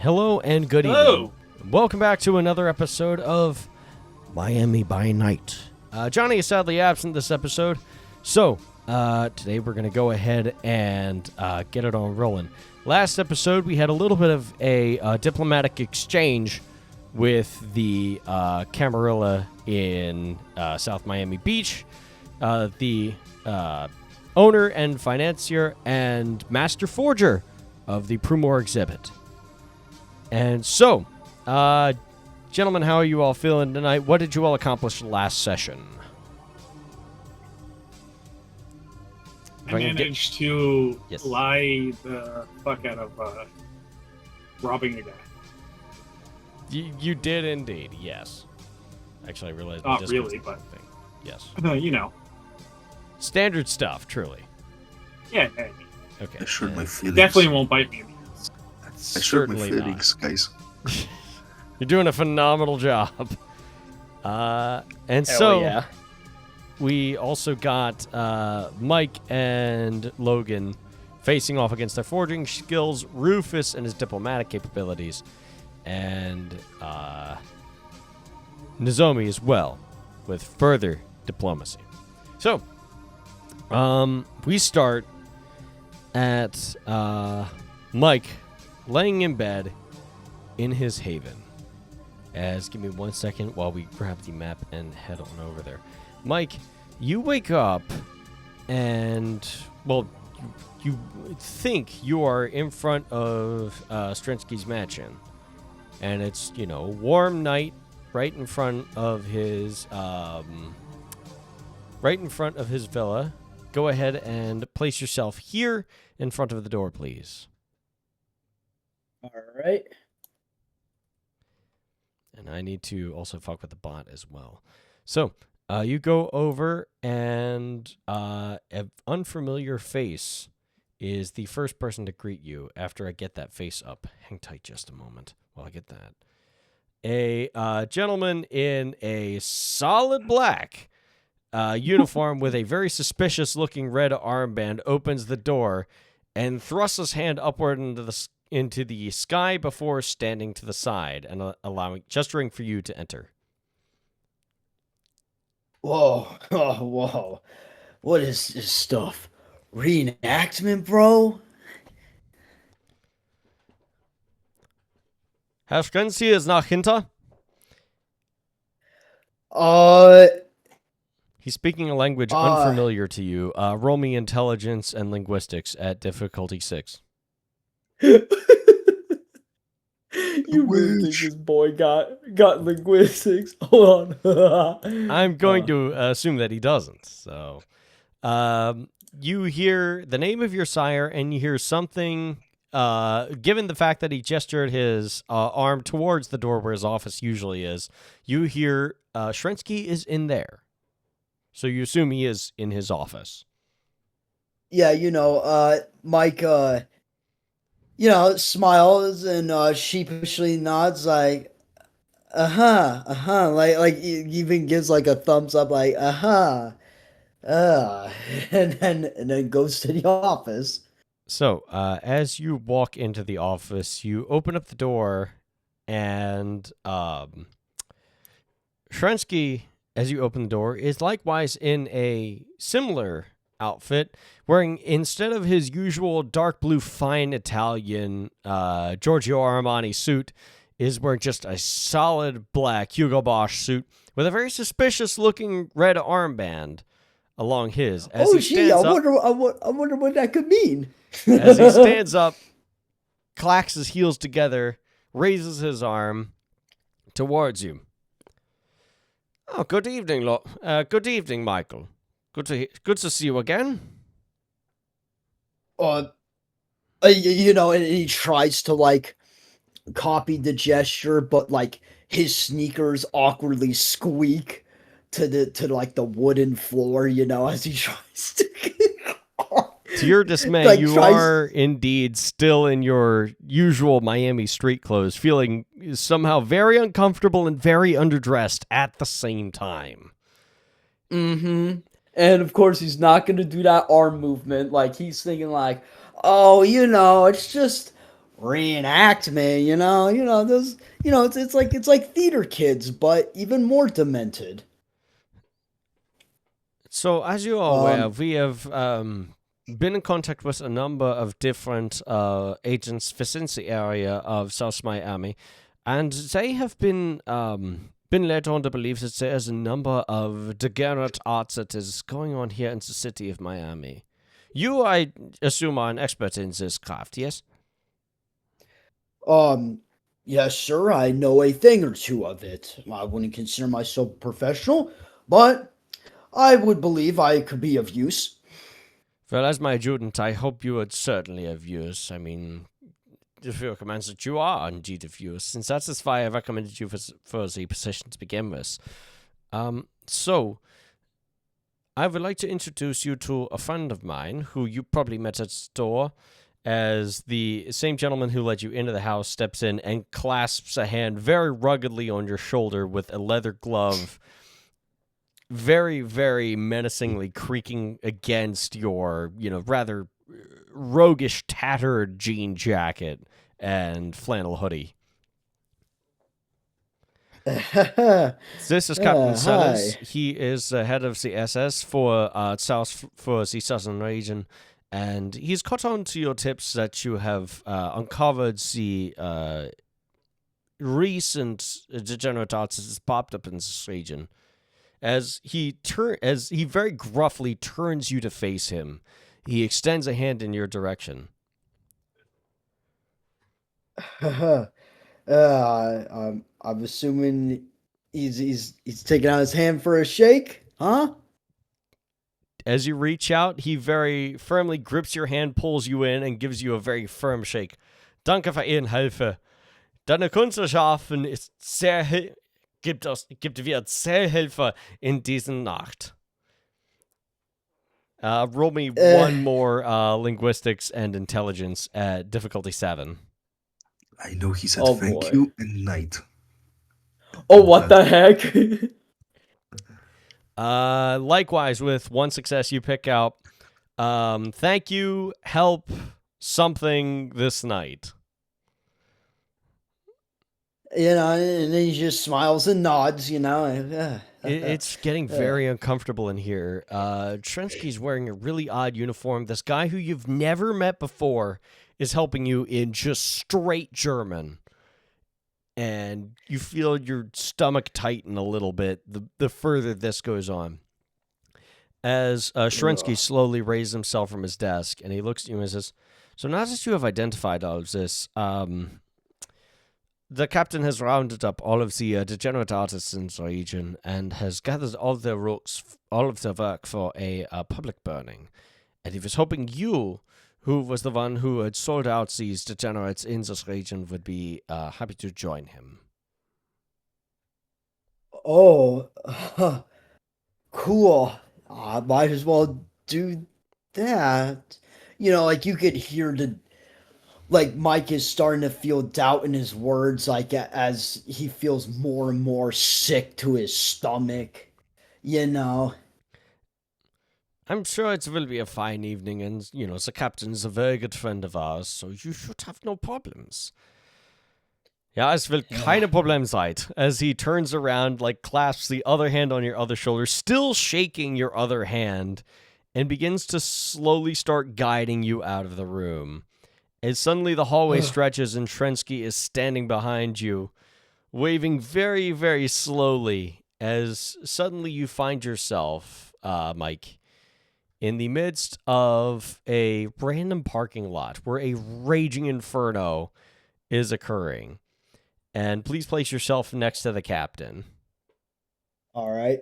Hello and good evening. Welcome back to another episode of Miami by Night. Johnny is sadly absent this episode, so today we're going to go ahead and get it on rolling. Last episode, we had a little bit of a diplomatic exchange with the Camarilla in South Miami Beach, the owner and financier and master forger of the Prumor exhibit. And so, gentlemen, how are you all feeling tonight? What did you all accomplish last session? I managed to lie the fuck out of robbing a guy. You did indeed, yes. Actually, I realized... Not really, but... Thing. Yes. You know. Standard stuff, truly. Yeah. Okay. I showed my feelings. Definitely won't bite me in the ass. I showed my feelings, guys. You're doing a phenomenal job. Yeah. We also got Mike and Logan facing off against their forging skills, Rufus and his diplomatic capabilities, and Nozomi as well, with further diplomacy. So, we start at Mike laying in bed in his haven. Give me 1 second while we grab the map and head on over there. Mike, you wake up and, well, you think you are in front of Strensky's mansion. And it's, a warm night right in front of his villa. Go ahead and place yourself here in front of the door, please. All right. And I need to also fuck with the bot as well. So, you go over, and an unfamiliar face is the first person to greet you after I get that face up. Hang tight just a moment while I get that. A gentleman in a solid black uniform with a very suspicious-looking red armband opens the door and thrusts his hand upward into the sky before standing to the side and gesturing for you to enter. Whoa. What is this stuff? Reenactment, bro? Herr Strenzi is nach hinter. He's speaking a language unfamiliar to you. Roll me intelligence and linguistics at difficulty 6. You really think this boy got linguistics? Hold on. I'm going to assume that he doesn't. So, you hear the name of your sire, and you hear something. Given the fact that he gestured his arm towards the door where his office usually is, you hear Shrensky is in there. So you assume he is in his office. Yeah, Mike, smiles and sheepishly nods like, like even gives like a thumbs up, like, and then goes to the office. So, as you walk into the office, you open up the door, and Shrensky, as you open the door, is likewise in a similar outfit, wearing, instead of his usual dark blue fine Italian Giorgio Armani suit, is wearing just a solid black Hugo Boss suit with a very suspicious-looking red armband along his. I wonder what that could mean. As he stands up, clacks his heels together, raises his arm towards you. Oh, good evening, good evening, Michael. Good to see you again. And he tries to like copy the gesture, but like his sneakers awkwardly squeak to the wooden floor, as he tries to. To your dismay, you are indeed still in your usual Miami street clothes, feeling somehow very uncomfortable and very underdressed at the same time. Mm-hmm. And of course, he's not going to do that arm movement. Like, he's thinking like, oh, it's just reenactment, those, it's like theater kids, but even more demented. So, as you are aware, we have been in contact with a number of different agents within the area of South Miami, and they have been led on to believe that there is a number of degenerate arts that is going on here in the city of Miami. You, I assume, are an expert in this craft, yes? Yes, sir. I know a thing or two of it. I wouldn't consider myself professional, but I would believe I could be of use. Well, as my adjutant, I hope you would certainly have use. I mean, if you recommend that you are indeed of use, since that is why I recommended you for the position to begin with. So, I would like to introduce you to a friend of mine who you probably met at the store, as the same gentleman who led you into the house steps in and clasps a hand very ruggedly on your shoulder with a leather glove, very, very menacingly creaking against your, rather roguish, tattered jean jacket and flannel hoodie. This is Captain Sellers. He is the head of the SS for the southern region, and he's caught on to your tips that you have uncovered the recent degenerate arts that has popped up in this region. As he very gruffly turns you to face him, he extends a hand in your direction. I'm assuming he's taking out his hand for a shake, huh? As you reach out, he very firmly grips your hand, pulls you in, and gives you a very firm shake. Danke für Ihren Hilfe. Deine Kunstschaften ist gibt wir sehr Hilfe in diesen Nacht. Roll me one more linguistics and intelligence at difficulty 7. I know he said thank you and night. Oh, what the heck? Likewise, with one success, you pick out thank you, help, something this night. And then he just smiles and nods, It's getting very uncomfortable in here. Trensky's wearing a really odd uniform. This guy who you've never met before is helping you in just straight German. And you feel your stomach tighten a little bit the further this goes on. As Shrensky slowly raises himself from his desk, and he looks at you and says, so now that you have identified all of this, the captain has rounded up all of the degenerate artists in the region and has gathered all of their work for a public burning. And he was hoping you, who was the one who had sold out these degenerates in this region, would be happy to join him. Oh, cool. I might as well do that. You could hear Mike is starting to feel doubt in his words, as he feels more and more sick to his stomach, I'm sure it will be a fine evening, and, the captain is a very good friend of ours, so you should have no problems. Ja, es will keine Problem sein. As he turns around, clasps the other hand on your other shoulder, still shaking your other hand, and begins to slowly start guiding you out of the room. As suddenly the hallway stretches and Trensky is standing behind you, waving very, very slowly, as suddenly you find yourself, Mike, in the midst of a random parking lot where a raging inferno is occurring. And please place yourself next to the captain. All right.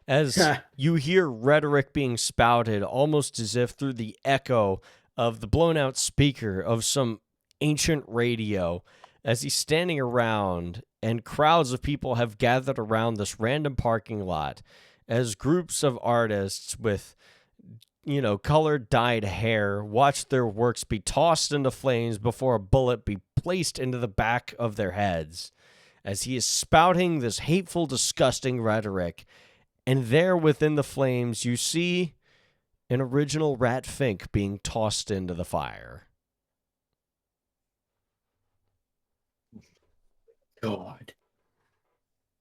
As you hear rhetoric being spouted, almost as if through the echo of the blown-out speaker of some ancient radio, as he's standing around and crowds of people have gathered around this random parking lot, as groups of artists with, colored dyed hair watch their works be tossed into flames before a bullet be placed into the back of their heads, as he is spouting this hateful, disgusting rhetoric. And there within the flames, you see an original rat fink being tossed into the fire. God.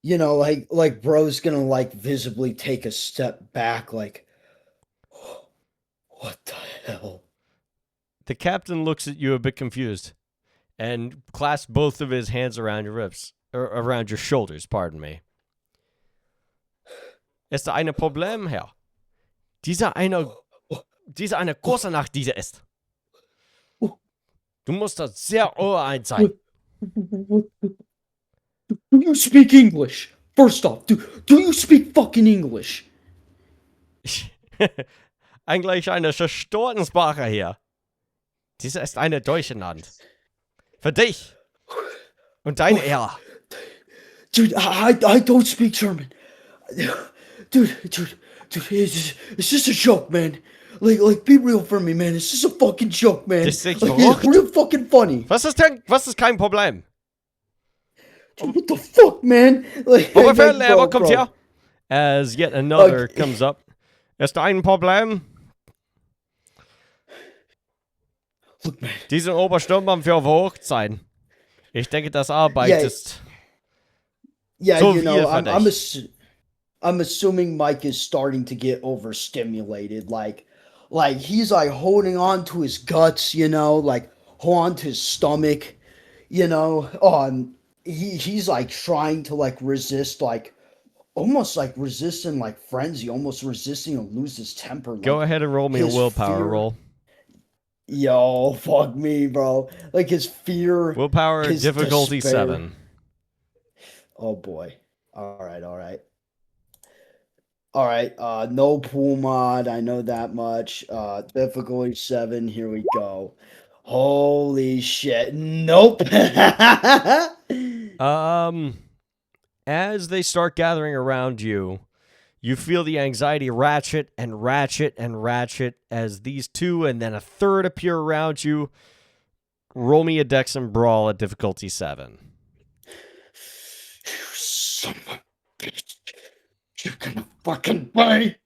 You know, like bro's gonna like visibly take a step back, like, what the hell? The captain looks at you a bit confused and clasps both of his hands around your ribs, or around your shoulders, pardon me. Ist da ein Problem, Herr? Diese eine große Nacht, diese ist. Du musst da sehr ohren sein. Do you speak English? First off, do you speak fucking English? Eigentlich eine Verstorbensprache hier. Diese ist eine Durcheinander. Für dich. Und deine Ehre. Dude, I don't speak German. Dude, it's just a joke, man. Like, be real for me, man. It's just a fucking joke, man. Das ist like, it's real fucking funny. Was ist kein Problem? Dude, what the fuck, man? Like, Oberfeldlehrer kommt hier. As yet another comes up. Ist ein Problem? Look, man. Diesen Obersturmbannführer für Hochzeiten. Ich denke, das Arbeit ist. Yeah, so you know, I'm assuming Mike is starting to get overstimulated. Like he's like holding on to his guts, you know, like hold on to his stomach, you know. He's like trying to like resist, like almost like resisting like frenzy, almost resisting to lose his temper. Like, go ahead and roll me a willpower roll. Yo, fuck me, bro. Like his fear. Willpower his difficulty despair. 7. Oh boy. All right. No pool mod. I know that much. Difficulty 7. Here we go. Holy shit. Nope. As they start gathering around you, you feel the anxiety ratchet and ratchet and ratchet as these two and then a third appear around you. Roll me a Dex and Brawl at difficulty 7. You son of a bitch. You're gonna fucking play.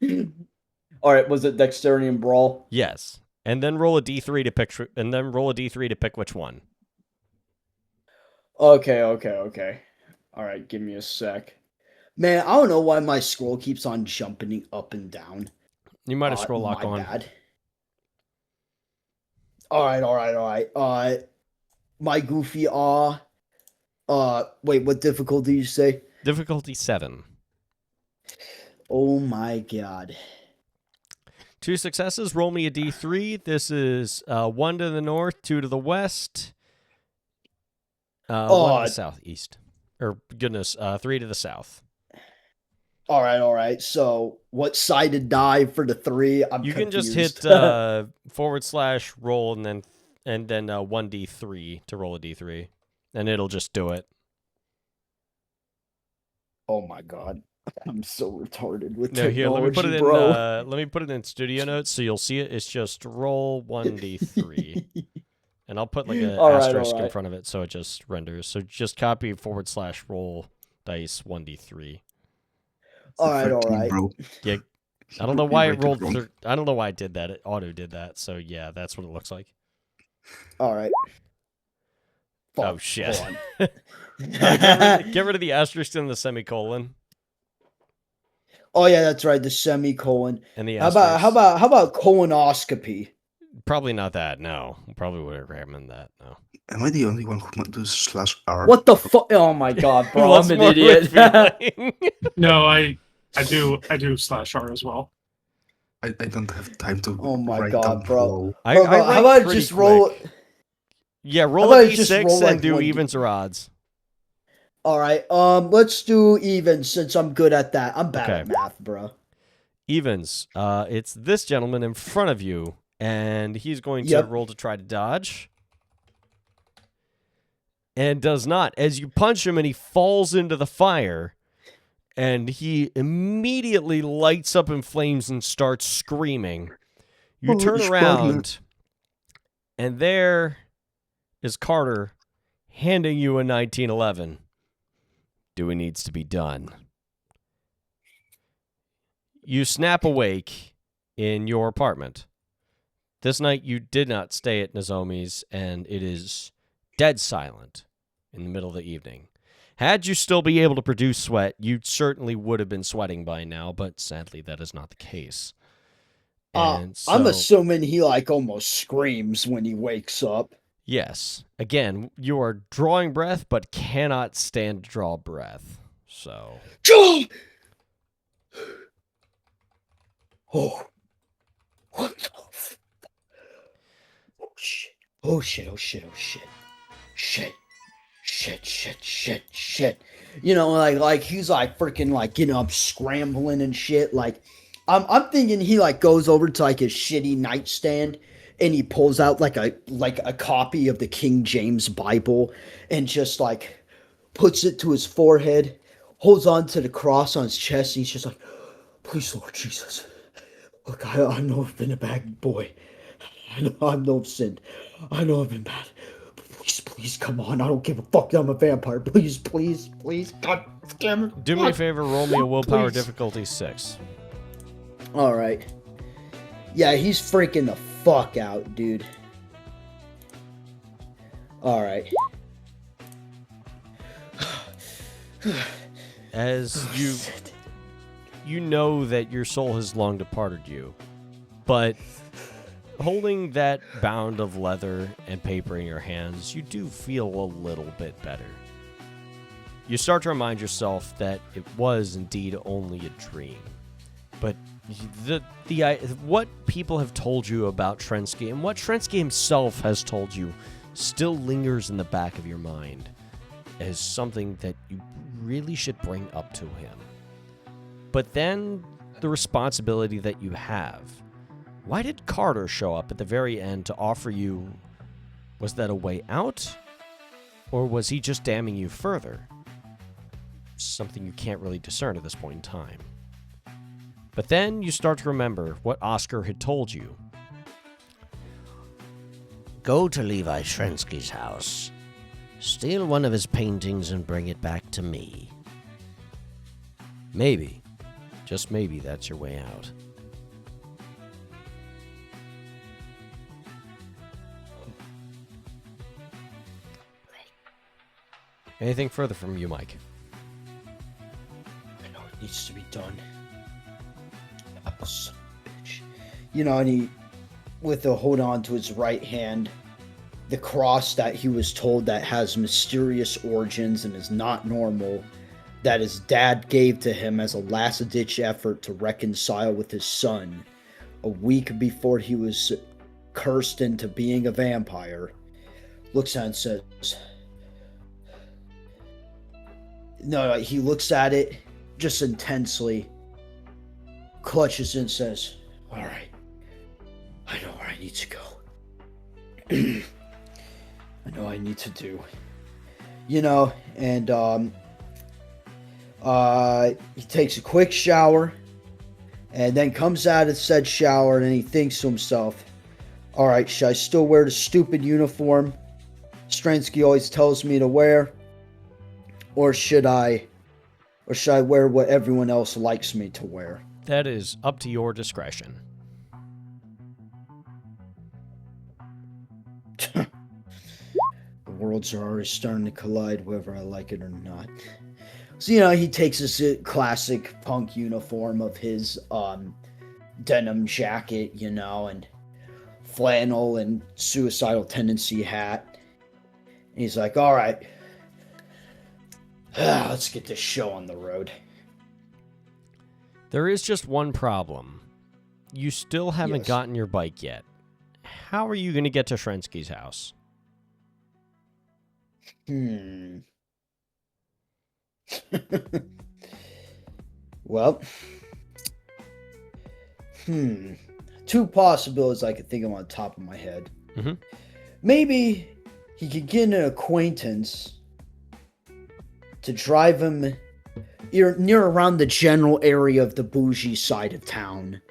Alright, was it Dexterity and Brawl? Yes. And then roll a D3 to pick which one. Okay. Alright, give me a sec. Man, I don't know why my scroll keeps on jumping up and down. You might have scroll lock on. Bad. Alright. My goofy wait, what difficulty did you say? Difficulty 7. Oh my god. 2 successes, roll me a D3. This is 1 to the north, 2 to the west, 1 to the southeast. Or, goodness, 3 to the south. Alright. So, what side to die for the 3? You can just hit / roll and then 1d3 to roll a d3. And it'll just do it. Oh my god. I'm so retarded with technology, here, let me put it bro. Let me put it in studio notes so you'll see it. It's just roll 1d3. And I'll put like an asterisk in front of it so it just renders. So just copy / roll dice 1d3. Alright. Bro. Yeah. I don't know why it rolled. I don't know why it did that. It auto did that. So yeah, that's what it looks like. Alright. Oh shit. Get rid of the asterisk and the semicolon. Oh yeah, that's right. The semicolon. And the how about colonoscopy? Probably not that. No, probably wouldn't recommend that. No. Am I the only one who does /R? What the fuck? Oh my god, bro! I'm an idiot. No, I do /R as well. I don't have time to. Oh my write god, down bro! I how about I just roll? Yeah, roll a d6 and do evens or odds. All right. Let's do evens since I'm good at that. I'm bad at math, bro. Evens. It's this gentleman in front of you, and he's going to roll to try to dodge. And does not. As you punch him and he falls into the fire, and he immediately lights up in flames and starts screaming. You turn around, and there is Carter handing you a 1911. Doing needs to be done. You snap awake in your apartment. This night you did not stay at Nozomi's, and it is dead silent in the middle of the evening. Had you still be able to produce sweat, you certainly would have been sweating by now, but sadly that is not the case. I'm assuming he almost screams when he wakes up. Yes. Again, you are drawing breath, but cannot stand to draw breath. So. Oh. What the f... Oh shit. Oh shit. Oh shit. Oh shit. Shit. Shit. You know, like he's freaking getting up, scrambling and shit. I'm thinking he goes over to his shitty nightstand and he pulls out a copy of the King James Bible and just puts it to his forehead, holds on to the cross on his chest, and he's just like, please, Lord Jesus. Look, I know I've been a bad boy. I know I've sinned. I know I've been bad. Please, come on. I don't give a fuck. I'm a vampire. Please. God damn it. Do me a favor, roll me a willpower difficulty 6. All right. Yeah, he's freaking the fuck out, dude. All right. As you know that your soul has long departed you, but holding that bound of leather and paper in your hands, you do feel a little bit better. You start to remind yourself that it was indeed only a dream. But what people have told you about Trensky and what Trensky himself has told you still lingers in the back of your mind as something that you really should bring up to him. But then the responsibility that you have. Why did Carter show up at the very end to offer you? Was that a way out? Or was he just damning you further? Something you can't really discern at this point in time. But then you start to remember what Oscar had told you. Go to Levi Trensky's house. Steal one of his paintings and bring it back to me. Maybe, just maybe, that's your way out. Anything further from you, Mike? I know it needs to be done. You know, and he, with a hold on to his right hand, the cross that he was told that has mysterious origins and is not normal, that his dad gave to him as a last-ditch effort to reconcile with his son a week before he was cursed into being a vampire, looks at it and says, no, he looks at it just intensely, clutches and says, all right, I know where I need to go. I know what I need to do. You know, and he takes a quick shower and then comes out of said shower and he thinks to himself, all right, should I still wear the stupid uniform Strensky always tells me to wear? Or should I wear what everyone else likes me to wear? That is up to your discretion. The worlds are already starting to collide, whether I like it or not. So, you know, he takes his classic punk uniform of his denim jacket, you know, and flannel and suicidal tendency hat. And he's like, all right, let's get this show on the road. There is just one problem. You still haven't gotten your bike yet. How are you going to get to Trensky's house? Well, two possibilities I could think of on top of my head. Mm-hmm. Maybe he could get an acquaintance to drive him near around the general area of the bougie side of town,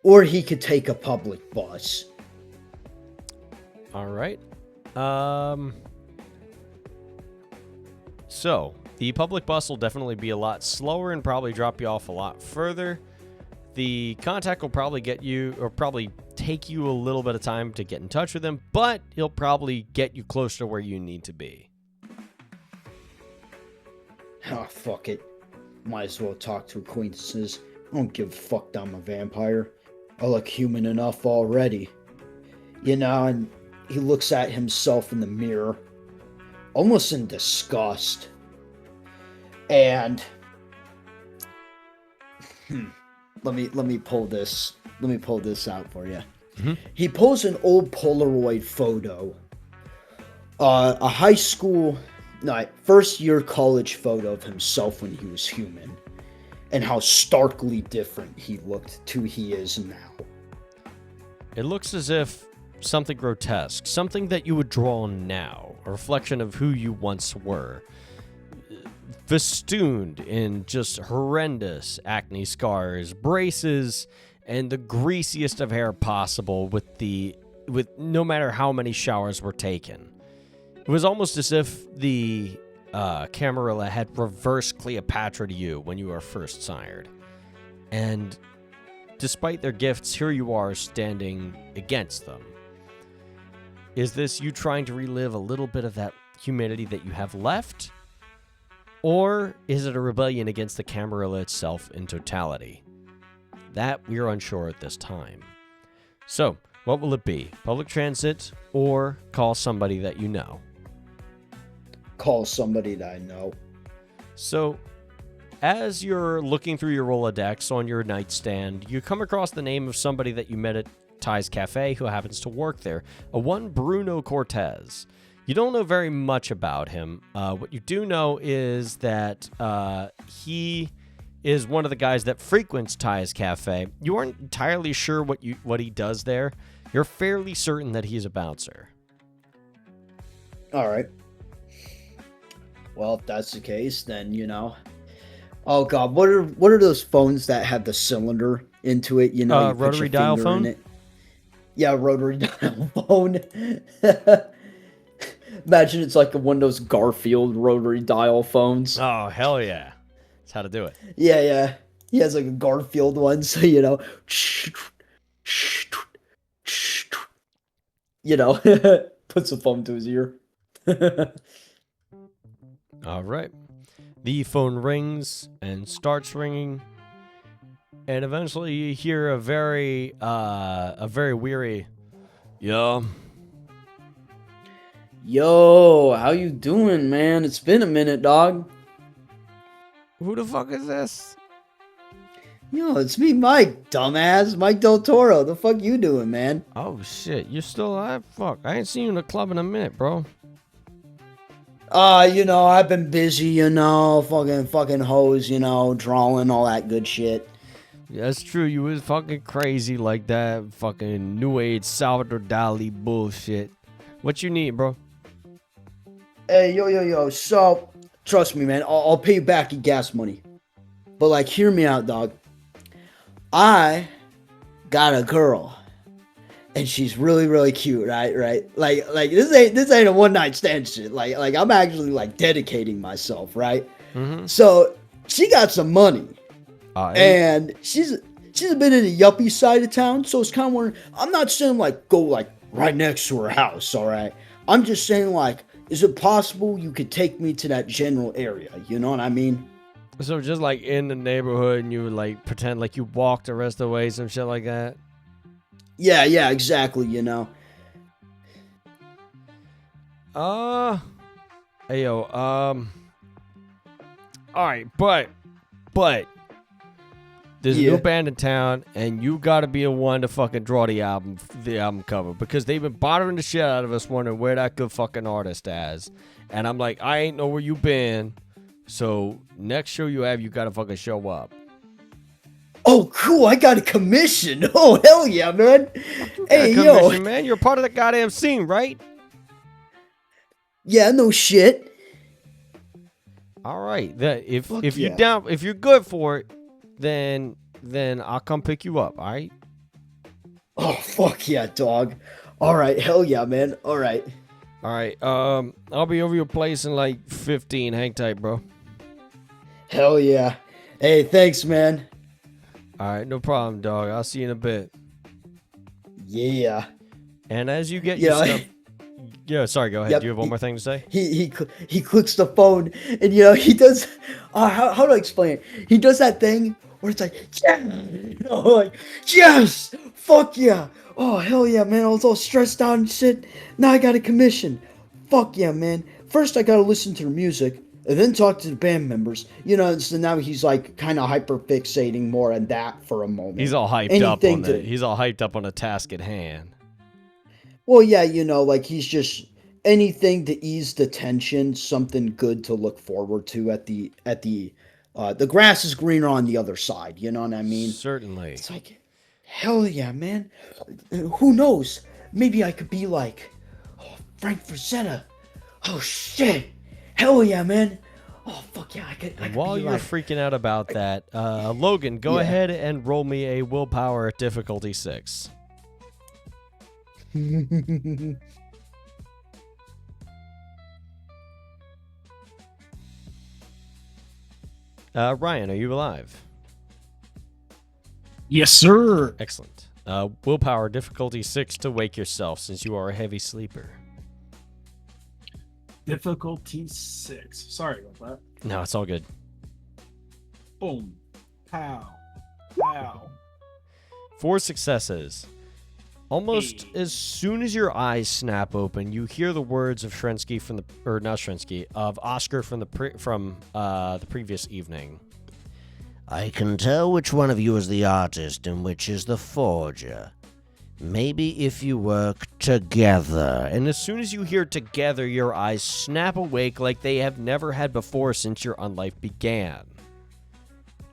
or he could take a public bus. All right. So, the public bus will definitely be a lot slower and probably drop you off a lot further. The contact will probably get you, or probably take you a little bit of time to get in touch with him, but he'll probably get you closer to where you need to be. Oh, fuck it. Might as well talk to acquaintances. I don't give a fuck that I'm a vampire. I look human enough already. You know, and he looks at himself in the mirror, almost in disgust. And let me pull this out for you. Mm-hmm. He pulls an old Polaroid photo, a high school, first year college photo of himself when he was human, and how starkly different he looked to he is now. It looks as if something grotesque, something that you would draw now, a reflection of who you once were, festooned in just horrendous acne scars, braces, and the greasiest of hair possible with no matter how many showers were taken. It was almost as if the Camarilla had reversed Cleopatra to you when you were first sired. And despite their gifts, here you are standing against them. Is this you trying to relive a little bit of that humanity that you have left? Or is it a rebellion against the Camarilla itself in totality? That we're unsure at this time. So, what will it be? Public transit or call somebody that you know? Call somebody that I know. So, as you're looking through your Rolodex on your nightstand, you come across the name of somebody that you met at Ty's Cafe who happens to work there, a one Bruno Cortez. You don't know very much about him. What you do know is that he is one of the guys that frequents Ty's Cafe. You aren't entirely sure what he does there. You're fairly certain that he's a bouncer. All right. Well, if that's the case, then, you know. Oh, God, what are those phones that have the cylinder into it? You know, rotary dial phone? Yeah, rotary dial phone. Imagine it's like one of those Garfield rotary dial phones. Oh, hell yeah. That's how to do it. Yeah. He has like a Garfield one, so, you know. You know, puts the phone to his ear. All right. The phone rings and starts ringing. And eventually you hear a very weary, Yo, how you doing, man? It's been a minute, dog. Who the fuck is this? Yo, it's me, Mike, dumbass. Mike Del Toro. The fuck you doing, man? Oh, shit. You're still alive? Fuck. I ain't seen you in the club in a minute, bro. You know, I've been busy, you know, fucking hoes, you know, drawing, all that good shit. Yeah, that's true. You was fucking crazy like that fucking new age Salvador Dali bullshit. What you need, bro? Hey, yo. So, trust me, man. I'll pay you back your gas money. But, like, hear me out, dog. I got a girl. And she's really, really cute, right? Like this ain't a one-night stand shit. Like I'm actually like dedicating myself, right? Mm-hmm. So she got some money, and she's a bit in the yuppie side of town. So it's kind of wondering. I'm not saying like go like right next to her house, all right? I'm just saying like, is it possible you could take me to that general area? You know what I mean? So just like in the neighborhood, and you would like pretend like you walked the rest of the way, some shit like that. Yeah, exactly, you know. Alright, but there's a new band in town, and you gotta be the one to fucking draw the album cover, because they've been bothering the shit out of us wondering where that good fucking artist is. And I'm like, I ain't know where you been, so next show you have, you gotta fucking show up. Oh, cool! I got a commission. Oh, hell yeah, man! Hey, yo, man, you're part of the goddamn scene, right? Yeah, no shit. All right, if you're down, if you're good for it, then I'll come pick you up. All right. Oh, fuck yeah, dog! All right, hell yeah, man! All right. I'll be over your place in like 15. Hang tight, bro. Hell yeah! Hey, thanks, man. All right, no problem, dog. I'll see you in a bit. Yeah. And as you get your stuff... Yeah, sorry, go ahead. Yep, Do you have one more thing to say? He clicks the phone, and he does. How do I explain it? He does that thing where it's like, yeah, like yes, fuck yeah, oh hell yeah, man. I was all stressed out and shit. Now I got a commission. Fuck yeah, man. First I gotta listen to the music, and then talk to the band members. So now he's like kind of hyper fixating more on that for a moment. He's all hyped up on it. He's all hyped up on a task at hand. Well, yeah, like he's just anything to ease the tension, something good to look forward to at the grass is greener on the other side, you know what I mean? Certainly. It's like, hell yeah, man. Who knows? Maybe I could be like, Frank Frazetta. Oh shit. Hell yeah, man. Oh fuck yeah, I could While you're freaking out about that, Logan, go ahead and roll me a willpower difficulty 6. Ryan, are you alive? Yes, sir. Excellent. Willpower difficulty 6 to wake yourself, since you are a heavy sleeper. Difficulty 6. Sorry about that. No, it's all good. Boom. Pow. Pow. 4 successes. Almost as soon as your eyes snap open, you hear the words of Shrensky of Oscar from the previous evening. I can tell which one of you is the artist and which is the forger. Maybe if you work together. And as soon as you hear together, your eyes snap awake like they have never had before since your unlife began.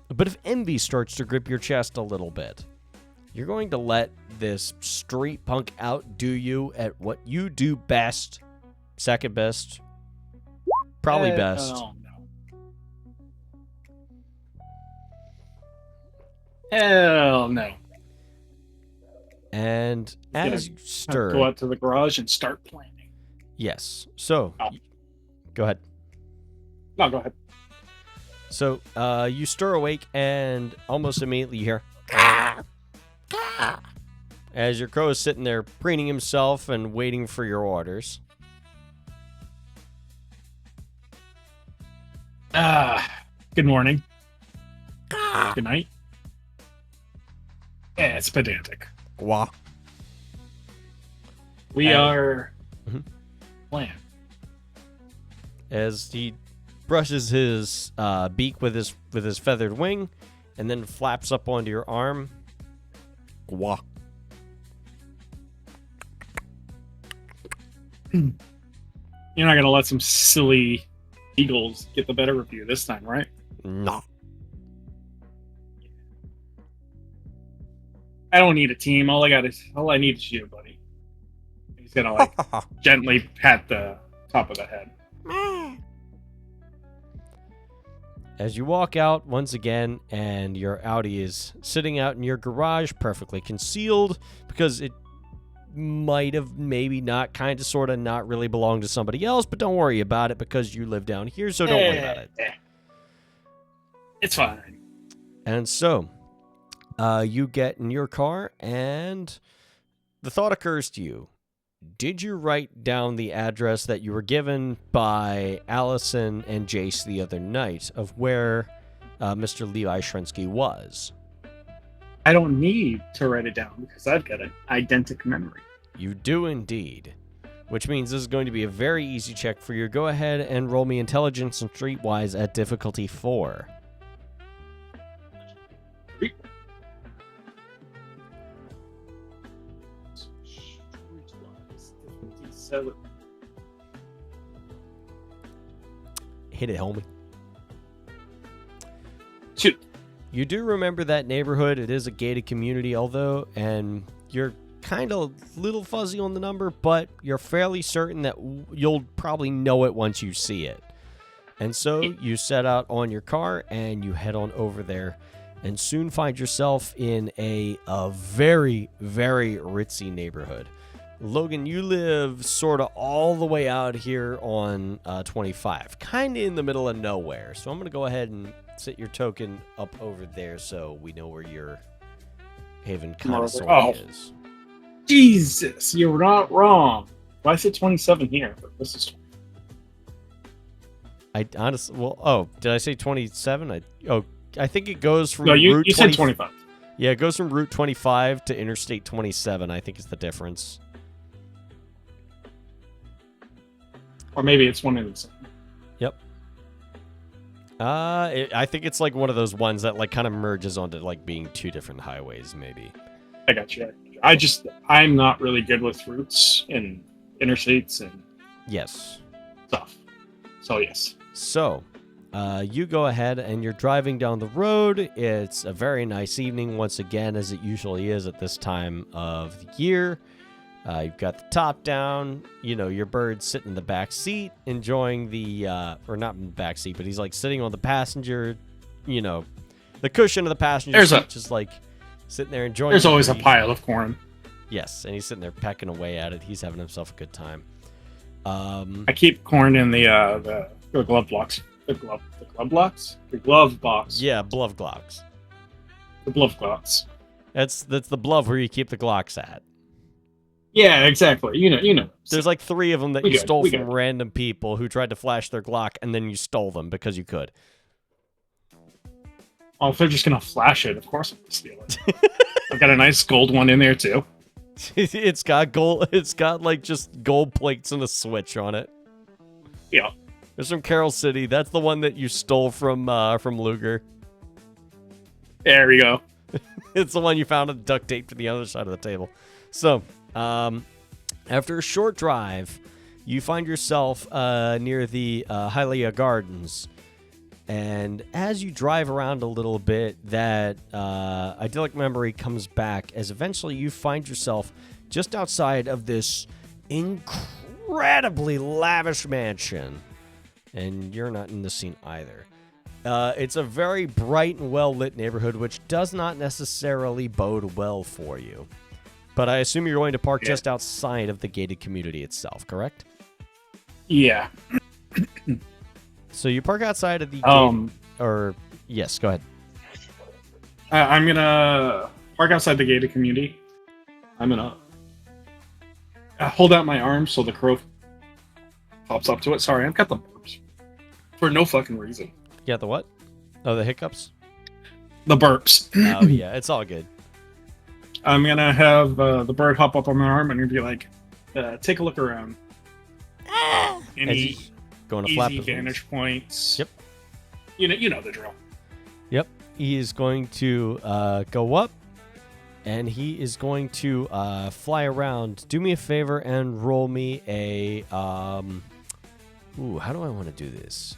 But if envy starts to grip your chest a little bit, you're going to let this street punk outdo you at what you do best, second best, probably best. Oh, no. Hell no. And as you stir... Go out to the garage and start planning. Yes. So, go ahead. No, go ahead. So, you stir awake and almost immediately you hear... as your crow is sitting there preening himself and waiting for your orders. Good morning. Good night. Yeah, it's pedantic. Wah. We are playing. As he brushes his beak with his feathered wing and then flaps up onto your arm. Wah. You're not going to let some silly eagles get the better of you this time, right? No. I don't need a team. All I need is you, buddy. He's going to gently pat the top of the head. As you walk out once again, and your Audi is sitting out in your garage, perfectly concealed, because it might have maybe not, kind of, sort of, not really belonged to somebody else, but don't worry about it because you live down here, so don't worry about it. It's fine. And so, you get in your car, and the thought occurs to you. Did you write down the address that you were given by Allison and Jace the other night of where Mr. Levi Shrensky was? I don't need to write it down because I've got an eidetic memory. You do indeed. Which means this is going to be a very easy check for you. Go ahead and roll me intelligence and streetwise at difficulty 4. Hit it, homie. Shoot. You do remember that neighborhood. It is a gated community, although, and you're kind of a little fuzzy on the number, but you're fairly certain that you'll probably know it once you see it. And so you set out on your car and you head on over there and soon find yourself in a very, very ritzy neighborhood. Logan, you live sort of all the way out here on 25, kind of in the middle of nowhere. So I'm going to go ahead and sit your token up over there so we know where your Haven Connoisseur is. Jesus, you're not wrong. Well, I said 27 here, but this is 20. I honestly, did I say 27? I think it goes from No, you Route said 25. Yeah, it goes from Route 25 to Interstate 27, I think is the difference. Or maybe it's one in the same. Yep. I think it's like one of those ones that like kind of merges onto like being two different highways, maybe. I got you. I'm not really good with routes and interstates and stuff. So yes. So, you go ahead and you're driving down the road. It's a very nice evening once again, as it usually is at this time of the year. You've got the top down, your bird's sitting in the back seat, enjoying or not in the back seat, but he's like sitting on the passenger, the cushion of the passenger seat, just like sitting there enjoying. There's always a pile of corn. Yes, and he's sitting there pecking away at it. He's having himself a good time. I keep corn in the glove blocks. The glove box. Yeah, glove glocks. The glove glocks. That's the glove where you keep the glocks at. Yeah, exactly. You know. There's like 3 of them that you stole from random people who tried to flash their Glock, and then you stole them because you could. Oh, if they're just gonna flash it, of course I'm gonna steal it. I've got a nice gold one in there too. It's got gold. It's got like just gold plates and a switch on it. Yeah. It's from Carroll City. That's the one that you stole from Luger. There we go. It's the one you found and duct taped to the other side of the table. So, after a short drive, you find yourself near the Hylia Gardens. And as you drive around a little bit, that idyllic memory comes back as eventually you find yourself just outside of this incredibly lavish mansion. And you're not in the scene either. It's a very bright and well-lit neighborhood, which does not necessarily bode well for you. But I assume you're going to park just outside of the gated community itself, correct? Yeah. So you park outside of the yes, go ahead. I'm gonna park outside the gated community. I'm gonna hold out my arm so the crow pops up to it. Sorry, I've got the burps for no fucking reason. Yeah, the what? Oh, the hiccups? The burps. Oh yeah, it's all good. I'm gonna have the bird hop up on my arm and be like, take a look around. Any going to easy flap his vantage points? Yep. You know the drill. Yep. He is going to go up, and he is going to fly around. Do me a favor and roll me a how do I want to do this?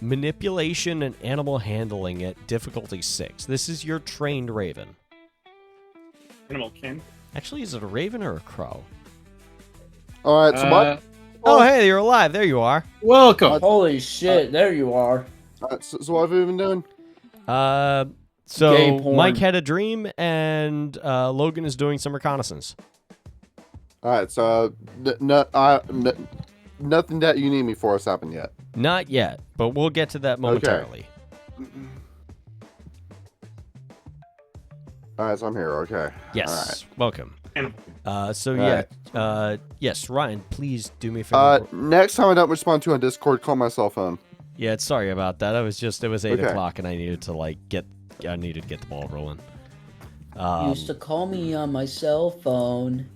Manipulation and animal handling at difficulty 6. This is your trained raven. Animal kin. Actually, is it a raven or a crow? All right, so what? Oh, hey, you're alive. There you are. Welcome. Holy shit, there you are. So what have we been doing? So Mike had a dream, and Logan is doing some reconnaissance. All right, so nothing that you need me for has happened yet. Not yet, but we'll get to that momentarily. Okay. All right, so I'm here. Okay. Yes. All right. Welcome. Yes, Ryan, please do me a favor. Next time I don't respond to you on Discord, call my cell phone. Yeah, sorry about that. It was 8 o'clock, and I needed to get the ball rolling. Used to call me on my cell phone.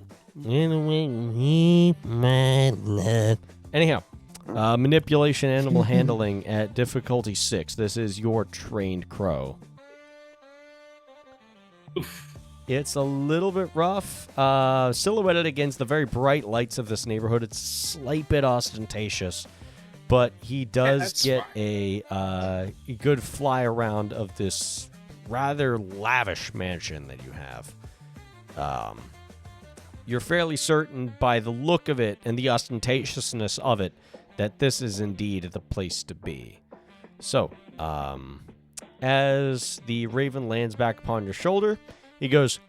Anyhow, manipulation, animal handling at difficulty 6. This is your trained crow. It's a little bit rough. Silhouetted against the very bright lights of this neighborhood, it's a slight bit ostentatious. But he does get a good fly around of this rather lavish mansion that you have. You're fairly certain by the look of it and the ostentatiousness of it that this is indeed the place to be. So, as the raven lands back upon your shoulder, he goes,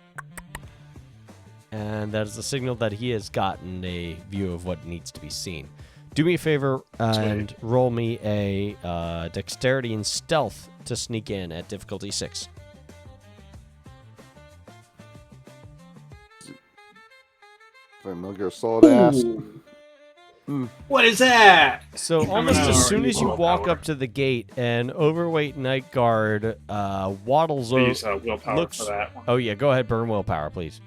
and that is the signal that he has gotten a view of what needs to be seen. Do me a favor and roll me a dexterity and stealth to sneak in at difficulty 6. Familiar solid ass. What is that? So almost as soon as you walk up to the gate, an overweight night guard waddles over. Use willpower for that one. Oh yeah, go ahead, burn willpower, please.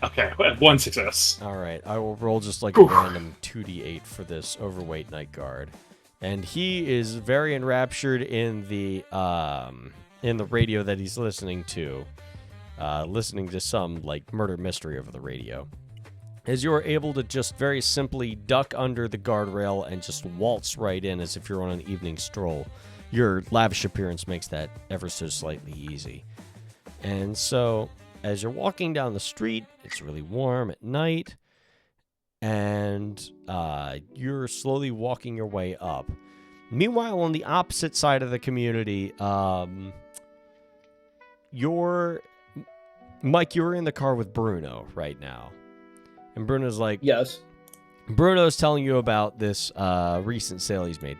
Okay, 1 success. All right, I will roll just like a random 2d8 for this overweight night guard, and he is very enraptured in the radio that he's listening to some like murder mystery over the radio. As you are able to just very simply duck under the guardrail and just waltz right in as if you're on an evening stroll. Your lavish appearance makes that ever so slightly easy. And so, as you're walking down the street, it's really warm at night, and you're slowly walking your way up. Meanwhile, on the opposite side of the community, you're in the car with Bruno right now. And Bruno's like, Yes. Bruno's telling you about this recent sale he's made.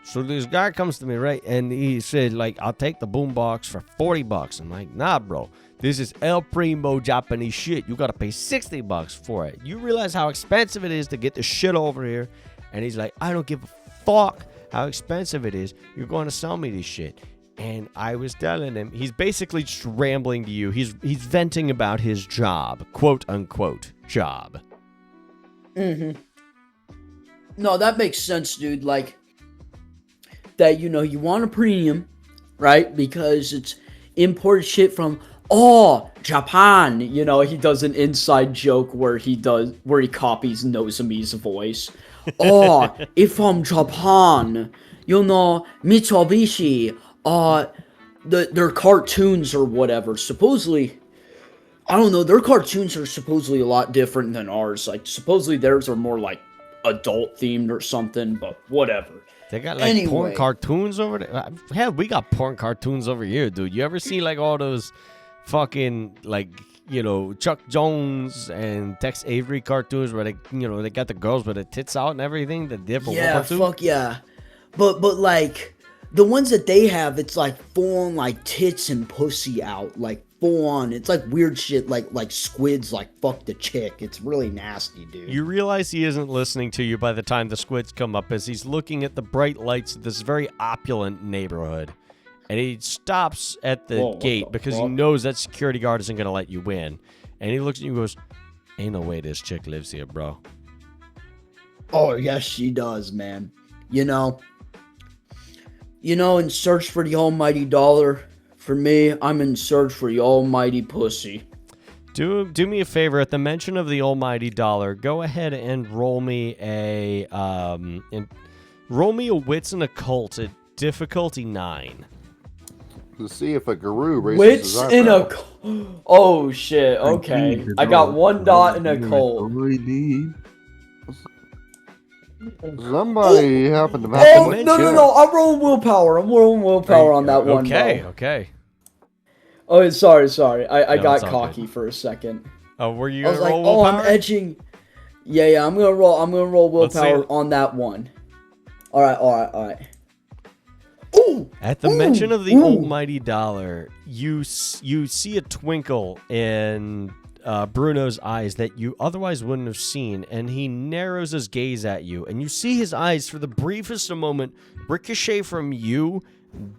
So this guy comes to me, right? And he said, like, I'll take the boombox for $40. I'm like, nah, bro. This is El Primo Japanese shit. You got to pay $60 for it. You realize how expensive it is to get the shit over here? And he's like, I don't give a fuck how expensive it is. You're going to sell me this shit. And I was telling him, he's basically just rambling to you. He's venting about his job, quote unquote job. Mm-hmm. No, that makes sense, dude. Like, that, you know, you want a premium, right? Because it's imported shit from, Japan. You know, he does an inside joke where he copies Nozomi's voice. If from Japan, you know, Mitsubishi, their cartoons or whatever, supposedly, I don't know, their cartoons are supposedly a lot different than ours. Like, supposedly theirs are more, like, adult-themed or something, but whatever. They got, like, porn cartoons over there? Hell, we got porn cartoons over here, dude. You ever see, like, all those fucking, like, you know, Chuck Jones and Tex Avery cartoons where they, you know, they got the girls with the tits out and everything? The different fuck yeah. But, like, the ones that they have, it's, like, full-on, like, tits and pussy out, like, full on. It's like weird shit, like squids, like fuck the chick. It's really nasty, dude. You realize he isn't listening to you by the time the squids come up, as he's looking at the bright lights of this very opulent neighborhood, and he stops at the gate because he knows that security guard isn't gonna let you in. And he looks at you and goes, "Ain't no way this chick lives here, bro." Oh yes, she does, man. You know, in search for the almighty dollar. For me, I'm in search for the almighty pussy. Do me a favor. At the mention of the almighty dollar, go ahead and roll me a wits and occult at difficulty 9. To see if a guru raises wits his eyebrow. and a oh shit. Okay, I got 1 dot in occult. Somebody happened to No. I'm rolling willpower. On that one. Okay. Oh, sorry. I got cocky for a second. Oh, were you? I was like, I'm edging. Yeah. I'm gonna roll willpower on that one. All right. Ooh. At the mention of the almighty dollar, you see a twinkle in Bruno's eyes that you otherwise wouldn't have seen, and he narrows his gaze at you, and you see his eyes for the briefest of moment ricochet from you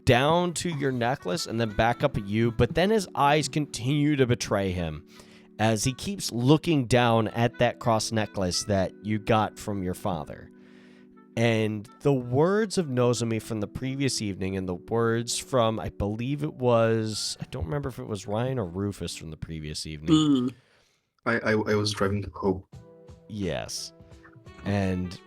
down to your necklace and then back up at you, but then his eyes continue to betray him as he keeps looking down at that cross necklace that you got from your father. And the words of Nozomi from the previous evening and the words from, I believe it was, I don't remember if it was Ryan or Rufus from the previous evening. I was driving home. Yes. And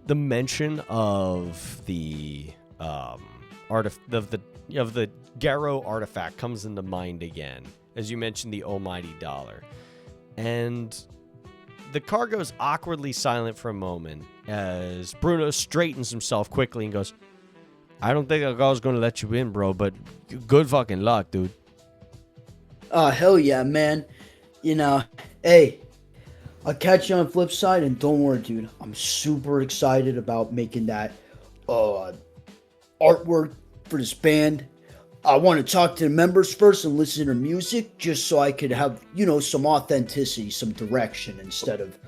the mention of the of the Garrow artifact comes into mind again, as you mentioned the almighty dollar. And the car goes awkwardly silent for a moment as Bruno straightens himself quickly and goes, "I don't think I was going to let you in, bro, but good fucking luck, dude." Oh, hell yeah, man. You know, hey, I'll catch you on the flip side, and don't worry, dude. I'm super excited about making that artwork for this band. I want to talk to the members first and listen to their music, just so I could have, some authenticity, some direction, instead of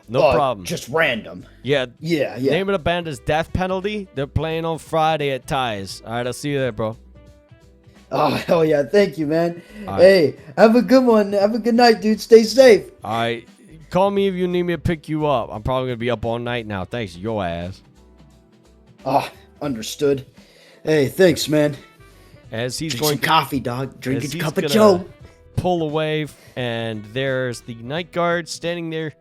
No problem. just random. Yeah. Yeah. Name of the band is Death Penalty. They're playing on Friday at Ties. All right, I'll see you there, bro. Oh, hell yeah. Thank you, man. All right. Hey, have a good one. Have a good night, dude. Stay safe. All right. Call me if you need me to pick you up. I'm probably going to be up all night now. Thanks, your ass. Oh, understood. Hey, thanks, man. As he's Drink going some coffee, dog. Drink as a he's cup of gonna Joe. pull away, and there's the night guard standing there.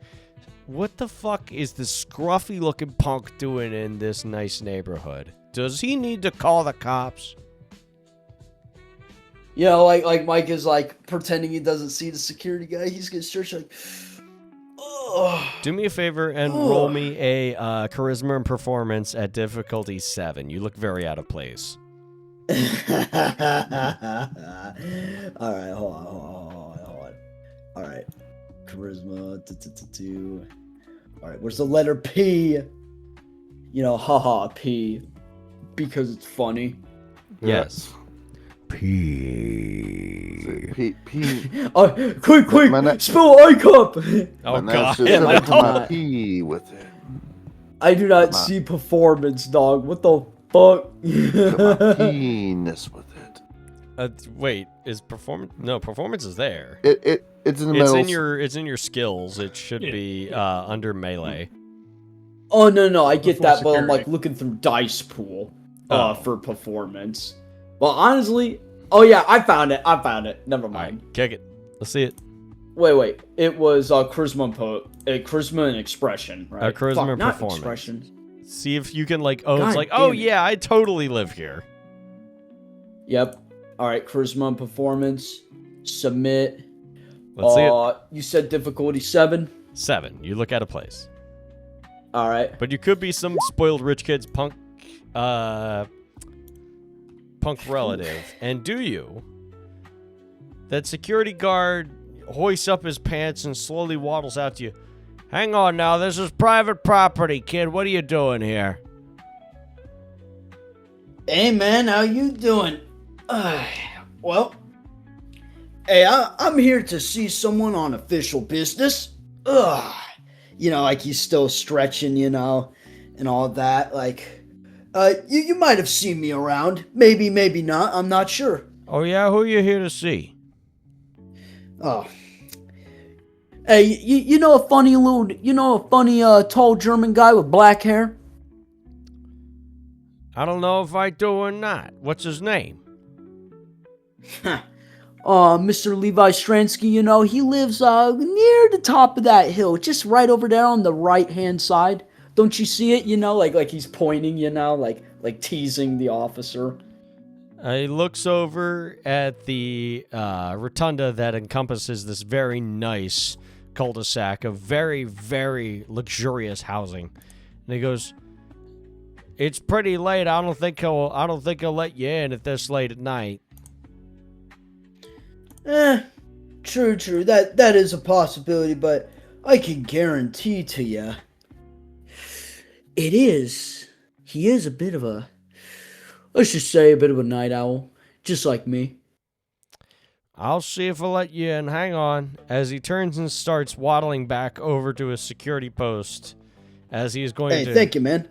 What the fuck is this scruffy-looking punk doing in this nice neighborhood? Does he need to call the cops? Like Mike is like pretending he doesn't see the security guy. He's gonna search like, oh. Do me a favor and roll me a charisma and performance at difficulty 7. You look very out of place. All right, hold on. All right, charisma. 2. All right, where's the letter P? Haha, P, because it's funny. Yes. P. Quick! Man, Spill eye cup. Oh, and God. that's just Yeah, up to my my- P with it. I do not see performance, dog. What the fuck? Got my penis with it. Wait, is performance? No, performance is there. It's in the It's middle. it's in your skills. It should be under melee. Oh no, I get Before that, but I'm security. like looking through dice pool Oh. for performance. Well, honestly, oh yeah, I found it. Never All right, mind. kick it. Let's see it. Wait. It was charisma and expression, right? Charisma Fuck, and not performance. expression. See if you can it's God like, damn oh it. yeah, I totally live here. Yep. All right, charisma and performance. Submit. Let's see it. You said difficulty 7. 7. You look out of place. All right. But you could be some spoiled rich kid's punk relative. And do you? That security guard hoists up his pants and slowly waddles out to you. Hang on now, this is private property, kid. What are you doing here? Hey man, how you doing? Well, hey, I'm here to see someone on official business. Like he's still stretching, and all that. Like, you might have seen me around. Maybe not. I'm not sure. Oh yeah, who are you here to see? Oh. Hey, you know a funny tall German guy with black hair? I don't know if I do or not. What's his name? Mr. Levi Stransky, he lives near the top of that hill, just right over there on the right-hand side. Don't you see it? Like he's pointing, like teasing the officer. He looks over at the rotunda that encompasses this very nice cul-de-sac of very, very luxurious housing, and he goes, "It's pretty late. I don't think he'll let you in at this late at night." True. That is a possibility, but I can guarantee to you, he is a bit of a, let's just say a bit of a night owl, just like me. I'll see if I'll let you in. Hang on. As he turns and starts waddling back over to his security post, as he's going Hey, to. thank you, man.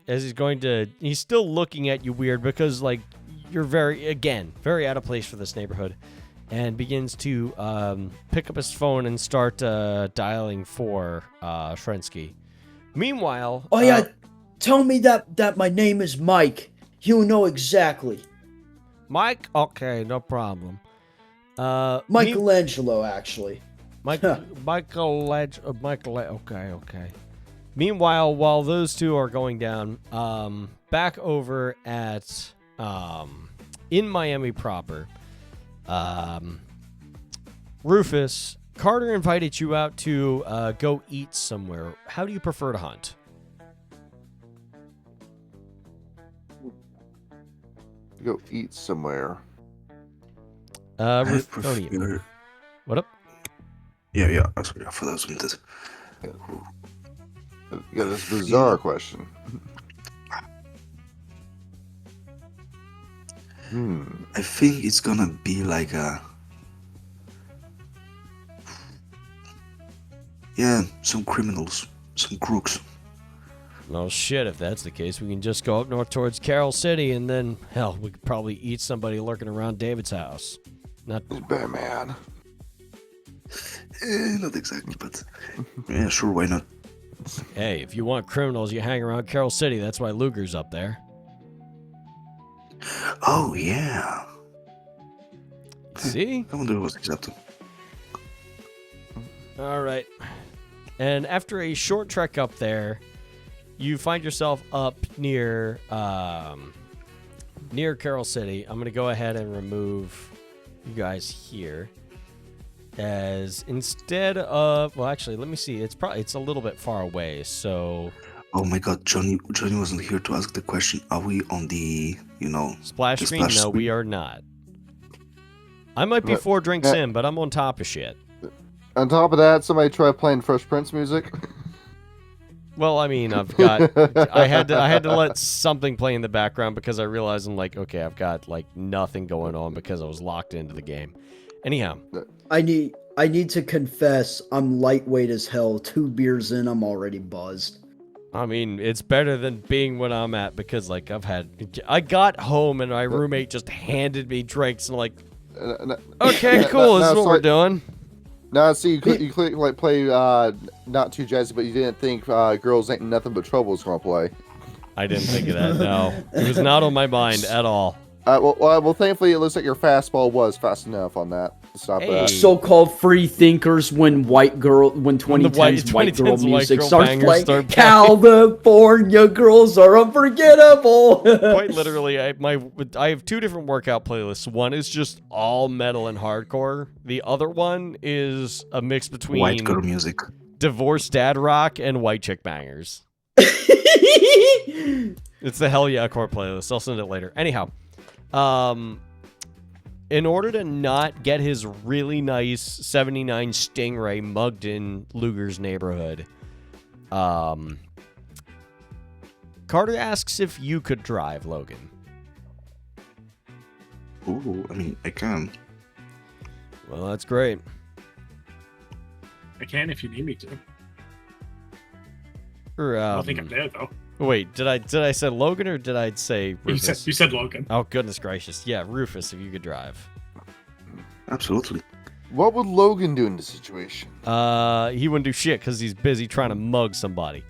He's still looking at you weird because, like, you're very out of place for this neighborhood, and begins to pick up his phone and start dialing for Shrensky. Meanwhile, Oh yeah, tell me that my name is Mike. He'll know exactly. Mike. Okay, no problem. Michelangelo, actually. Okay. Meanwhile, while those two are going down, back over at in Miami proper, Rufus, Carter invited you out to go eat somewhere. How do you prefer to hunt? Go eat somewhere. I Don't eat. prefer What up? Yeah. Sorry, I thought I was muted. You got this bizarre question. I think it's gonna be like some criminals, some crooks. Well, shit, if that's the case, we can just go up north towards Carroll City, and then, hell, we could probably eat somebody lurking around David's house. Not Batman. Not exactly, but yeah, sure, why not? Hey, if you want criminals, you hang around Carroll City. That's why Luger's up there. Oh yeah. See? I wonder what's accepted. All right. And after a short trek up there, you find yourself up near Carroll City. I'm going to go ahead and remove you guys here. As instead of, well, actually, let me see. It's a little bit far away, so. Oh my God, Johnny wasn't here to ask the question. Are we on the, splash screen? No, screen? we are not. I might be 4 drinks in, but I'm on top of shit. On top of that, somebody try playing Fresh Prince music. Well, I mean, I had to let something play in the background because I realized I'm like, okay, I've got like nothing going on because I was locked into the game. Anyhow, I need to confess, I'm lightweight as hell. 2 beers in, I'm already buzzed. I mean, it's better than being what I'm at because like I got home and my roommate just handed me drinks and I'm like, okay, cool, this is what we're doing. Now, see, you could like play not too jazzy, but you didn't think Girls Ain't Nothing But Trouble was gonna play. I didn't think of that. No, it was not on my mind at all. Well, thankfully, it looks like your fastball was fast enough on that to stop that. So-called free thinkers when 2010's white girl music starts playing. California girls are unforgettable. Quite literally, I have 2 different workout playlists. One is just all metal and hardcore. The other one is a mix between White girl music, divorced dad rock, and white chick bangers. It's the Hell Yeah core playlist. I'll send it later. Anyhow. In order to not get his really nice 79 Stingray mugged in Luger's neighborhood, Carter asks if you could drive, Logan. Ooh, I mean, I can. Well, that's great. I can if you need me to. Or, I don't think I'm there though. Wait, did I say Logan or did I say Rufus? You said Logan. Oh, goodness gracious. Yeah, Rufus, if you could drive. Absolutely. What would Logan do in this situation? He wouldn't do shit because he's busy trying to mug somebody.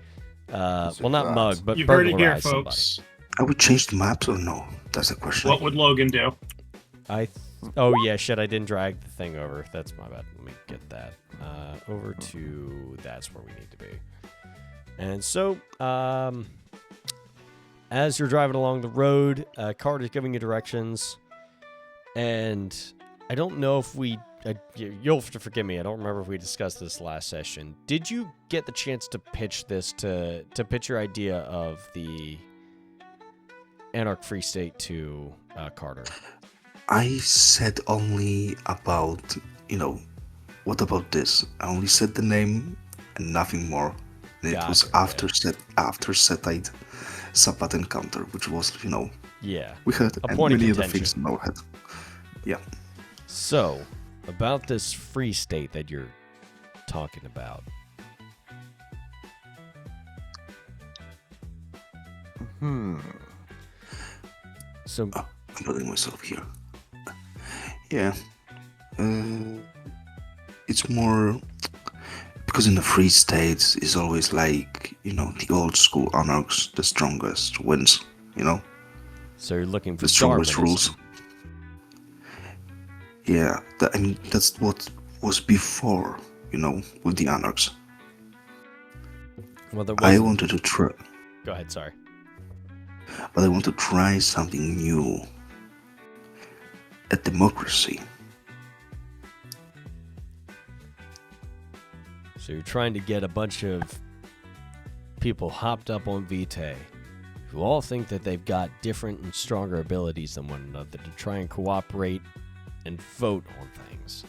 Well, not mug, but You've heard it here, burglarize folks. somebody. I would change the maps or no? That's the question. What would Logan do? Oh yeah, shit! I didn't drag the thing over. That's my bad. Let me get that over to. That's where we need to be. And so, as you're driving along the road, Carter's giving you directions, and I don't know if you'll have to forgive me. I don't remember if we discussed this last session. Did you get the chance to pitch this to pitch your idea of the Anarch Free State to Carter? I said only about, what about this? I only said the name and nothing more. And it was after Setite Sabbath Encounter, which was, yeah, we had many other things in our head. Yeah. So, about this free state that you're talking about. So, I'm putting myself here. Yeah. It's more because in the free states it's always like, the old school Anarchs, the strongest wins, So you're looking for the strongest Darwinism. rules. Yeah, that's what was before, with the Anarchs. Well, I wanted to try. Go ahead, sorry. But I want to try something new. A democracy. So you're trying to get a bunch of people hopped up on VtM who all think that they've got different and stronger abilities than one another to try and cooperate and vote on things.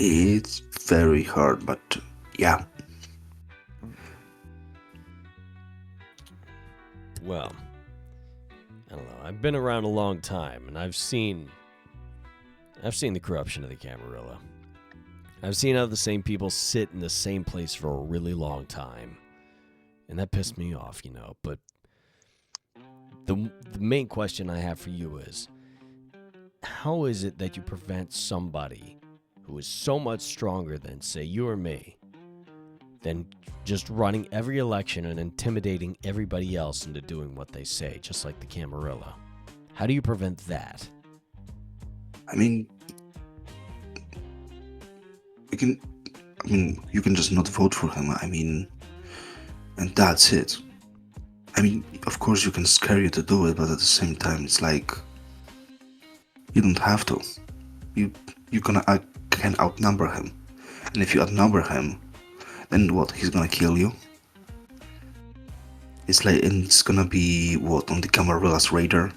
It's very hard, but yeah. Well, I don't know. I've been around a long time, and I've seen the corruption of the Camarilla. I've seen how the same people sit in the same place for a really long time, and that pissed me off, But the main question I have for you is, how is it that you prevent somebody who is so much stronger than, say, you or me, than just running every election and intimidating everybody else into doing what they say, just like the Camarilla? How do you prevent that? I mean, you can just not vote for him. And that's it. Of course you can scare you to do it, but at the same time, it's like, you don't have to. You can outnumber him. And if you outnumber him, then what? He's gonna kill you? It's gonna be, what, on the Camarilla's radar?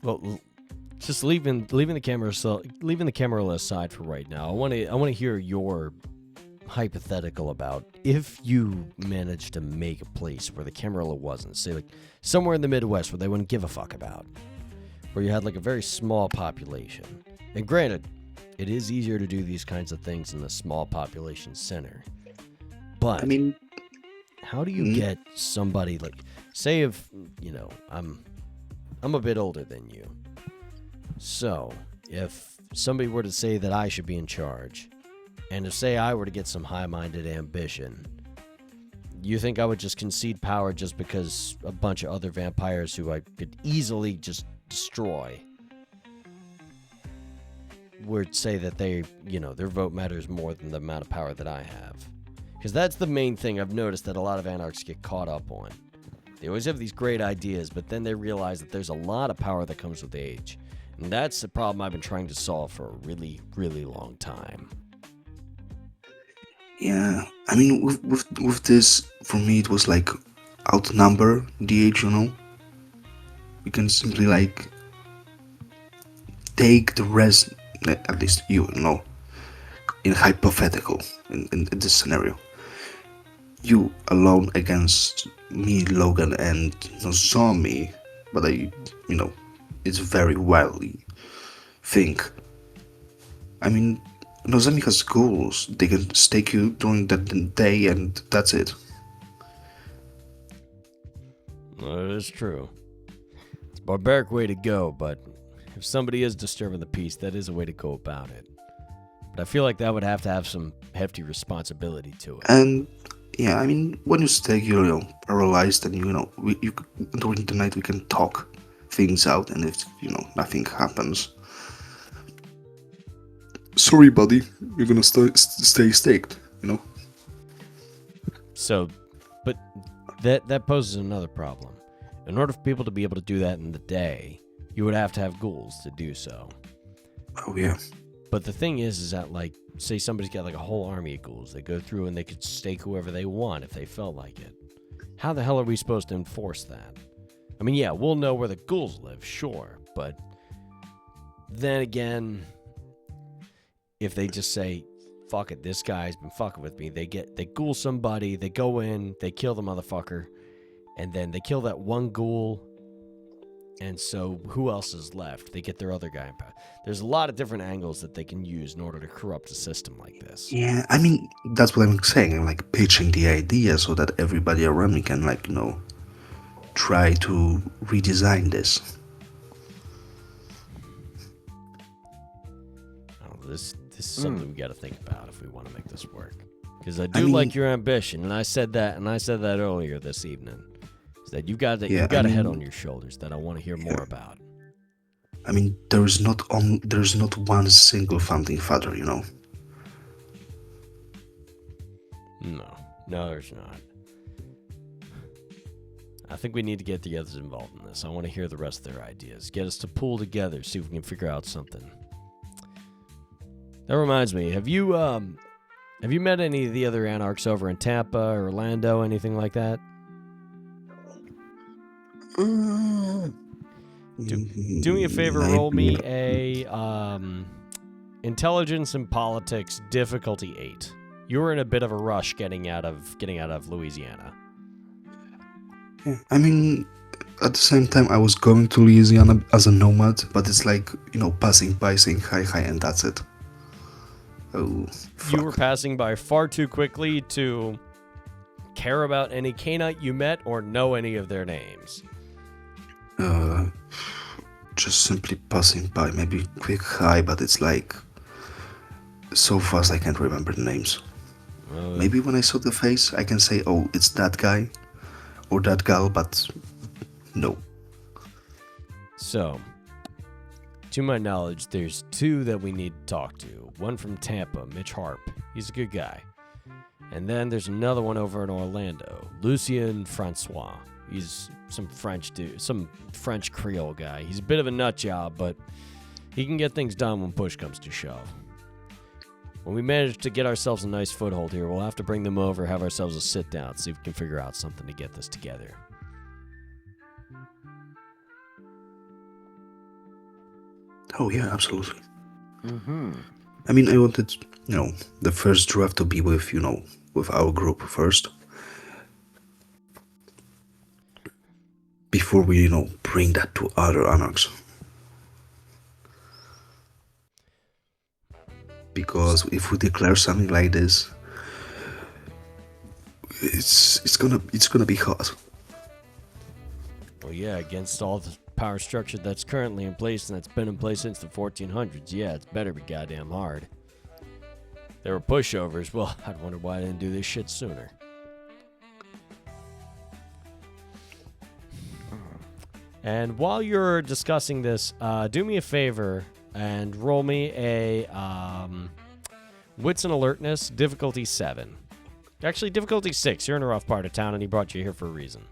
Well, just leaving the Camarilla aside for right now, I want to hear your hypothetical about if you managed to make a place where the Camarilla wasn't, say like somewhere in the Midwest where they wouldn't give a fuck about, where you had like a very small population. And granted, it is easier to do these kinds of things in a small population center. But how do you get somebody like, say if, I'm a bit older than you. So, if somebody were to say that I should be in charge, and if, say, I were to get some high-minded ambition, you think I would just concede power just because a bunch of other vampires who I could easily just destroy would say that they, their vote matters more than the amount of power that I have? Because that's the main thing I've noticed that a lot of anarchs get caught up on. They always have these great ideas, but then they realize that there's a lot of power that comes with age. And that's the problem I've been trying to solve for a really, really long time. Yeah, with this, for me, it was like outnumber the age, We can simply take the rest, at least in hypothetical, in this scenario. You alone against me, Logan, and Nozomi, but it's very wildly think. Nozomi has goals. They can stake you during that day, and that's it. That is true. It's a barbaric way to go, but if somebody is disturbing the peace, that is a way to go about it. But I feel like that would have to have some hefty responsibility to it. And yeah, when you stake, you're paralyzed, and you during the night we can talk things out, and if nothing happens, sorry buddy, you're gonna stay staked, So, but that poses another problem. In order for people to be able to do that in the day, you would have to have ghouls to do so. Oh yeah. But the thing is that, like, say somebody's got like a whole army of ghouls, they go through and they could stake whoever they want if they felt like it. How the hell are we supposed to enforce that? Yeah, we'll know where the ghouls live, sure, but then again, if they just say, fuck it, this guy's been fucking with me, they ghoul somebody, they go in, they kill the motherfucker, and then they kill that one ghoul, and so who else is left? They get their other guy. There's a lot of different angles that they can use in order to corrupt a system like this. Yeah, that's what I'm saying. I'm pitching the idea so that everybody around me can try to redesign this. This is something we got to think about if we want to make this work. Because I do like your ambition, and I said that earlier this evening. Is that you've got a head on your shoulders that I want to hear more about. There's not one single founding father, No, there's not. I think we need to get the others involved in this. I want to hear the rest of their ideas. Get us to pull together, see if we can figure out something. That reminds me, have you met any of the other anarchs over in Tampa, Orlando, anything like that? Do me a favor, roll me a Intelligence and politics, difficulty 8. You were in a bit of a rush getting out of Louisiana. Yeah, I mean, at the same time, I was going to Louisiana as a nomad, but it's like, passing by, saying hi, and that's it. Oh, fuck. You were passing by far too quickly to care about any Canaanite you met or know any of their names. Just simply passing by, maybe quick hi, but it's like so fast I can't remember the names. Maybe when I saw the face, I can say, oh, it's that guy or that gal, but no. So, to my knowledge, there's 2 that we need to talk to. One from Tampa, Mitch Harp. He's a good guy. And then there's another one over in Orlando, Lucien Francois. He's some French dude, some French Creole guy. He's a bit of a nut job, but he can get things done when push comes to shove. When we manage to get ourselves a nice foothold here, we'll have to bring them over, have ourselves a sit down, see if we can figure out something to get this together. Oh, yeah, absolutely. Mm-hmm. I mean, I wanted, the first draft to be with, with our group first. Before we, bring that to other Anarchs. Because if we declare something like this, it's gonna be hot. Well, yeah, against all the power structure that's currently in place and that's been in place since the 1400s, yeah, it's better be goddamn hard. There were pushovers. Well, I'd wonder why I didn't do this shit sooner. And while you're discussing this, do me a favor and roll me a Wits and Alertness, difficulty 7. Actually, difficulty 6. You're in a rough part of town, and he brought you here for a reason.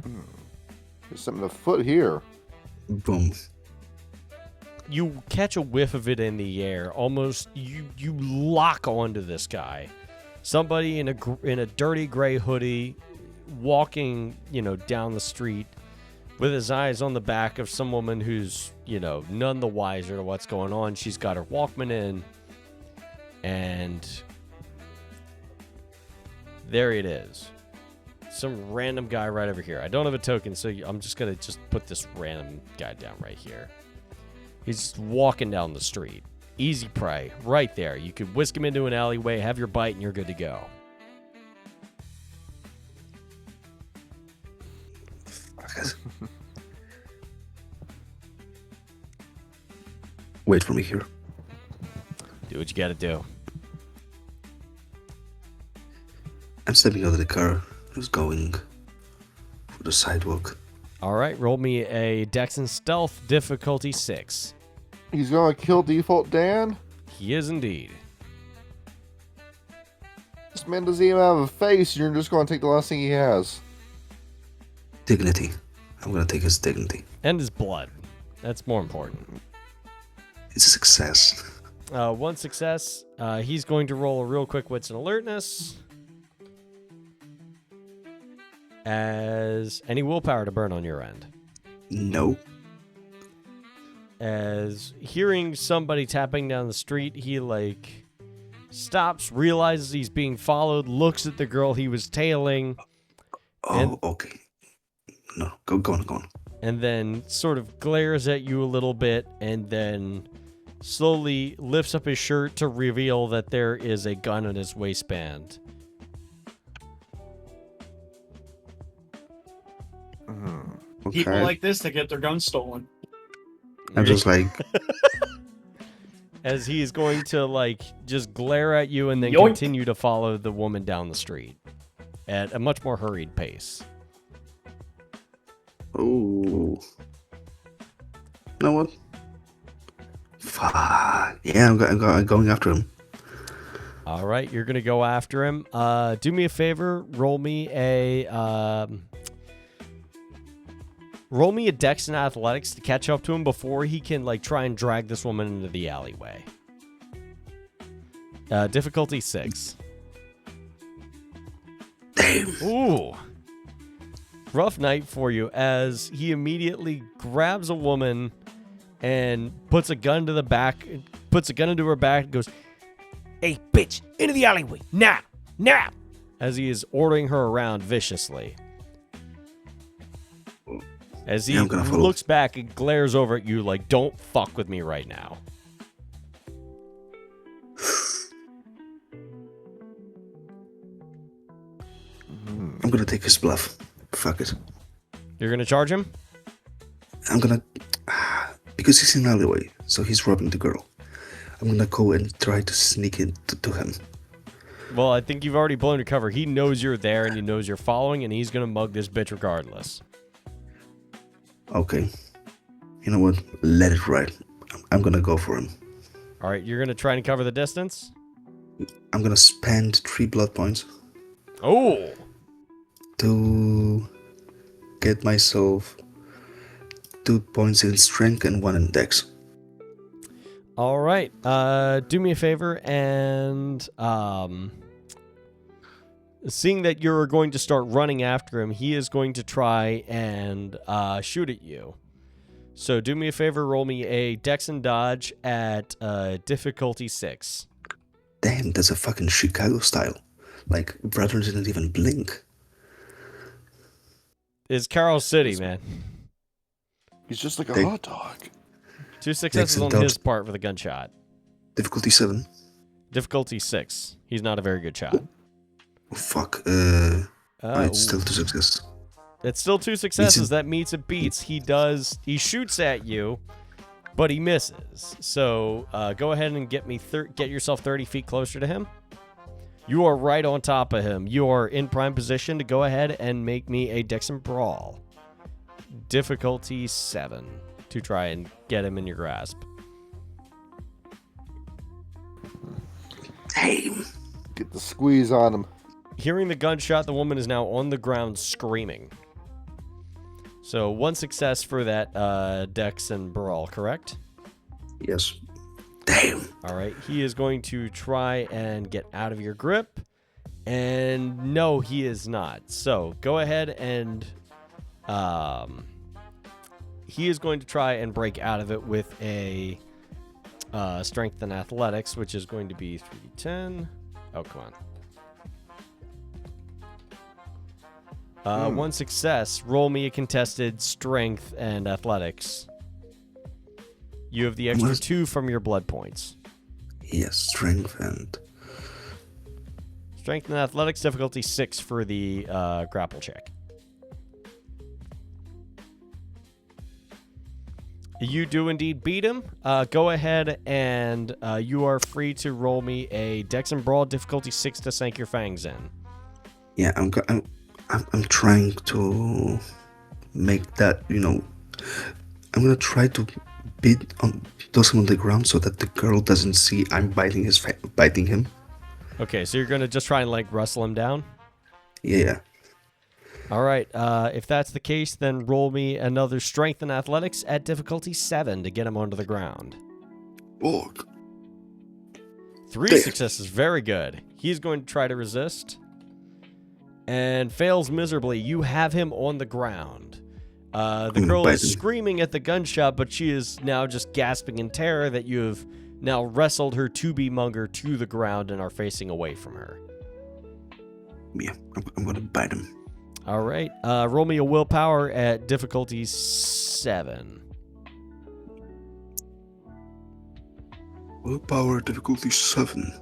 There's something afoot here. Boom. You catch a whiff of it in the air. Almost, you lock onto this guy. Somebody in a dirty gray hoodie, walking, down the street, with his eyes on the back of some woman who's, none the wiser to what's going on. She's got her Walkman in, and there it is. Some random guy right over here. I don't have a token, so I'm just going to put this random guy down right here. He's just walking down the street. Easy prey, right there. You could whisk him into an alleyway, have your bite, and you're good to go. Wait for me here. Do what you gotta do. I'm stepping out of the car. Just going for the sidewalk. All right, roll me a Dex and Stealth, difficulty 6. He's gonna kill Default Dan? He is indeed. This man doesn't even have a face, and you're just gonna take the last thing he has. Dignity. I'm gonna take his dignity. And his blood. That's more important. It's a success. One success. He's going to roll a real quick Wits and Alertness. As any willpower to burn on your end. No. As hearing somebody tapping down the street, he stops, realizes he's being followed, looks at the girl he was tailing. Okay. No, go on. And then sort of glares at you a little bit, and then slowly lifts up his shirt to reveal that there is a gun in his waistband. Okay. People like this to get their guns stolen. I'm just like... As he's going to, just glare at you and then Yoink. continue to follow the woman down the street at a much more hurried pace. Oh. You know what? Fuck. Yeah, I'm going after him. All right, you're going to go after him. Do me a favor. Roll me a Dex and Athletics to catch up to him before he can try and drag this woman into the alleyway. Difficulty 6. Damn. Ooh. rough night for you as he immediately grabs a woman and puts a gun to the back, puts a gun into her back and goes, "Hey, bitch, into the alleyway, now, now," as he is ordering her around viciously. As he looks back and glares over at you like, "Don't fuck with me right now." I'm gonna take his bluff. Fuck it. You're gonna charge him? I'm gonna... Because he's in an alleyway, so he's robbing the girl. I'm gonna go and try to sneak into him. Well, I think you've already blown your cover. He knows you're there and he knows you're following, and he's gonna mug this bitch regardless. Okay. You know what? Let it ride. I'm gonna go for him. Alright, you're gonna try and cover the distance? I'm gonna spend 3 blood points. Oh! To get myself 2 points in strength and 1 in dex. Alright, do me a favor and, seeing that you're going to start running after him, he is going to try and, shoot at you. So do me a favor, roll me a dex and dodge at, difficulty 6. Damn, that's a fucking Chicago style. Like, brother didn't even blink. It's Carol City, man. He's just like a hot dog. 2 successes on his part for the gunshot. Difficulty 7. Difficulty 6. He's not a very good shot. Oh, fuck. It's still 2 successes. It's still 2 successes. That meets it beats. He shoots at you, but he misses. So go ahead and get yourself 30 feet closer to him. You are right on top of him. You are in prime position to go ahead and make me a Dex and Brawl. Difficulty 7 to try and get him in your grasp. Damn. Get the squeeze on him. Hearing the gunshot, the woman is now on the ground screaming. So 1 success for that Dex and Brawl, correct? Yes. Damn. All right. He is going to try and get out of your grip. And no, he is not. So go ahead and he is going to try and break out of it with a strength and athletics, which is going to be 3d10. Oh, come on. 1 success. Roll me a contested strength and athletics. You have the extra 2 from your blood points. Yes, strength and athletics, difficulty 6 for the grapple check. You do indeed beat him. Go ahead and you are free to roll me a Dex and Brawl, difficulty 6 to sink your fangs in. Yeah, I'm trying to make that, I'm gonna try to toss him on the ground so that the girl doesn't see I'm biting him. Okay, so you're gonna just try and like wrestle him down? Yeah. All right. If that's the case, then roll me another strength and athletics at difficulty 7 to get him onto the ground. Oh. 3 successes, very good. He's going to try to resist and fails miserably. You have him on the ground. The girl is screaming at the gunshot, but she is now just gasping in terror that you have now wrestled her to-be monger to the ground and are facing away from her. Yeah, I'm going to bite him. All right. Roll me a willpower at difficulty 7. Willpower, difficulty 7.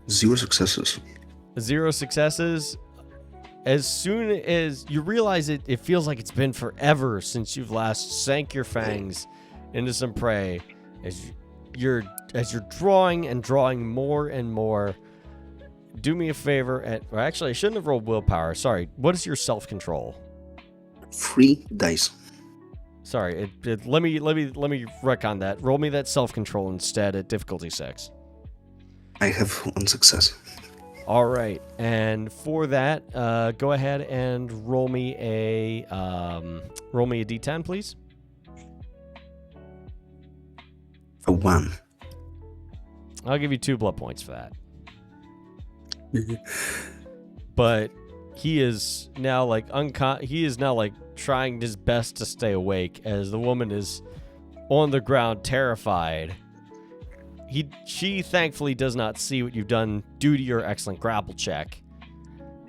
0 successes. 0 successes. As soon as you realize it feels like it's been forever since you've last sank your fangs into some prey. As you're drawing and drawing more and more. Do me a favor. Actually, I shouldn't have rolled willpower. Sorry. What is your self-control? 3 dice. Sorry. Let me retcon that. Roll me that self-control instead at difficulty 6. I have 1 success. All right, and for that, go ahead and roll me a d10, please. A 1. I'll give you 2 blood points for that. But he is now like trying his best to stay awake as the woman is on the ground, terrified. She thankfully does not see what you've done due to your excellent grapple check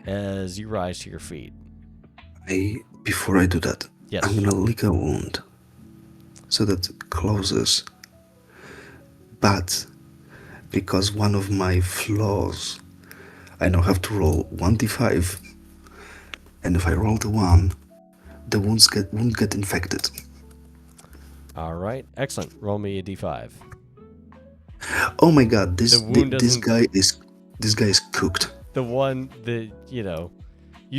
as you rise to your feet. Before I do that, yes. I'm gonna lick a wound so that it closes. But because one of my flaws, I now have to roll 1d5, and if I roll the 1, the wounds won't get infected. All right, excellent. Roll me a d5. Oh my god, this guy is cooked. The one that, you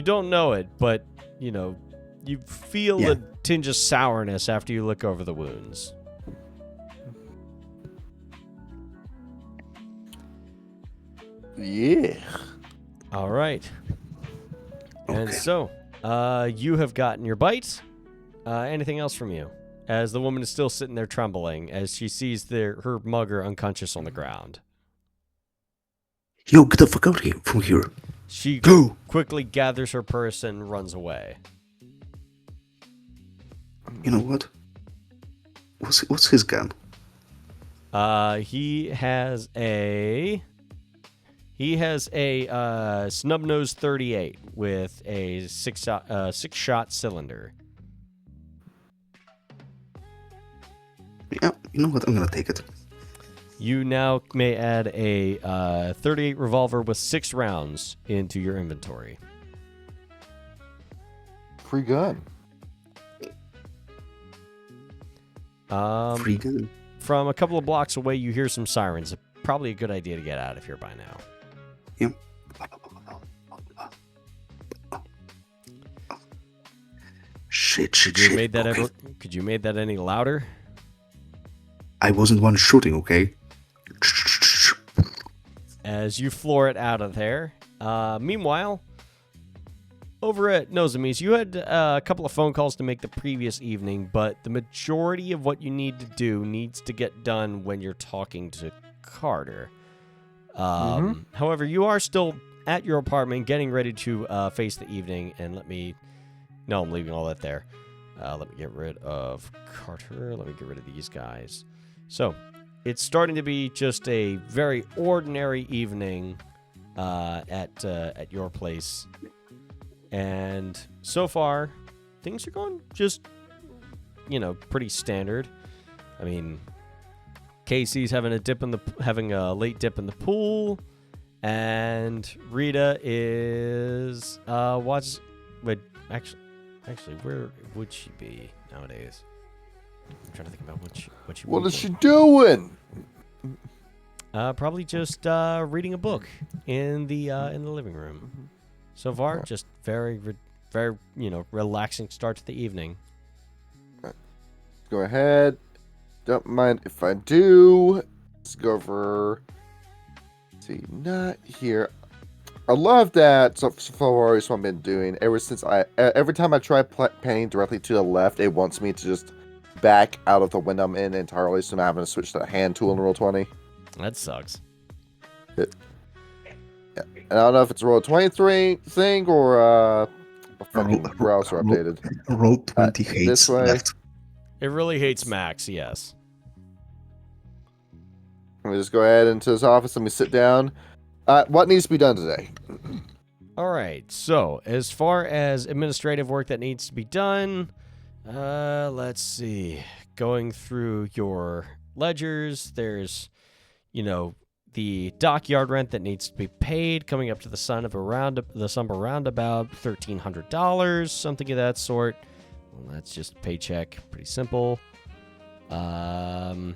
don't know it, but, you feel a tinge of sourness after you look over the wounds. Yeah. All right. Okay. And so, you have gotten your bite. Anything else from you? As the woman is still sitting there trembling as she sees her mugger unconscious on the ground. Yo, get the fuck out from here. She Go! quickly gathers her purse and runs away. You know what? What's his gun? He has a snub-nosed 38 with a six-shot cylinder. Yeah, you know what? I'm gonna take it. You now may add a 38 revolver with 6 rounds into your inventory. Free gun. Free gun. From a couple of blocks away, you hear some sirens. Probably a good idea to get out of here by now. Yep. Shit. Could you made that any louder? I wasn't one shooting, okay? As you floor it out of there. Meanwhile, over at Nozomi's, you had a couple of phone calls to make the previous evening, but the majority of what you need to do needs to get done when you're talking to Carter. However, you are still at your apartment getting ready to face the evening, and I'm leaving all that there. Let me get rid of Carter. Let me get rid of these guys. So, it's starting to be just a very ordinary evening at your place. And so far, things are going just, pretty standard. I mean, Casey's having a late dip in the pool, and Rita is actually, where would she be nowadays? I'm trying to think about What is she doing? Probably just reading a book in the living room. So far, just very, very, relaxing start to the evening. Go ahead. Don't mind if I do. Let's go over. Let's see, not here. I love that so far is what I've been doing ever since every time I try painting directly to the left, it wants me to just back out of the window I'm in entirely, so now I'm having to switch to the hand tool in Roll20. That sucks. Yeah. And I don't know if it's a Roll23 thing or a fucking browser updated. Roll20 hates this way. left. It really hates Max, yes. Let me just go ahead into this office. Let me sit down. What needs to be done today? All right. So, as far as administrative work that needs to be done, let's see. Going through your ledgers, there's, the dockyard rent that needs to be paid, coming up to the sum around about $1,300, something of that sort. Well, that's just a paycheck. Pretty simple. A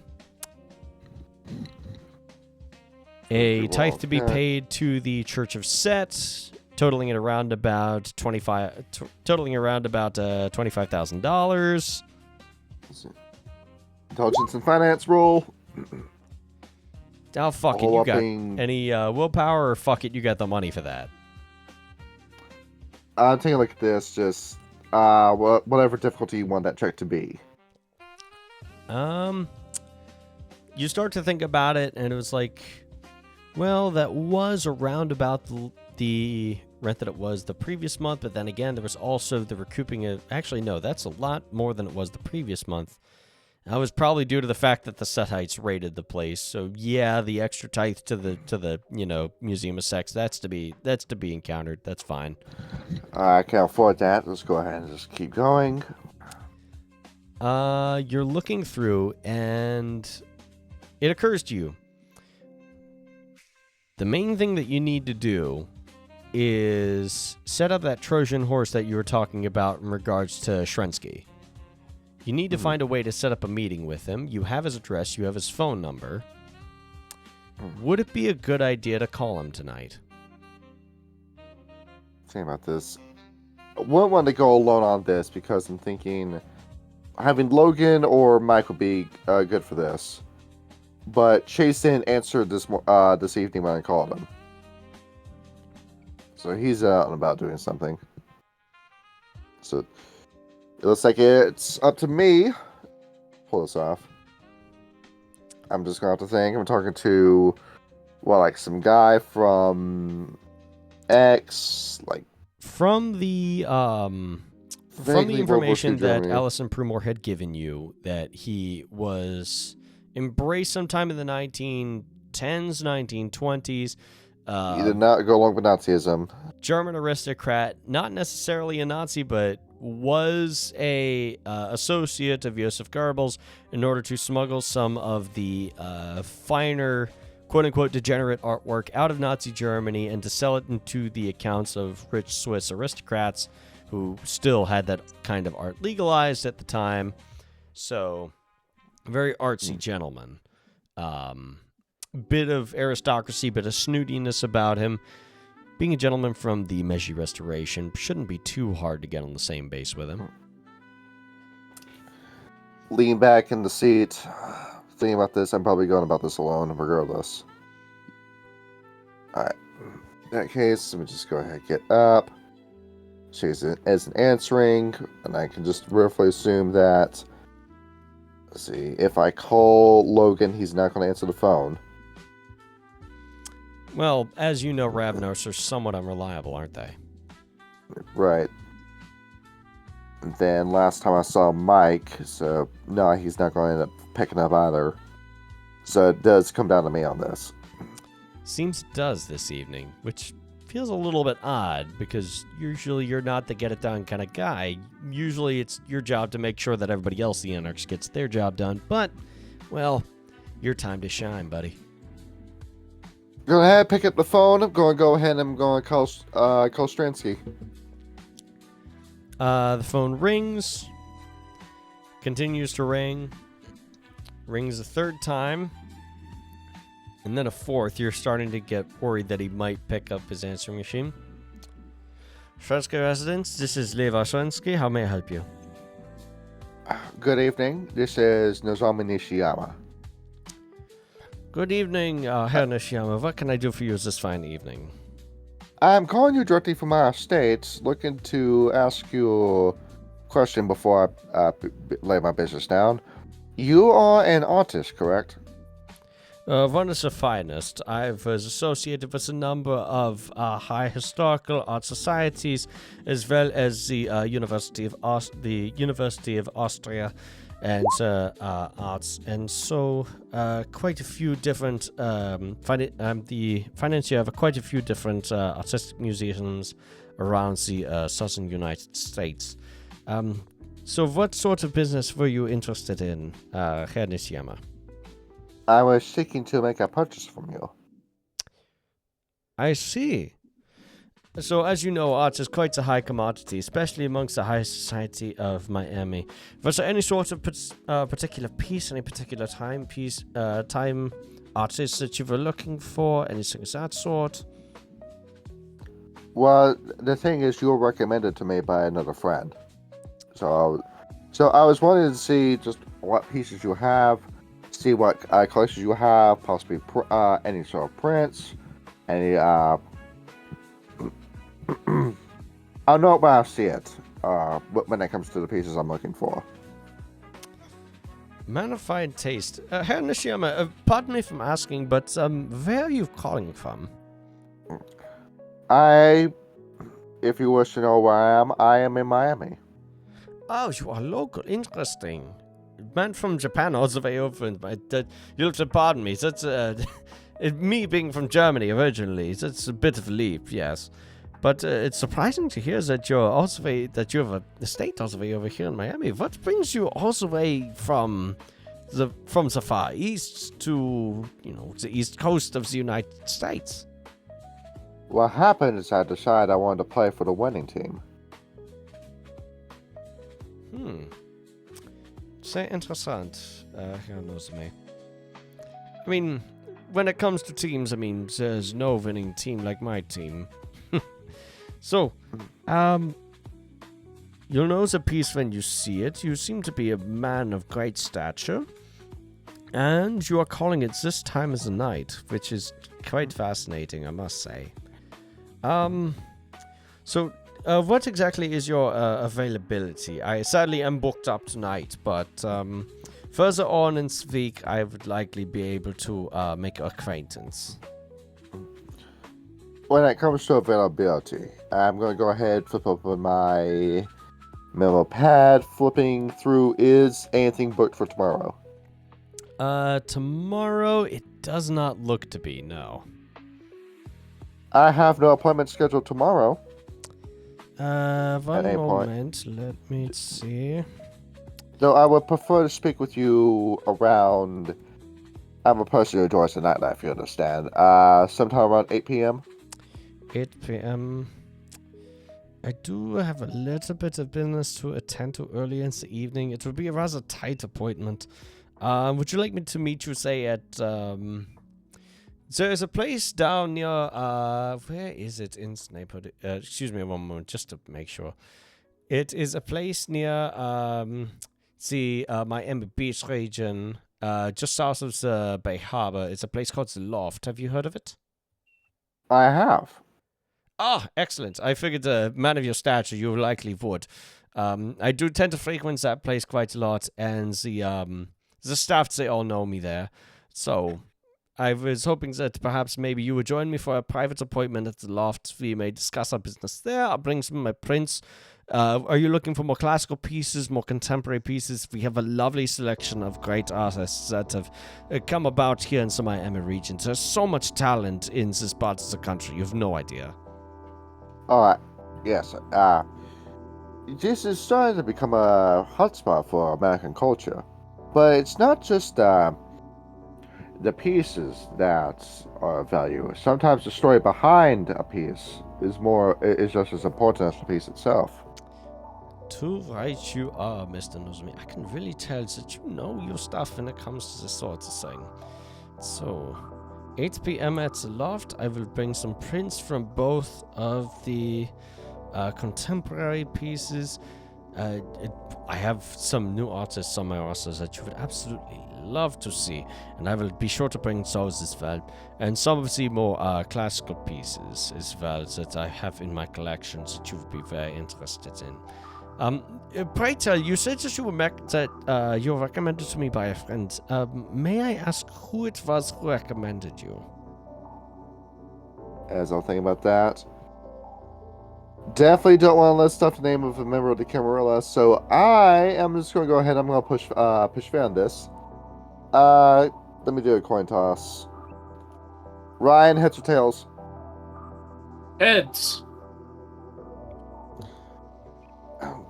tithe to be paid to the Church of Set, totaling around about $25,000. Intelligence and finance roll. Now, fuck it, you got any willpower, or fuck it, you got the money for that? I'm taking a look at this. Just whatever difficulty you want that check to be. You start to think about it, and it was like, well, that was around about the rent that it was the previous month, but then again, there was also the recouping of... Actually, no, that's a lot more than it was the previous month. That was probably due to the fact that the Setites raided the place. So yeah, the extra tithe to the Museum of Sex, that's to be encountered. That's fine. I can't afford that. Let's go ahead and just keep going. You're looking through, and it occurs to you. The main thing that you need to do is set up that Trojan horse that you were talking about in regards to Shrensky. You need to find a way to set up a meeting with him. You have his address. You have his phone number. Would it be a good idea to call him tonight? Think about this. I wouldn't want to go alone on this because I'm thinking having Logan or Mike would be good for this. But Chase didn't answer this evening when I called him. So he's out and about doing something. So it looks like it's up to me. Pull this off. I'm just going to have to think. I'm talking to, some guy from X, From the information that Allison Prumore had given you, that he was embraced sometime in the 1910s, 1920s. He did not go along with Nazism. German aristocrat, not necessarily a Nazi, but was a associate of Joseph Goebbels in order to smuggle some of the finer, quote-unquote, degenerate artwork out of Nazi Germany and to sell it into the accounts of rich Swiss aristocrats who still had that kind of art legalized at the time. So, very artsy gentleman. Bit of aristocracy, bit of snootiness about him. Being a gentleman from the Meiji Restoration shouldn't be too hard to get on the same base with him. Lean back in the seat, thinking about this. I'm probably going about this alone, regardless. Alright. In that case, let me just go ahead and get up. She isn't answering, and I can just roughly assume that... Let's see. If I call Logan, he's not going to answer the phone. Well, as you know, Ravnos are somewhat unreliable, aren't they? Right. And then last time I saw Mike, so no, he's not going to end up picking up either. So it does come down to me on this. Seems it does this evening, which feels a little bit odd because usually you're not the get-it-done kind of guy. Usually it's your job to make sure that everybody else, the Anarchs, gets their job done. But, well, your time to shine, buddy. Go ahead, pick up the phone. I'm going to go ahead and I'm going to call Stransky. The phone rings. Continues to ring. Rings a third time. And then a fourth. You're starting to get worried that he might pick up his answering machine. Stransky Residence, this is Levi Stransky. How may I help you? Good evening. This is Nozomi Nishiyama. Good evening, Herr Nishiyama. What can I do for you this fine evening? I'm calling you directly from our estate, looking to ask you a question before I lay my business down. You are an artist, correct? One is the finest. I was associated with a number of high historical art societies, as well as the University of Austria, and arts, and so quite a few different the financier of quite a few different artistic museums around the southern United States. So what sort of business were you interested in, Herr Nishiyama? I was seeking to make a purchase from you. I see. So, as you know, art is quite a high commodity, especially amongst the high society of Miami. Was there any sort of particular piece, any particular time artist that you were looking for, anything of that sort? Well, the thing is, you were recommended to me by another friend. So I was wanting to see just what pieces you have, see what collections you have, possibly any sort of prints, any I'll know it when I see it, when it comes to the pieces I'm looking for. Manified taste. Herr Nishiyama, pardon me for asking, but where are you calling from? I if you wish to know where I am in Miami. Oh, you are local. Interesting. Man from Japan all the way over. You'll have to pardon me. That's me being from Germany originally. That's a bit of a leap, yes. But it's surprising to hear that you have a estate all the way over here in Miami. What brings you all the way from the far east to the east coast of the United States? What happened is I decided I wanted to play for the winning team. Sehr interessant, Herr Nozomi. I mean, when it comes to teams, there's no winning team like my team. So, you'll know the piece when you see it. You seem to be a man of great stature. And you are calling it this time of the night, which is quite fascinating, I must say. So, what exactly is your availability? I sadly am booked up tonight, but further on in the week, I would likely be able to make acquaintance. When it comes to availability, I'm going to go ahead, flip open my memo pad, flipping through, is anything booked for tomorrow? Tomorrow, it does not look to be, no. I have no appointment scheduled tomorrow. One moment, let me see. Though I would prefer to speak with you around... I'm a person who enjoys the nightlife, you understand. Sometime around 8 p.m.? 8 p.m. I do have a little bit of business to attend to early in the evening. It will be a rather tight appointment. Would you like me to meet you, say, at... There's a place down near... where is it in the neighborhood? Excuse me one moment, just to make sure. It is a place near the Miami Beach region, just south of the Bay Harbor. It's a place called The Loft. Have you heard of it? I have. Ah, excellent. I figured a man of your stature, you likely would. I do tend to frequent that place quite a lot, and the staff, they all know me there. So, I was hoping that perhaps maybe you would join me for a private appointment at the Loft. We may discuss our business there. I'll bring some of my prints. Are you looking for more classical pieces, more contemporary pieces? We have a lovely selection of great artists that have come about here in the Miami region. There's so much talent in this part of the country. You have no idea. Alright, yes. This is starting to become a hotspot for American culture. But it's not just the pieces that are of value. Sometimes the story behind a piece is just as important as the piece itself. Too right you are, Mr. Nozomi. I can really tell that you know your stuff when it comes to this sort of thing. So, 8 p.m. at the Loft, I will bring some prints from both of the contemporary pieces. I have some new artists on my roster that you would absolutely love to see, and I will be sure to bring those as well. And some of the more classical pieces as well that I have in my collection that you would be very interested in. Pray tell, you said that you were recommended to me by a friend. May I ask who it was who recommended you? As I'll think about that. Definitely don't want to list off the name of a member of the Camarilla, so I am just going to go ahead. I'm going to push fair on this. Let me do a coin toss. Ryan, heads or tails? Heads.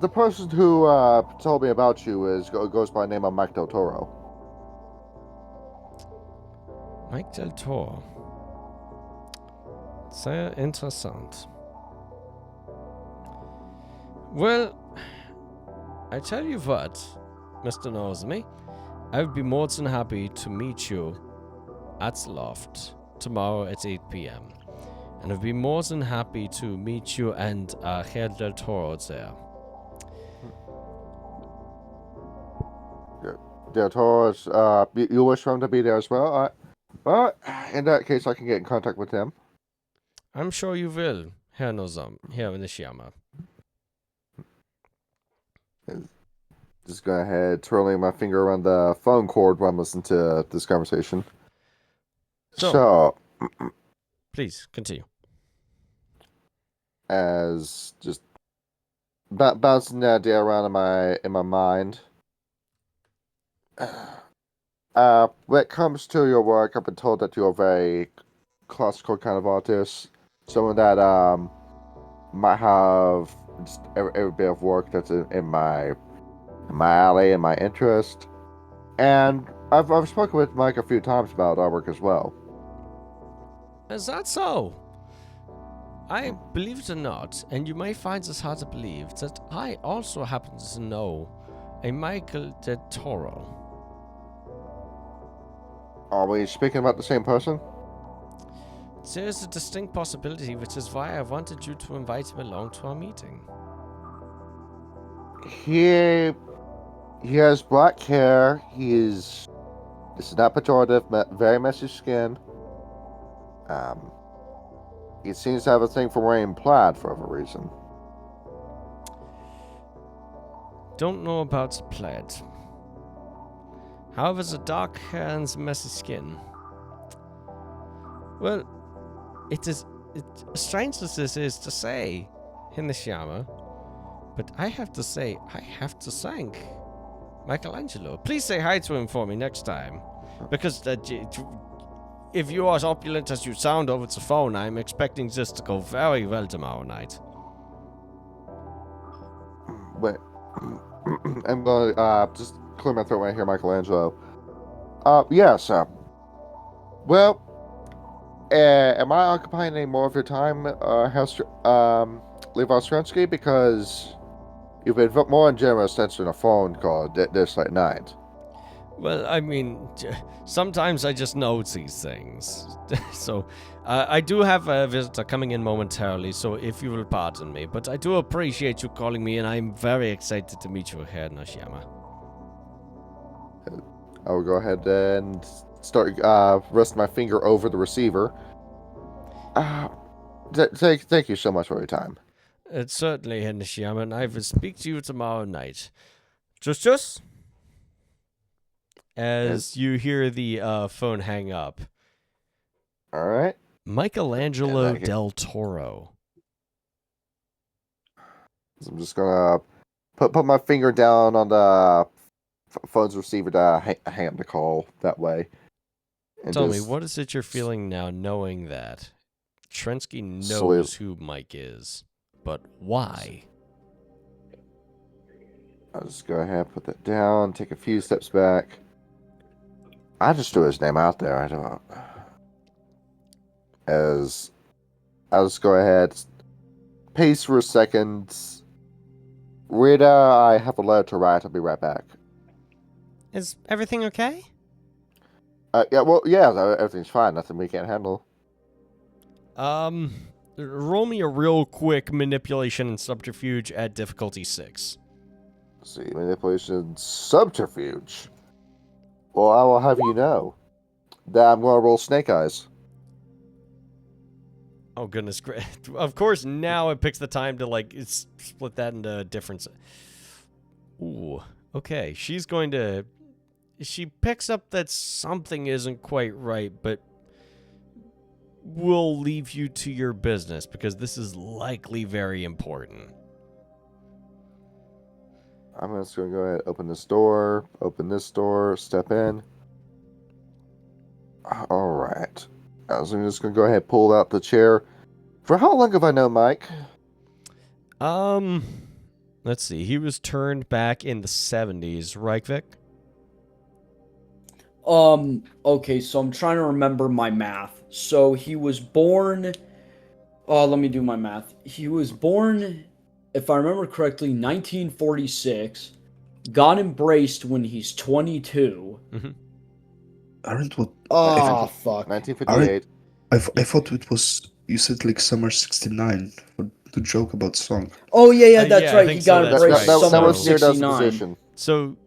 The person who told me about you goes by the name of Mike Del Toro. Mike Del Toro. Sehr interessant. Well, I tell you what, Mr. Nozomi, I would be more than happy to meet you at the Loft tomorrow at 8 p.m. And I'd be more than happy to meet you and Herr Del Toro there. Del Toro, you wish for him to be there as well? Well, in that case, I can get in contact with him. I'm sure you will, Herr Nishiyama. Just go ahead, twirling my finger around the phone cord while I'm listening to this conversation. So please continue. as just bouncing the idea around in my mind. When it comes to your work, I've been told that you're a very classical kind of artist, someone that might have just every bit of work that's in my alley and my interest. And I've spoken with Mike a few times about our work as well. Is that so? I believe it or not, and you may find this hard to believe, that I also happen to know a Michael de Toro. Are we speaking about the same person? There is a distinct possibility, which is why I wanted you to invite him along to our meeting. He has black hair. This is not pejorative, very messy skin. He seems to have a thing for wearing plaid for whatever reason. Don't know about plaid. However, the dark hair and the messy skin. Well, strange as this is to say, Hinashiyama, but I have to say, I have to thank Michelangelo. Please say hi to him for me next time. Because if you are as opulent as you sound over the phone, I'm expecting this to go very well tomorrow night. Wait. I'm going to just clear my throat when I hear Michelangelo. Yes. Well, am I occupying any more of your time, Levi Strensky? Because you've been more generous than a phone call this late night. Well, I mean, sometimes I just know these things. So, I do have a visitor coming in momentarily, so if you will pardon me. But I do appreciate you calling me, and I'm very excited to meet you here, Nashiyama. I will go ahead and start resting my finger over the receiver. Thank you so much for your time. It's certainly, Nashiyama, and I will speak to you tomorrow night. Just? As you hear the phone hang up. All right. Michelangelo del Toro. So I'm just gonna put my finger down on the phone's receiver to hang up the call that way. And Tell me, what is it you're feeling now, knowing that Trensky knows who Mike is, but why? I'll just go ahead, put that down, take a few steps back. I just threw his name out there. I don't. As I'll just go ahead, pace for a second. Rita, I have a letter to write. I'll be right back. Is everything okay? Yeah, everything's fine. Nothing we can't handle. Roll me a real quick manipulation and subterfuge at difficulty 6. Let's see, manipulation subterfuge. Well, I will have you know that I'm going to roll snake eyes. Oh, goodness. Of course, now it picks the time to, split that into different... Ooh, okay. She picks up that something isn't quite right, but we'll leave you to your business, because this is likely very important. I'm just going to go ahead, open this door, step in. All right. I was just going to go ahead and pull out the chair. For how long have I known Mike? Let's see. He was turned back in the 70s, right, Vic? Okay, so I'm trying to remember my math. So he was born... let me do my math. He was born... If I remember correctly, 1946, got embraced when he's 22. Mm-hmm. Aren't what? Fuck. 1958. I thought it was. You said like summer '69 to joke about song. Oh yeah, that's right. He got embraced right. summer was near '69. position. So,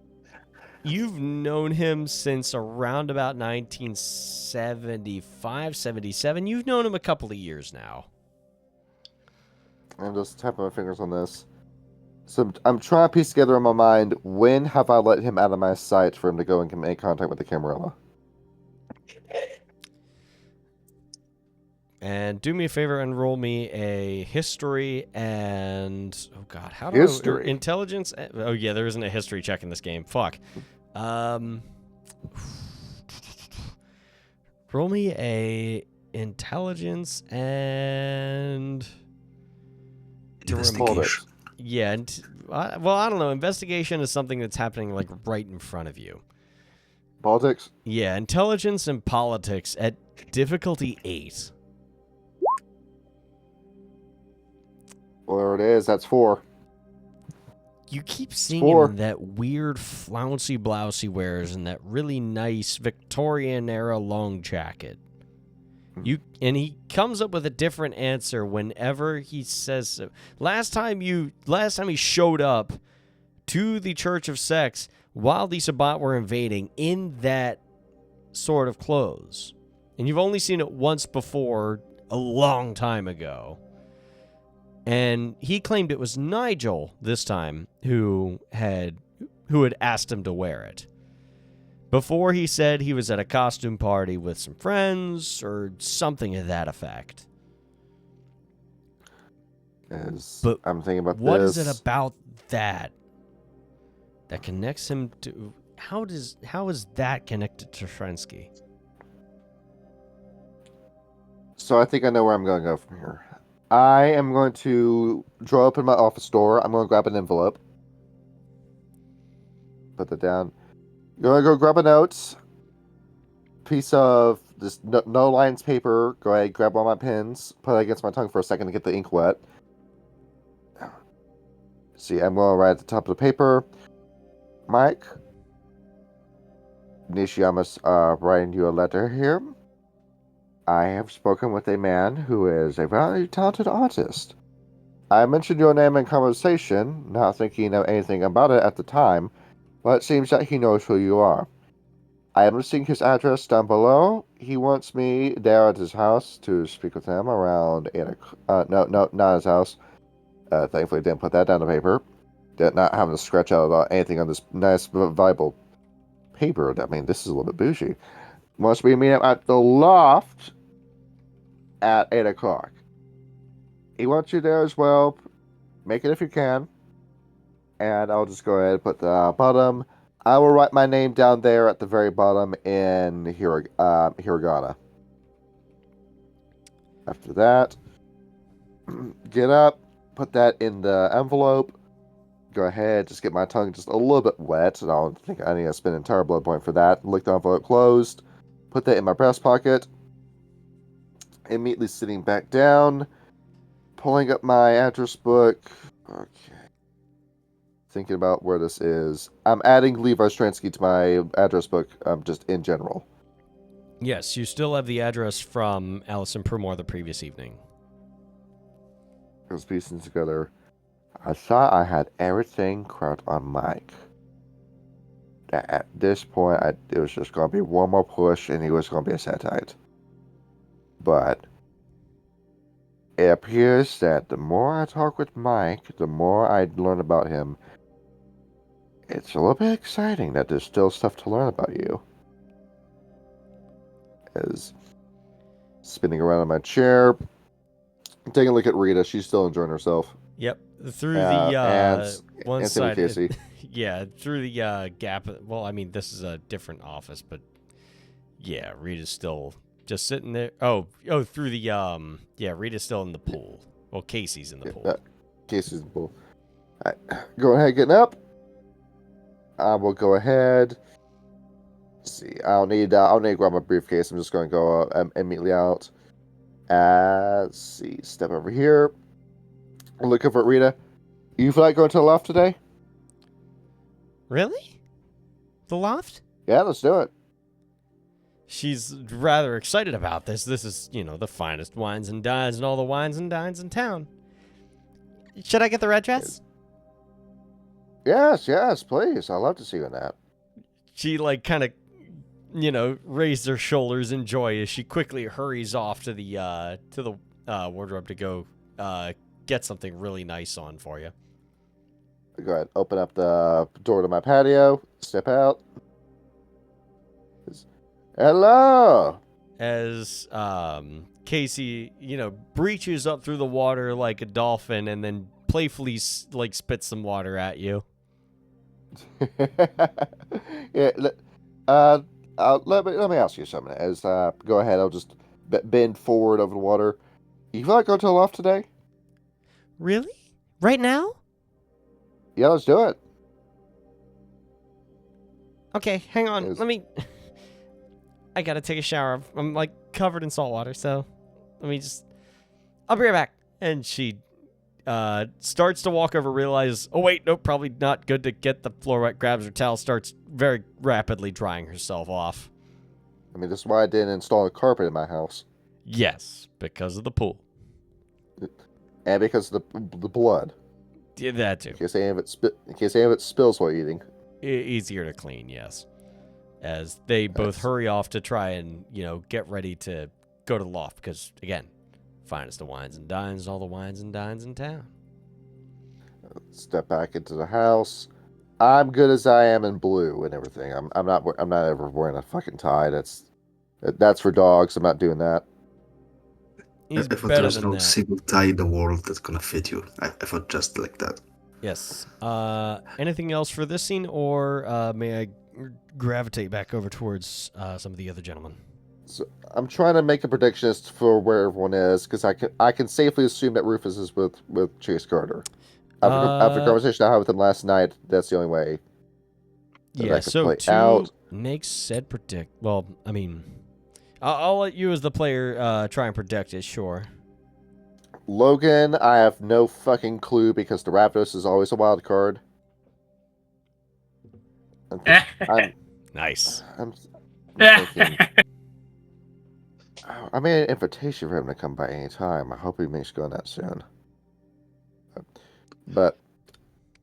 you've known him since around about 1975, 77. You've known him a couple of years now. I'm just tapping my fingers on this. So I'm trying to piece together in my mind, when have I let him out of my sight for him to go and make contact with the Camarilla? And do me a favor and roll me a history and how do History. intelligence? Oh yeah, there isn't a history check in this game. Fuck. Roll me a intelligence and Investigation. yeah. Well, I don't know. Investigation is something that's happening like right in front of you. Politics? Yeah, intelligence and politics at difficulty 8. Well, there it is. That's 4. You keep seeing 4. him in that weird flouncy blouse he wears and that really nice Victorian era long jacket. And he comes up with a different answer whenever he says so. Last time he showed up to the Church of Sex while the Sabbat were invading in that sort of clothes. And you've only seen it once before, a long time ago. And he claimed it was Nigel this time who had asked him to wear it. Before he said he was at a costume party with some friends or something to that effect. But I'm thinking about what this. is it about that connects him to... How is that connected to Shrensky? So I think I know where I'm going to go from here. I am going to draw up in my office door. I'm going to grab an envelope. Put that down. Going to go grab a note. Piece of this no lines paper. Go ahead, grab one of my pens. Put it against my tongue for a second to get the ink wet. See, I'm going to write at the top of the paper. Mike, Nishiyama's writing you a letter here. I have spoken with a man who is a very talented artist. I mentioned your name in conversation, not thinking of anything about it at the time, but it seems that he knows who you are. I am listing his address down below. He wants me there at his house to speak with him around 8 o'clock. No, not his house. Thankfully, didn't put that down on paper. Not having to scratch out anything on this nice, viable paper. I mean, this is a little bit bougie. Wants me to meet him at the loft at 8 o'clock. He wants you there as well. Make it if you can. And I'll just go ahead and put the bottom. I will write my name down there at the very bottom in hiragana. After that, get up, put that in the envelope. Go ahead, just get my tongue just a little bit wet. I don't think I need to spend an entire blood point for that. Lick the envelope closed. Put that in my breast pocket. Immediately sitting back down. Pulling up my address book. Okay. Thinking about where this is. I'm adding Levi Stransky to my address book, just in general. Yes, you still have the address from Allison Primore the previous evening. I was piecing together. I thought I had everything cracked on Mike. At this point, it was just going to be one more push, and he was going to be a satellite. But it appears that the more I talk with Mike, the more I learn about him. It's a little bit exciting that there's still stuff to learn about you. As spinning around in my chair, taking a look at Rita. She's still enjoying herself. Yep, through the one Anthony side. Casey. Yeah, through the gap. Well, I mean, this is a different office, but yeah, Rita's still just sitting there. Oh, through the yeah, Rita's still in the pool. Well, Casey's in the pool. Casey's in the pool. All right. Go ahead, getting up. I will go ahead. Let's see, I'll need to grab my briefcase. I'm just going to go immediately out. Let's see, step over here. Look over at Rita. You feel like going to the loft today? Really? The loft? Yeah, let's do it. She's rather excited about this. This is, the finest wines and dines and all the wines and dines in town. Should I get the red dress? Yes, please. I'd love to see you in that. She, kind of, raised her shoulders in joy as she quickly hurries off to the wardrobe to go get something really nice on for you. Go ahead. Open up the door to my patio. Step out. Hello. as Casey, breaches up through the water like a dolphin and then playfully spits some water at you. Yeah. Let me ask you something. Go ahead. I'll just bend forward over the water. You feel like going to the loft today? Really? Right now? Yeah, let's do it. Okay, hang on. Is- Let me. I gotta take a shower. I'm like covered in salt water, so let me just. I'll be right back. And she starts to walk over, realizes, oh wait, nope, probably not good to get the floor wet, grabs her towel, starts very rapidly drying herself off. I mean, this is why I didn't install a carpet in my house. Yes, because of the pool. And because of the blood. Yeah, that too. In case any of it spills while eating. Easier to clean, yes. As they both hurry off to try and, get ready to go to the loft. Because, again, finest of wines and dines, all the wines and dines in town. Step back into the house. I'm good as I am in blue and everything. I'm not ever wearing a fucking tie. That's for dogs. I'm not doing that. He's I thought better there's than no that. single tie in the world that's gonna fit you. I thought just like that. Yes. Anything else for this scene, or may I gravitate back over towards some of the other gentlemen? So I'm trying to make a prediction as for where everyone is, because I can safely assume that Rufus is with Chase Carter. After the conversation I had with him last night, that's the only way. Yeah. So to make said predict. Well, I mean, I'll let you as the player try and predict it. Sure. Logan, I have no fucking clue because the Raptors is always a wild card. Nice. I'm thinking. I made an invitation for him to come by any time. I hope he makes going that soon. But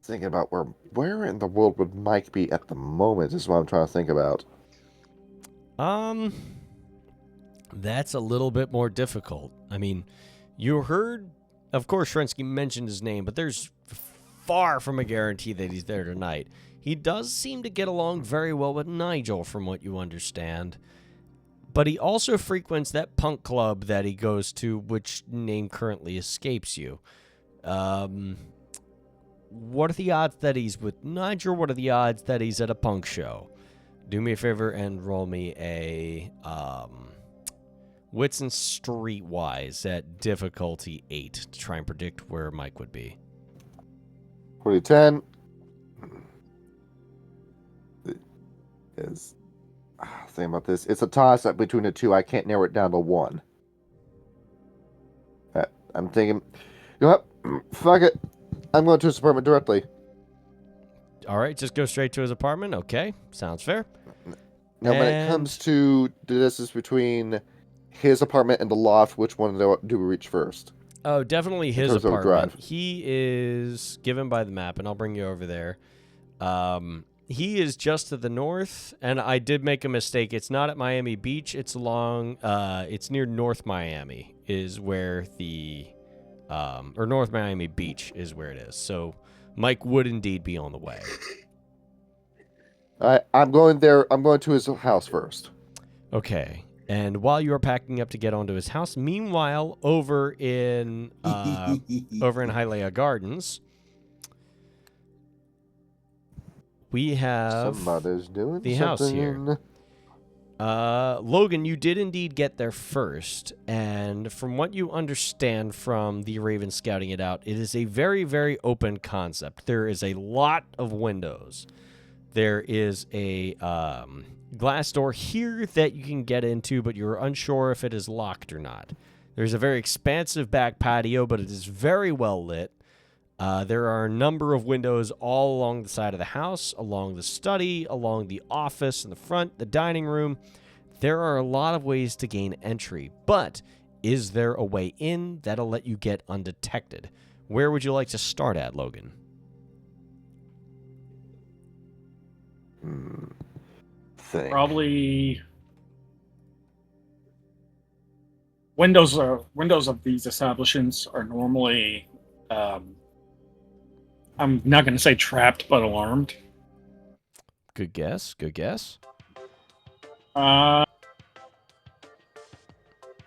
thinking about where in the world would Mike be at the moment is what I'm trying to think about. That's a little bit more difficult. I mean, you heard, of course, Shrensky mentioned his name, but there's far from a guarantee that he's there tonight. He does seem to get along very well with Nigel, from what you understand. But he also frequents that punk club that he goes to, which name currently escapes you. What are the odds that he's with Nigel? What are the odds that he's at a punk show? Do me a favor and roll me a Wits and Streetwise at difficulty 8 to try and predict where Mike would be. 2010 is think about this. It's a toss up between the two. I can't narrow it down to one. I'm thinking, you know what? Fuck it. I'm going to his apartment directly. All right, just go straight to his apartment. Okay, sounds fair. Now, when it comes to the distance between his apartment and the loft, which one do we reach first? Oh, definitely his terms of apartment. drive. He is given by the map, and I'll bring you over there. He is just to the north, and I did make a mistake. It's not at Miami Beach. It's along. It's near North Miami is where the, or North Miami Beach is where it is. So Mike would indeed be on the way. I'm going there. I'm going to his house first. Okay. And while you're packing up to get onto his house, meanwhile, over in Hialeah Gardens, we have somebody's doing the house here. Logan, you did indeed get there first, and from what you understand from the Raven scouting it out, it is a very, very open concept. There is a lot of windows. There is a glass door here that you can get into, but you're unsure if it is locked or not. There's a very expansive back patio, but it is very well lit. There are a number of windows all along the side of the house, along the study, along the office in the front, the dining room. There are a lot of ways to gain entry, but is there a way in that'll let you get undetected? Where would you like to start at, Logan? Probably windows of these establishments are normally I'm not going to say trapped, but alarmed. Good guess. Good guess.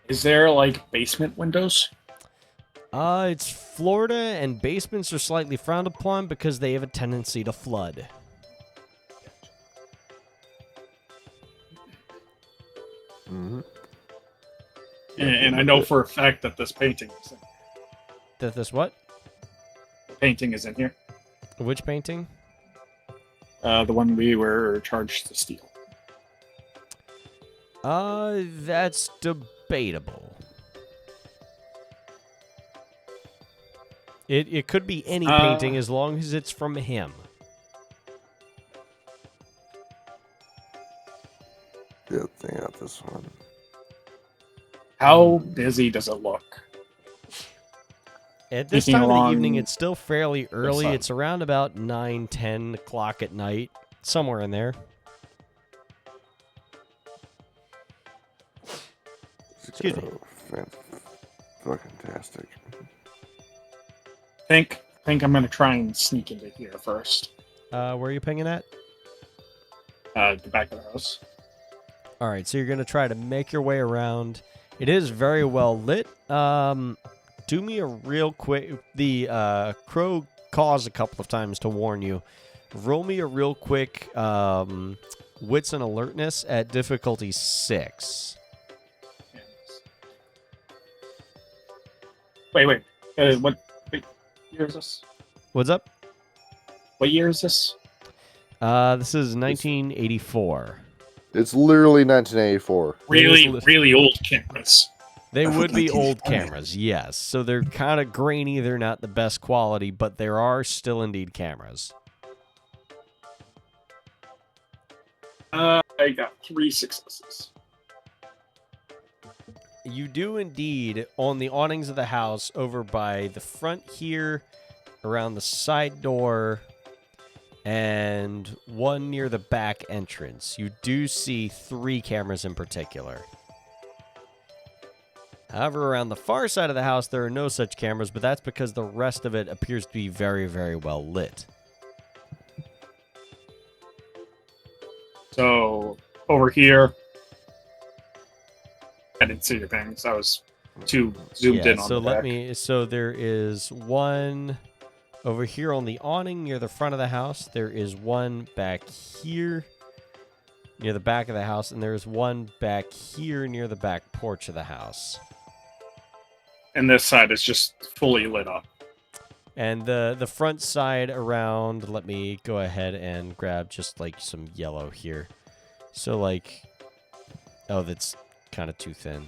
Is there like basement windows? It's Florida, and basements are slightly frowned upon because they have a tendency to flood. Mm-hmm. And I know for a fact that this painting is in. That this what? Painting is in here. Which painting? The one we were charged to steal. That's debatable. It could be any painting as long as it's from him. Good thing out this one. How busy does it look? At this Thinking time of the along evening, it's still fairly early. side. It's around about 9, 10 o'clock at night. Somewhere in there. Excuse me. Fantastic. Think I'm gonna try and sneak into here first. Where are you pinging at? The back of the house. All right, so you're going to try to make your way around. It is very well lit. Do me a real quick... The crow caws a couple of times to warn you. Roll me a real quick wits and alertness at difficulty 6. Wait. What year is this? What's up? What year is this? This is 1984. It's literally 1984. Really old cameras. They would be old 1940. cameras, yes. So they're kind of grainy. They're not the best quality, but there are still indeed cameras. I got 3 successes. You do indeed, on the awnings of the house, over by the front here, around the side door, and one near the back entrance. You do see 3 cameras in particular. However, around the far side of the house, there are no such cameras, but that's because the rest of it appears to be very, very well lit. So, over here, I didn't see your things. I was too zoomed in on so the back. So there is one over here on the awning near the front of the house. There is one back here near the back of the house, and there's one back here near the back porch of the house. And this side is just fully lit up. And the front side around, let me go ahead and grab just like some yellow here. So like, oh, that's kind of too thin.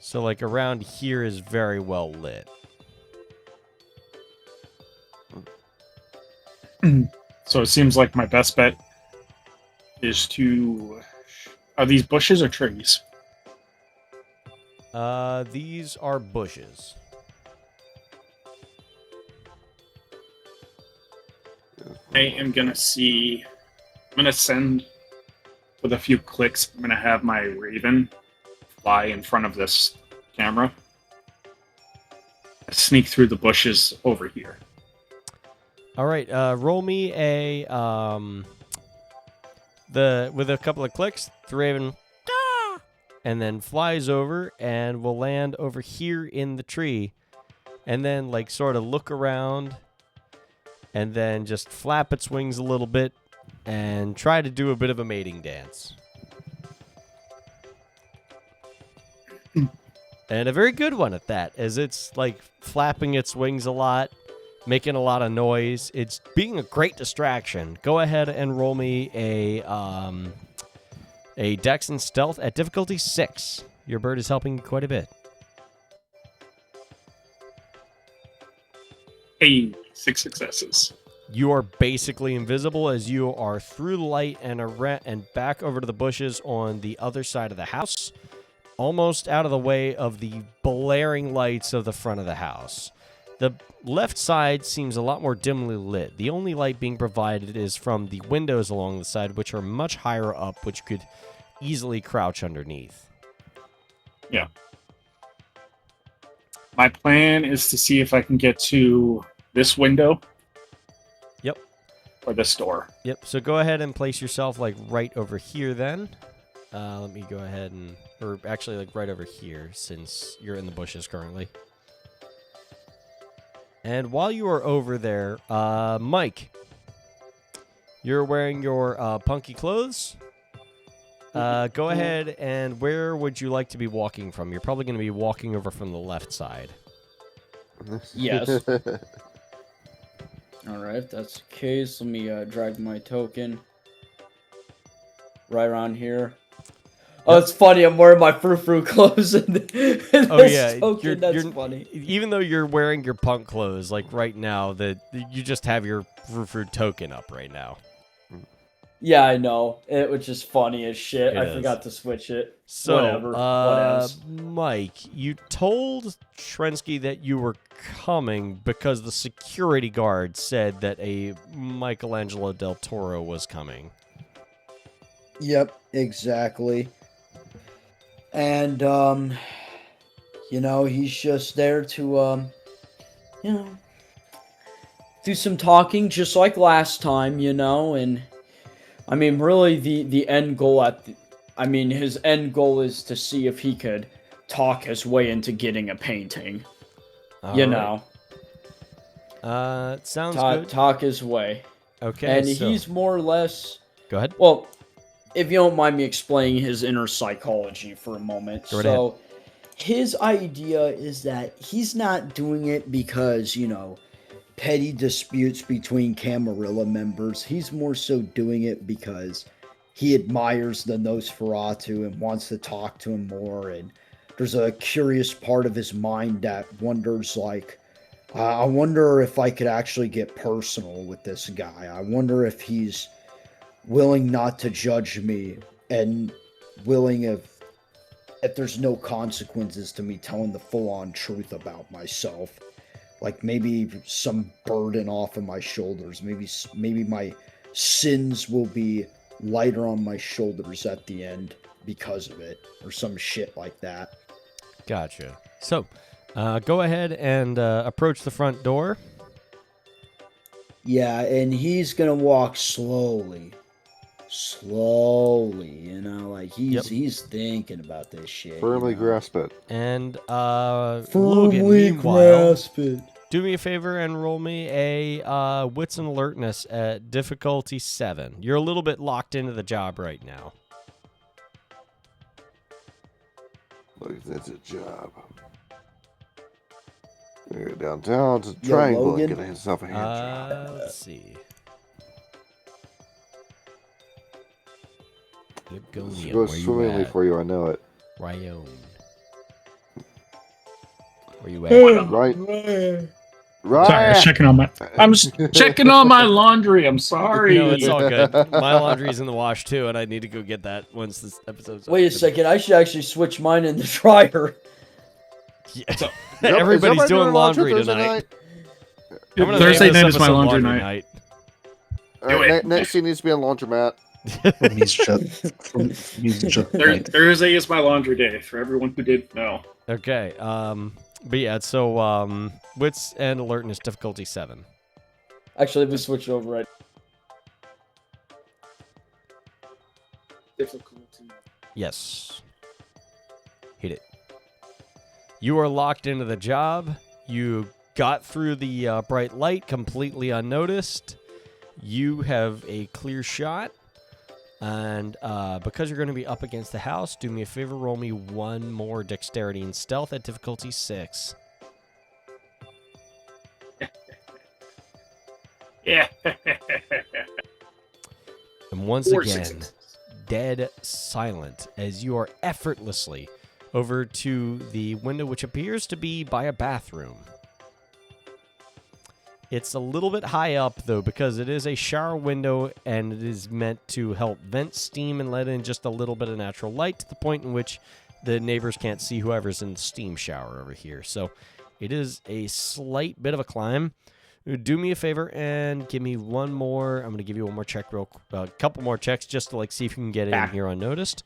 So like around here is very well lit. So it seems like my best bet is to... Are these bushes or trees? These are bushes. I am gonna see... I'm gonna send... With a few clicks, I'm gonna have my Raven fly in front of this camera. Sneak through the bushes over here. All right, roll me a with a couple of clicks, the Raven and then flies over and will land over here in the tree, and then like sort of look around, and then just flap its wings a little bit and try to do a bit of a mating dance. And a very good one at that, as it's like flapping its wings a lot, making a lot of noise. It's being a great distraction. Go ahead and roll me a Dex and Stealth at difficulty 6. Your bird is helping you quite a bit. Hey, 6 successes. You are basically invisible as you are through the light and back over to the bushes on the other side of the house, almost out of the way of the blaring lights of the front of the house. The left side seems a lot more dimly lit. The only light being provided is from the windows along the side, which are much higher up, which could easily crouch underneath. Yeah. My plan is to see if I can get to this window. Yep. Or this door. Yep, so go ahead and place yourself like right over here then. Let me go ahead and, or actually, like right over here, since you're in the bushes currently. And while you are over there, Mike, you're wearing your punky clothes. Go ahead and where would you like to be walking from? You're probably going to be walking over from the left side. Yes. Alright, if that's the case, let me drag my token right around here. Oh, it's funny, I'm wearing my frou-frou clothes in this token. That's funny. Even though you're wearing your punk clothes, like right now, you just have your frou-frou token up right now. Yeah, I know. It was just funny as shit. I forgot to switch it. So, whatever. Mike, you told Shrensky that you were coming because the security guard said that a Michelangelo del Toro was coming. Yep, exactly. And, he's just there to, do some talking just like last time, and... I mean, really, the end goal his end goal is to see if he could talk his way into getting a painting. It sounds good. Talk his way. Okay, and he's more or less... Go ahead. Well, if you don't mind me explaining his inner psychology for a moment. Go right ahead. His idea is that he's not doing it because, petty disputes between Camarilla members. He's more so doing it because he admires the Nosferatu and wants to talk to him more. And there's a curious part of his mind that wonders, I wonder if I could actually get personal with this guy. I wonder if he's willing not to judge me and willing if there's no consequences to me telling the full-on truth about myself. Like maybe some burden off of my shoulders. Maybe my sins will be lighter on my shoulders at the end because of it, or some shit like that. Gotcha. So, go ahead and approach the front door. Yeah, and he's gonna walk slowly, he's thinking about this shit. Firmly grasp it. And firmly Logan, meanwhile, grasp it. do me a favor and roll me a wits and alertness at difficulty 7. You're a little bit locked into the job right now. Look, that's a job. Go downtown to the triangle and get himself a hand job. Let's see. It goes swimmingly for you, I know it. Ryan. Where you at? Right. Sorry, I'm checking on my laundry. I'm sorry. No, it's all good. My laundry's in the wash too, and I need to go get that once this episode's Wait a second, I should actually switch mine in the dryer. Yeah. Everybody's doing laundry tonight. Thursday night is my laundry night. Next scene needs to be on laundromat. Thursday is my laundry day, for everyone who didn't know. Okay, but yeah, so, wits and alertness difficulty 7. Actually, let me switch it over right. Difficulty. Yes. Hit it. You are locked into the job. You got through the bright light completely unnoticed. You have a clear shot. And because you're going to be up against the house, do me a favor, roll me one more dexterity and stealth at difficulty 6. Yeah. And once 4 again, successes. dead silent as you are effortlessly over to the window, which appears to be by a bathroom. It's a little bit high up, though, because it is a shower window, and it is meant to help vent steam and let in just a little bit of natural light to the point in which the neighbors can't see whoever's in the steam shower over here. So it is a slight bit of a climb. Do me a favor and give me one more. I'm going to give you one more check, a couple more checks just to see if you can get in here unnoticed.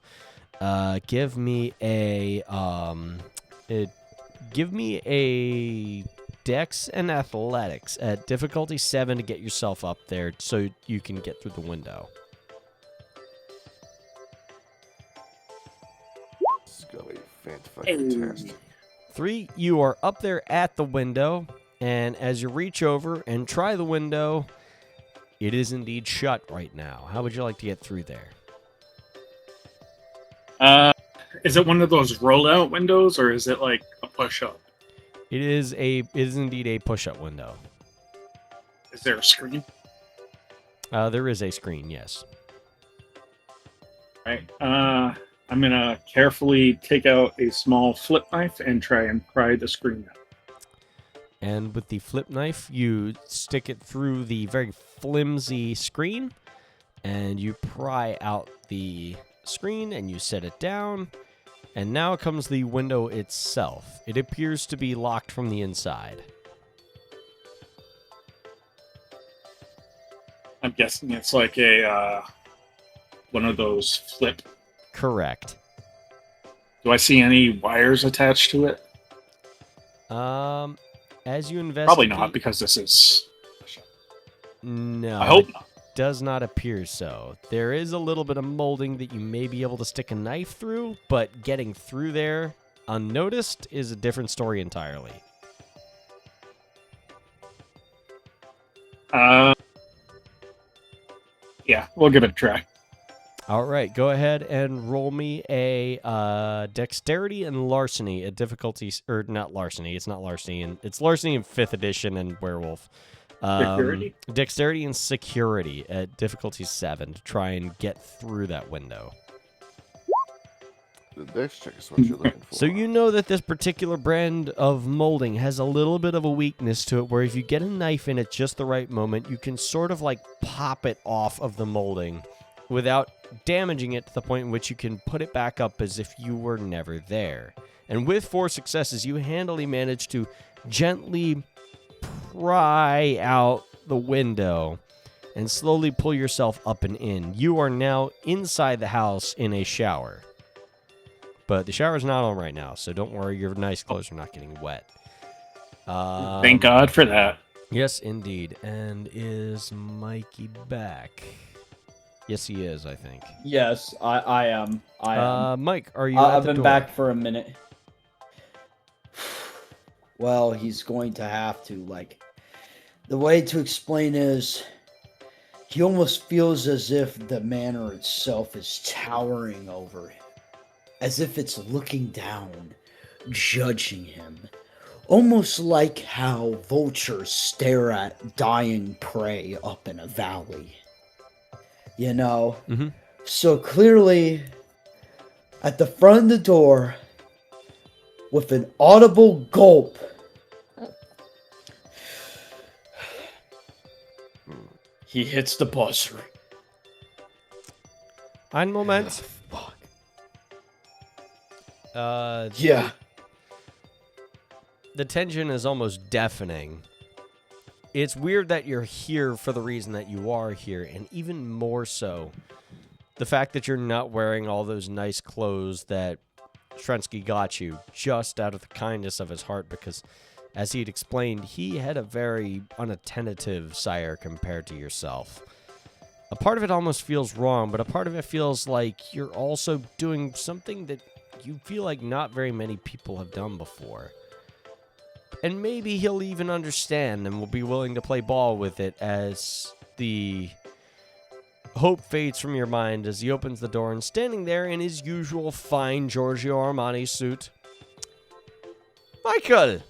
Give me a Dex and Athletics at difficulty 7 to get yourself up there so you can get through the window. gonna be fantastic. 3, you are up there at the window, and as you reach over and try the window, it is indeed shut right now. How would you like to get through there? Is it one of those roll-out windows, or is it like a push-up? It is indeed a push-up window. Is there a screen? There is a screen, yes. Right. I'm gonna carefully take out a small flip knife and try and pry the screen out. And with the flip knife, you stick it through the very flimsy screen, and you pry out the screen, and you set it down. And now comes the window itself. It appears to be locked from the inside. I'm guessing it's like a one of those flip. Correct. Do I see any wires attached to it? As you investigate... Probably not, because this is... No. I hope not. Does not appear so. There is a little bit of molding that you may be able to stick a knife through, but getting through there unnoticed is a different story entirely. Yeah, we'll give it a try. All right, go ahead and roll me a dexterity and larceny at difficulty, or not larceny. It's not larceny, and it's larceny in 5th edition and werewolf. Security? Dexterity and security at difficulty 7 to try and get through that window. The dex check is what you're looking for. So you know that this particular brand of molding has a little bit of a weakness to it, where if you get a knife in at just the right moment, you can sort of like pop it off of the molding without damaging it to the point in which you can put it back up as if you were never there. And with 4 successes, you handily manage to gently pry out the window and slowly pull yourself up and in. You are now inside the house in a shower. But the shower's not on right now, so don't worry, your nice clothes are not getting wet. Thank God for that. Yes, indeed. And is Mikey back? Yes, he is, I think. Yes, I am. I am. Mike, are you at I've the been door? back for a minute. Well, he's going to have to, like... The way to explain is... He almost feels as if the manor itself is towering over him. As if it's looking down, judging him. Almost like how vultures stare at dying prey up in a valley. You know? Mm-hmm. So clearly, at the front of the door, with an audible gulp, he hits the buzzer. Ein Moment. Fuck. Yeah. The tension is almost deafening. It's weird that you're here for the reason that you are here, and even more so, the fact that you're not wearing all those nice clothes that Trensky got you just out of the kindness of his heart, because, as he'd explained, he had a very unattentive sire compared to yourself. A part of it almost feels wrong, but a part of it feels like you're also doing something that you feel like not very many people have done before. And maybe he'll even understand and will be willing to play ball with it as the hope fades from your mind as he opens the door and standing there in his usual fine Giorgio Armani suit. Michael!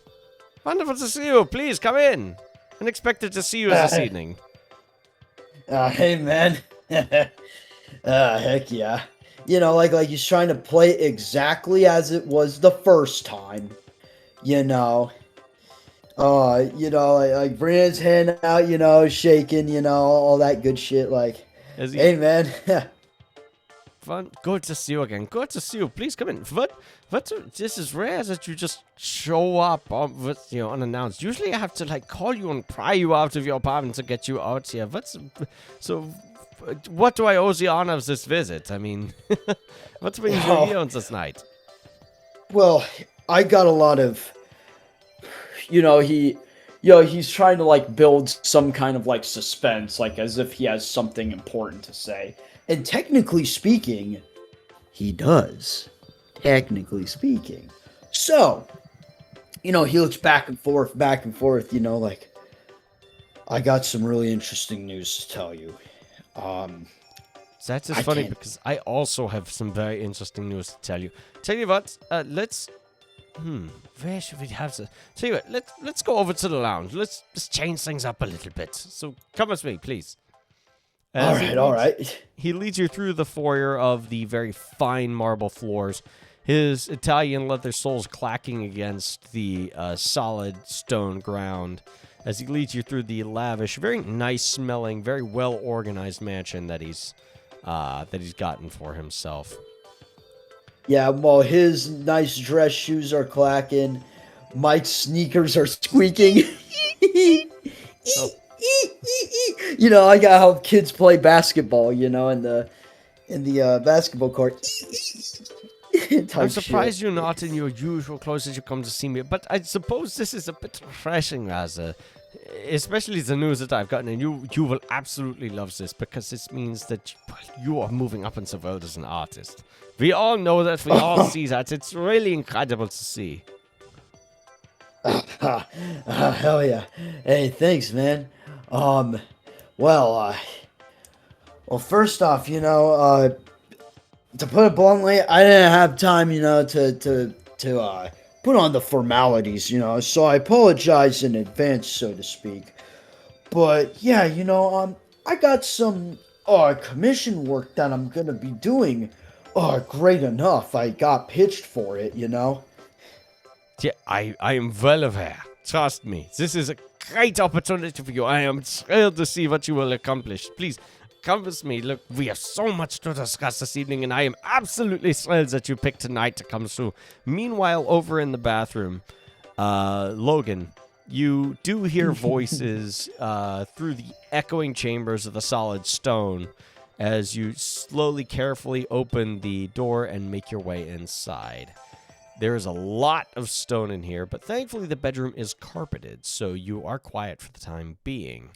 Wonderful to see you. Please, come in. Unexpected to see you this evening. Hey, man. Heck yeah. You know, like he's trying to play it exactly as it was the first time. You know. Like bring his hand out, shaking, all that good shit. Like, hey, man. Fun. Good to see you again. Good to see you. Please come in. What? This is rare that you just show up, unannounced. Usually I have to, call you and pry you out of your apartment to get you out here. What do I owe the honor of this visit? I mean, what brings you here on this night? Well, I got a lot of... he's trying to build some kind of suspense, as if he has something important to say. And technically speaking, he does. technically speaking. So, he looks back and forth, like, I got some really interesting news to tell you. That's just funny because I also have some very interesting news to tell you. Tell you what, let's... where should we have to... Tell you what, let's go over to the lounge. Let's change things up a little bit. So come with me, please. All right. He leads you through the foyer of the very fine marble floors, his Italian leather soles clacking against the solid stone ground as he leads you through the lavish, very nice-smelling, very well-organized mansion that he's gotten for himself. Yeah, well, his nice dress shoes are clacking. Mike's sneakers are squeaking. Oh. I gotta help kids play basketball, in the basketball court. I'm surprised you're not in your usual clothes as you come to see me, but I suppose this is a bit refreshing, especially the news that I've gotten, and you will absolutely love this, because this means that you are moving up in the world as an artist. We all know that, we all see that. It's really incredible to see. Hell yeah. Hey, thanks, man. Well, first off, to put it bluntly, I didn't have time, to put on the formalities, so I apologize in advance, so to speak. But yeah, I got some commission work that I'm gonna be doing. Great enough. I got pitched for it, Yeah, I am well aware. Trust me, this is a great opportunity for you. I am thrilled to see what you will accomplish. Please, come with me. Look, we have so much to discuss this evening, and I am absolutely thrilled that you picked tonight to come through. Meanwhile, over in the bathroom, Logan, you do hear voices through the echoing chambers of the solid stone as you slowly, carefully open the door and make your way inside. There is a lot of stone in here, but thankfully the bedroom is carpeted, so you are quiet for the time being.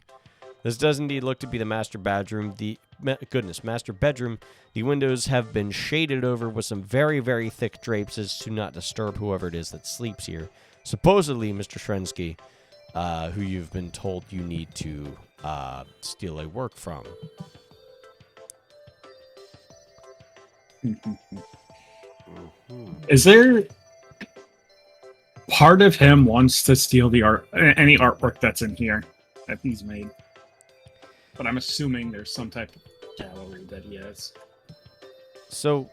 This does indeed look to be the master bedroom. Master bedroom. The windows have been shaded over with some very, very thick drapes as to not disturb whoever it is that sleeps here. Supposedly, Mr. Shrensky, who you've been told you need to steal a work from. Is there part of him wants to steal the any artwork that's in here that he's made? But I'm assuming there's some type of gallery that he has. So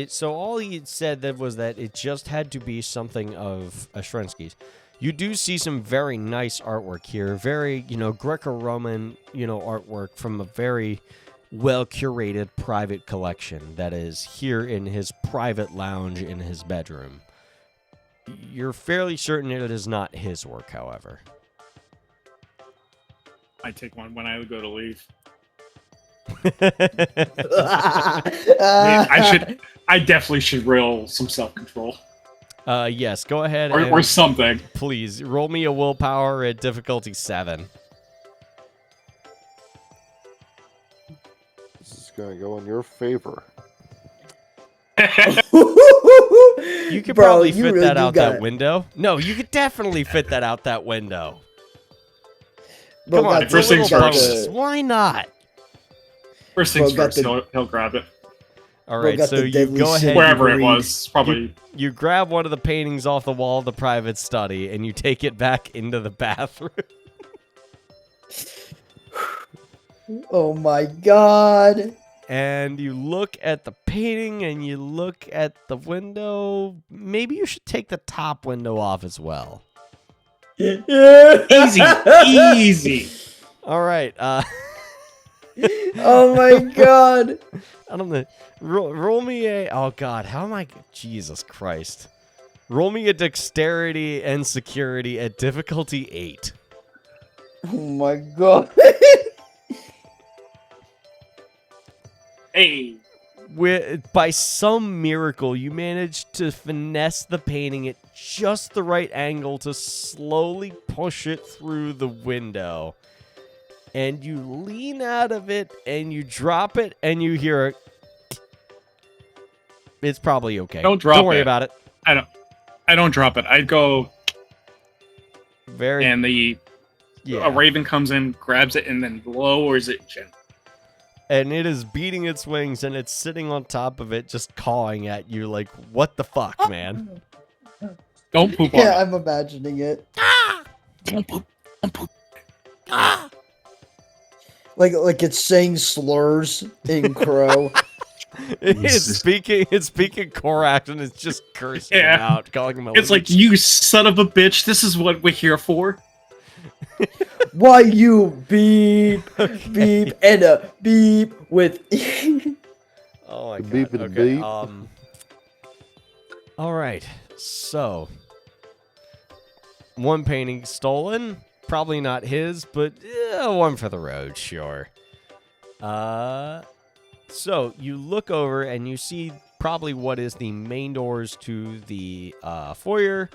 so all he had said that was that it just had to be something of Shrensky's. You do see some very nice artwork here, very, Greco-Roman, artwork from a very well-curated private collection that is here in his private lounge in his bedroom. You're fairly certain it is not his work, however. I take one when I go to leave. I definitely should roll some self-control. Yes, go ahead or something. Please, roll me a willpower at difficulty 7. This is going to go in your favor. You could probably fit that out that window. No, you could definitely fit that out that window. Bro, come on, first things first. Why not? First things first, he'll grab it. All right, so you go ahead. Wherever it was, probably. You grab one of the paintings off the wall of the private study, and you take it back into the bathroom. Oh my god. And you look at the painting, and you look at the window. Maybe you should take the top window off as well. Easy. All right. Oh my god. I don't know. Roll me a... Oh god, how am I... Jesus Christ. Roll me a dexterity and security at difficulty 8. Oh my god. Hey. By some miracle, you managed to finesse the painting at just the right angle to slowly push it through the window. And you lean out of it, and you drop it, and you hear It's probably okay. Don't drop it. Don't worry about it. I don't drop it. I'd go Very. and a raven comes in, grabs it, and then lowers it gently. And it is beating its wings, and it's sitting on top of it, just cawing at you like, what the fuck, man? Don't poop on Yeah, it. I'm imagining it. Don't poop. Don't poop. Like it's saying slurs in Crow. It's speaking Korak, and it's just cursing him out, calling him a It's like, you son of a bitch, this is what we're here for. Why you beep, beep, and a beep with... Oh my god. Beep and Okay, beep. Alright, so... One painting stolen. Probably not his, but one for the road, sure. So, you look over and you see probably what is the main doors to the foyer.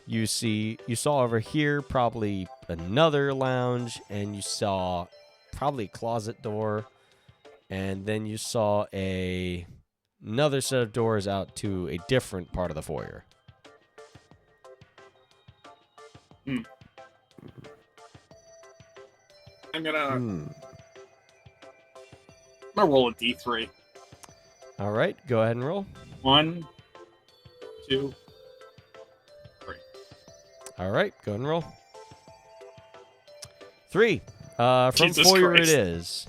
You saw over here probably another lounge, and you saw probably a closet door, and then you saw another set of doors out to a different part of the foyer. I'm gonna roll a d3. All right, go ahead and roll. 1, 2, 3. All right, go ahead and roll. 3. From Jesus foyer Christ. it is.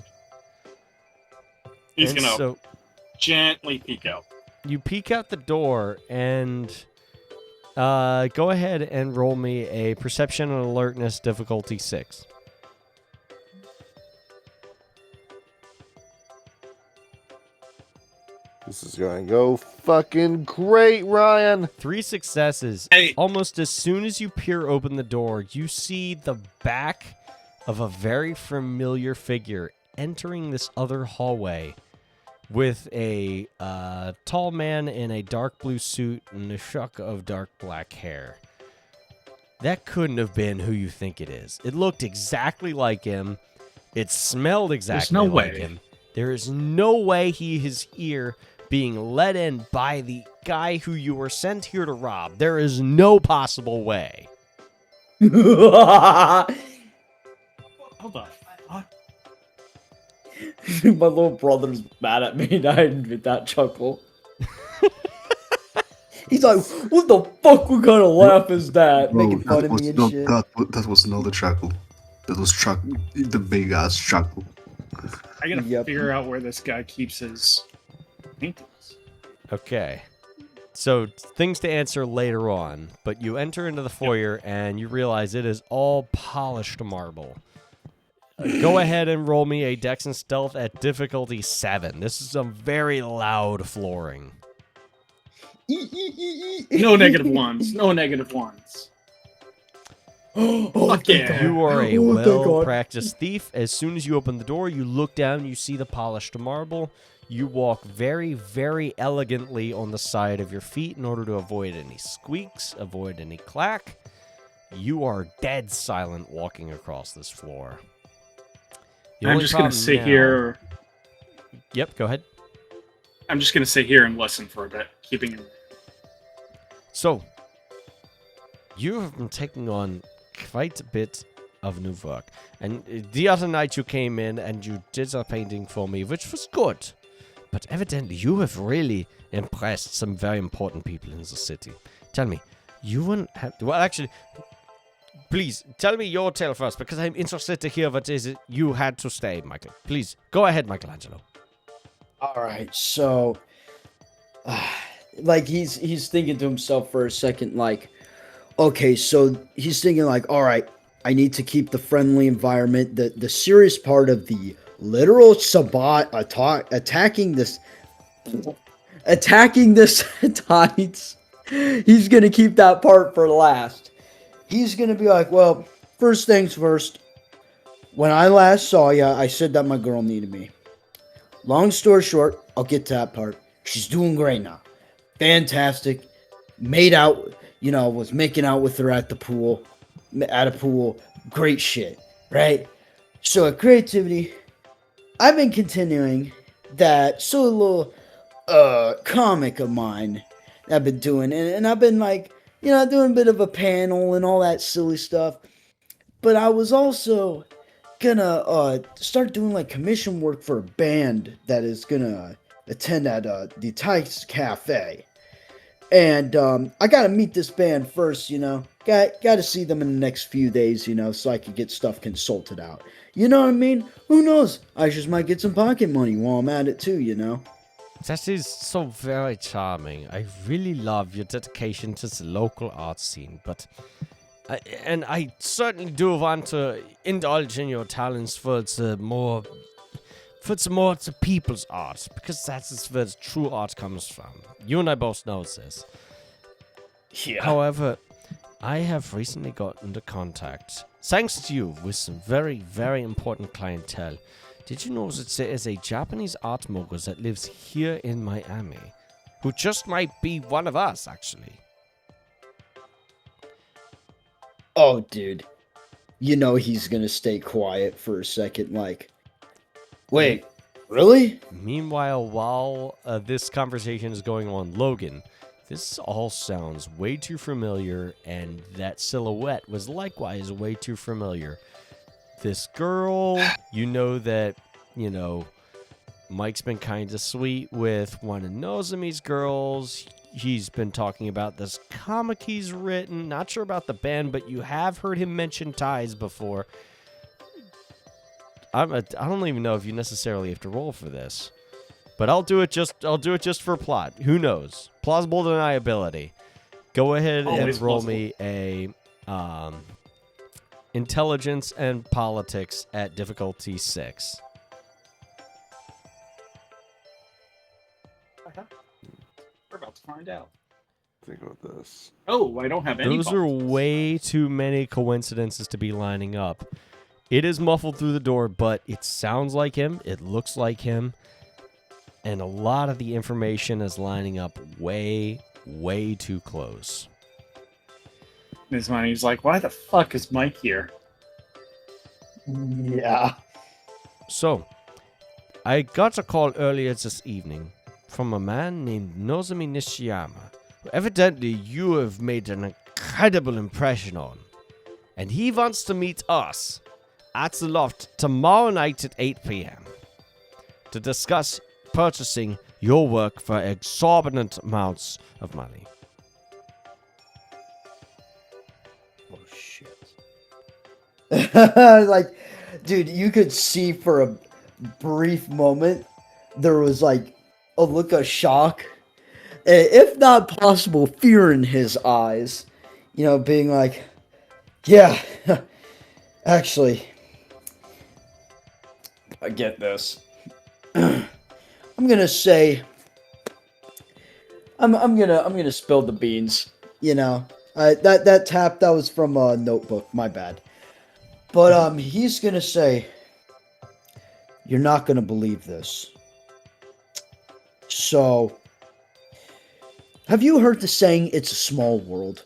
He's And gonna so gently peek out. you peek out the door and go ahead and roll me a perception and alertness difficulty 6. This is going to go fucking great, Ryan. 3 successes. Hey. Almost as soon as you peer open the door, you see the back of a very familiar figure entering this other hallway with a tall man in a dark blue suit and a shock of dark black hair. That couldn't have been who you think it is. It looked exactly like him. It smelled exactly no like way. him. There is no way he is here being let in by the guy who you were sent here to rob. There is no possible way. Hold on. My little brother's mad at me and I admit that chuckle. He's like, what the fuck, what kind of laugh is that? Bro, Making fun of me and shit. that was not a chuckle. That was the big ass chuckle. I gotta Yep. figure out where this guy keeps his paintings. Okay. So, things to answer later on, but you enter into the foyer and you realize it is all polished marble. Go ahead and roll me a Dex and Stealth at difficulty 7. This is some very loud flooring. No negative ones. No negative ones. Fuck yeah. You are a Oh, thank God. well-practiced thief. As soon as you open the door, you look down, you see the polished marble. You walk very, very elegantly on the side of your feet in order to avoid any squeaks, avoid any clack. You are dead silent walking across this floor. The I'm only just gonna problem sit now- here. Yep, go ahead. I'm just gonna sit here and listen for a bit, keeping him. So, you have been taking on quite a bit of new work. And the other night you came in and you did a painting for me, which was good. But evidently you have really impressed some very important people in the city. Tell me, you wouldn't have... Well, actually, please, tell me your tale first, because I'm interested to hear what is it you had to say, Michael. Please, go ahead, Michelangelo. All right, so, like he's thinking to himself for a second, like, okay, so he's thinking like, all right, I need to keep the friendly environment. The serious part of the literal Sabat attacking this Tides, he's gonna keep that part for last. He's gonna be like, well, first things first. When I last saw ya, I said that my girl needed me. Long story short, I'll get to that part. She's doing great now. Fantastic. Made out, was making out with her at a pool. Great shit, right? So at Creativity, I've been continuing that sort of little comic of mine that I've been doing, and I've been like, doing a bit of a panel and all that silly stuff. But I was also gonna start doing like commission work for a band that is gonna attend at the Tykes Cafe. And I gotta meet this band first, Gotta see them in the next few days, so I could get stuff consulted out. You know what I mean? Who knows? I just might get some pocket money while I'm at it too, That is so very charming. I really love your dedication to the local art scene, but I certainly do want to indulge in your talents for the more the people's art, because that's where the true art comes from. You and I both know this. Yeah. However, I have recently gotten into contact, thanks to you, with some very, very important clientele. Did you know that there is a Japanese art mogul that lives here in Miami, who just might be one of us, actually? Oh, dude. He's gonna stay quiet for a second, like, wait, really? Meanwhile, while this conversation is going on, Logan, this all sounds way too familiar, and that silhouette was likewise way too familiar. This girl, that, Mike's been kind of sweet with one of Nozomi's girls. He's been talking about this comic he's written. Not sure about the band, but you have heard him mention ties before. I don't even know if you necessarily have to roll for this, but I'll do it just for plot. Who knows? Plausible deniability. Go ahead and roll me a intelligence and politics at difficulty 6. We're about to find out. Think about this. Oh, I don't have any. Those are way too many coincidences to be lining up. It is muffled through the door, but it sounds like him. It looks like him. And a lot of the information is lining up way, way too close. His mind, he's like, why the fuck is Mike here? Yeah. So, I got a call earlier this evening from a man named Nozomi Nishiyama, who evidently you have made an incredible impression on. And he wants to meet us at the loft tomorrow night at 8 p.m. to discuss purchasing your work for exorbitant amounts of money. Oh, shit. Like, dude, you could see for a brief moment there was like a look of shock, if not possible fear in his eyes, being like, yeah, actually, I get this. I'm gonna say, I'm gonna spill the beans. That tap, that was from a Notebook. My bad. But he's gonna say, you're not gonna believe this. So, have you heard the saying, "It's a small world"?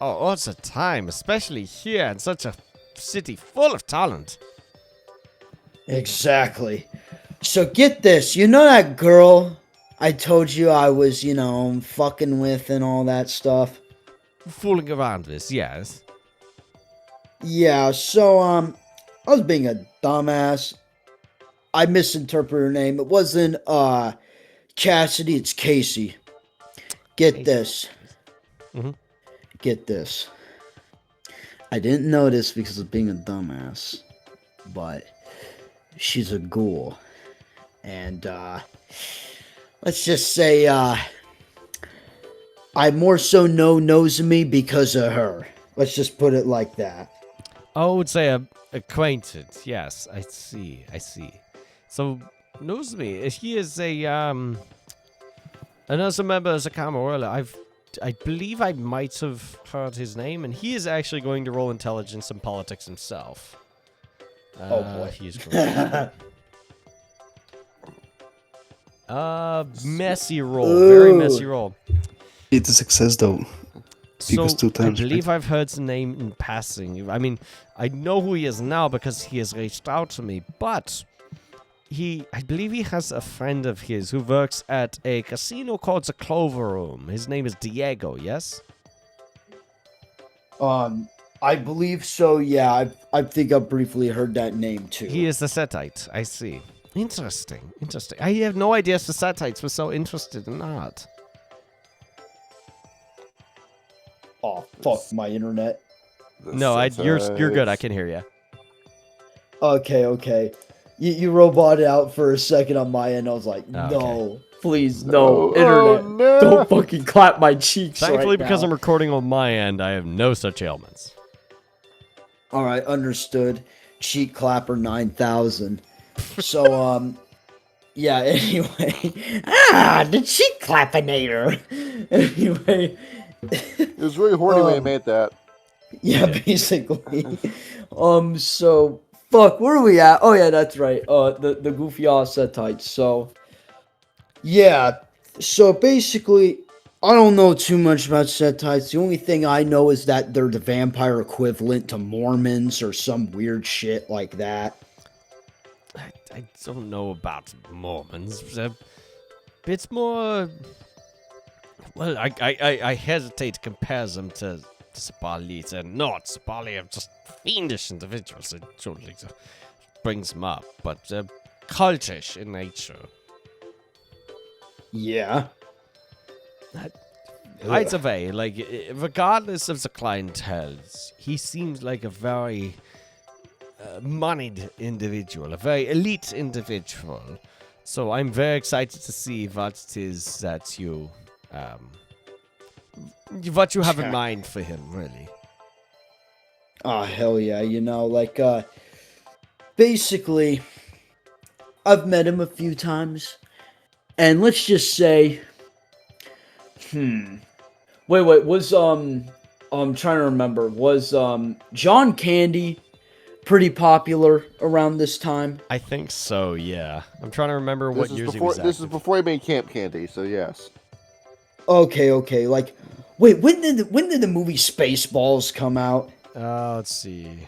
Oh, all the time, especially here in such a city full of talent. Exactly. So get this, that girl I told you I was, fucking with and all that stuff? Fooling around with, yes. Yeah, so, I was being a dumbass. I misinterpreted her name. It wasn't, Cassidy, it's Casey. Get this. Mm-hmm. Get this. I didn't notice because of being a dumbass, but she's a ghoul. And, let's just say, I more so know Nozomi because of her. Let's just put it like that. I would say a acquaintance. Yes, I see. So, Nozomi, he is another member of the Camarilla. I believe I might have heard his name, and he is actually going to roll intelligence and politics himself. Oh, boy. He's going messy roll. Ooh. Very messy roll. It's a success though. Because So, 2 times, I believe right? I've heard the name in passing. I mean, I know who he is now because he has reached out to me, but I believe he has a friend of his who works at a casino called the Clover Room. His name is Diego, yes? I believe so, yeah. I think I've briefly heard that name, too. He is the Setite, I see. Interesting. I have no idea if the Setites were so interested in art. Oh, fuck my internet. No, you're good. I can hear you. Okay. You roboted out for a second on my end. I was like, Okay. no. Please, no. Internet. no. Don't fucking clap my cheeks Thankfully, right because now. I'm recording on my end, I have no such ailments. All right, understood. Cheek clapper 9000. So, yeah, anyway. The cheek clappinator. Anyway. It was really horny when he made that. Yeah, basically. So, fuck, where are we at? Oh, yeah, that's right. The goofy ass Setites. So, yeah. So, basically, I don't know too much about Setites. The only thing I know is that they're the vampire equivalent to Mormons or some weird shit like that. I don't know about Mormons. It's more... Well, I hesitate to compare them to Sabali. They're not. Sabali are just fiendish individuals. It totally brings them up. But they're cultish in nature. Yeah. Either way, like, regardless of the clientele, he seems like a very moneyed individual, a very elite individual. So I'm very excited to see what it is that what you have in mind for him, really. Oh, hell yeah. Basically, I've met him a few times. And let's just say, Wait, was, I'm trying to remember. Was, John Candy pretty popular around this time? I think so, yeah. I'm trying to remember what years he was This is before he made Camp Candy, so yes. Okay. Like, wait, when did the movie Spaceballs come out? Let's see.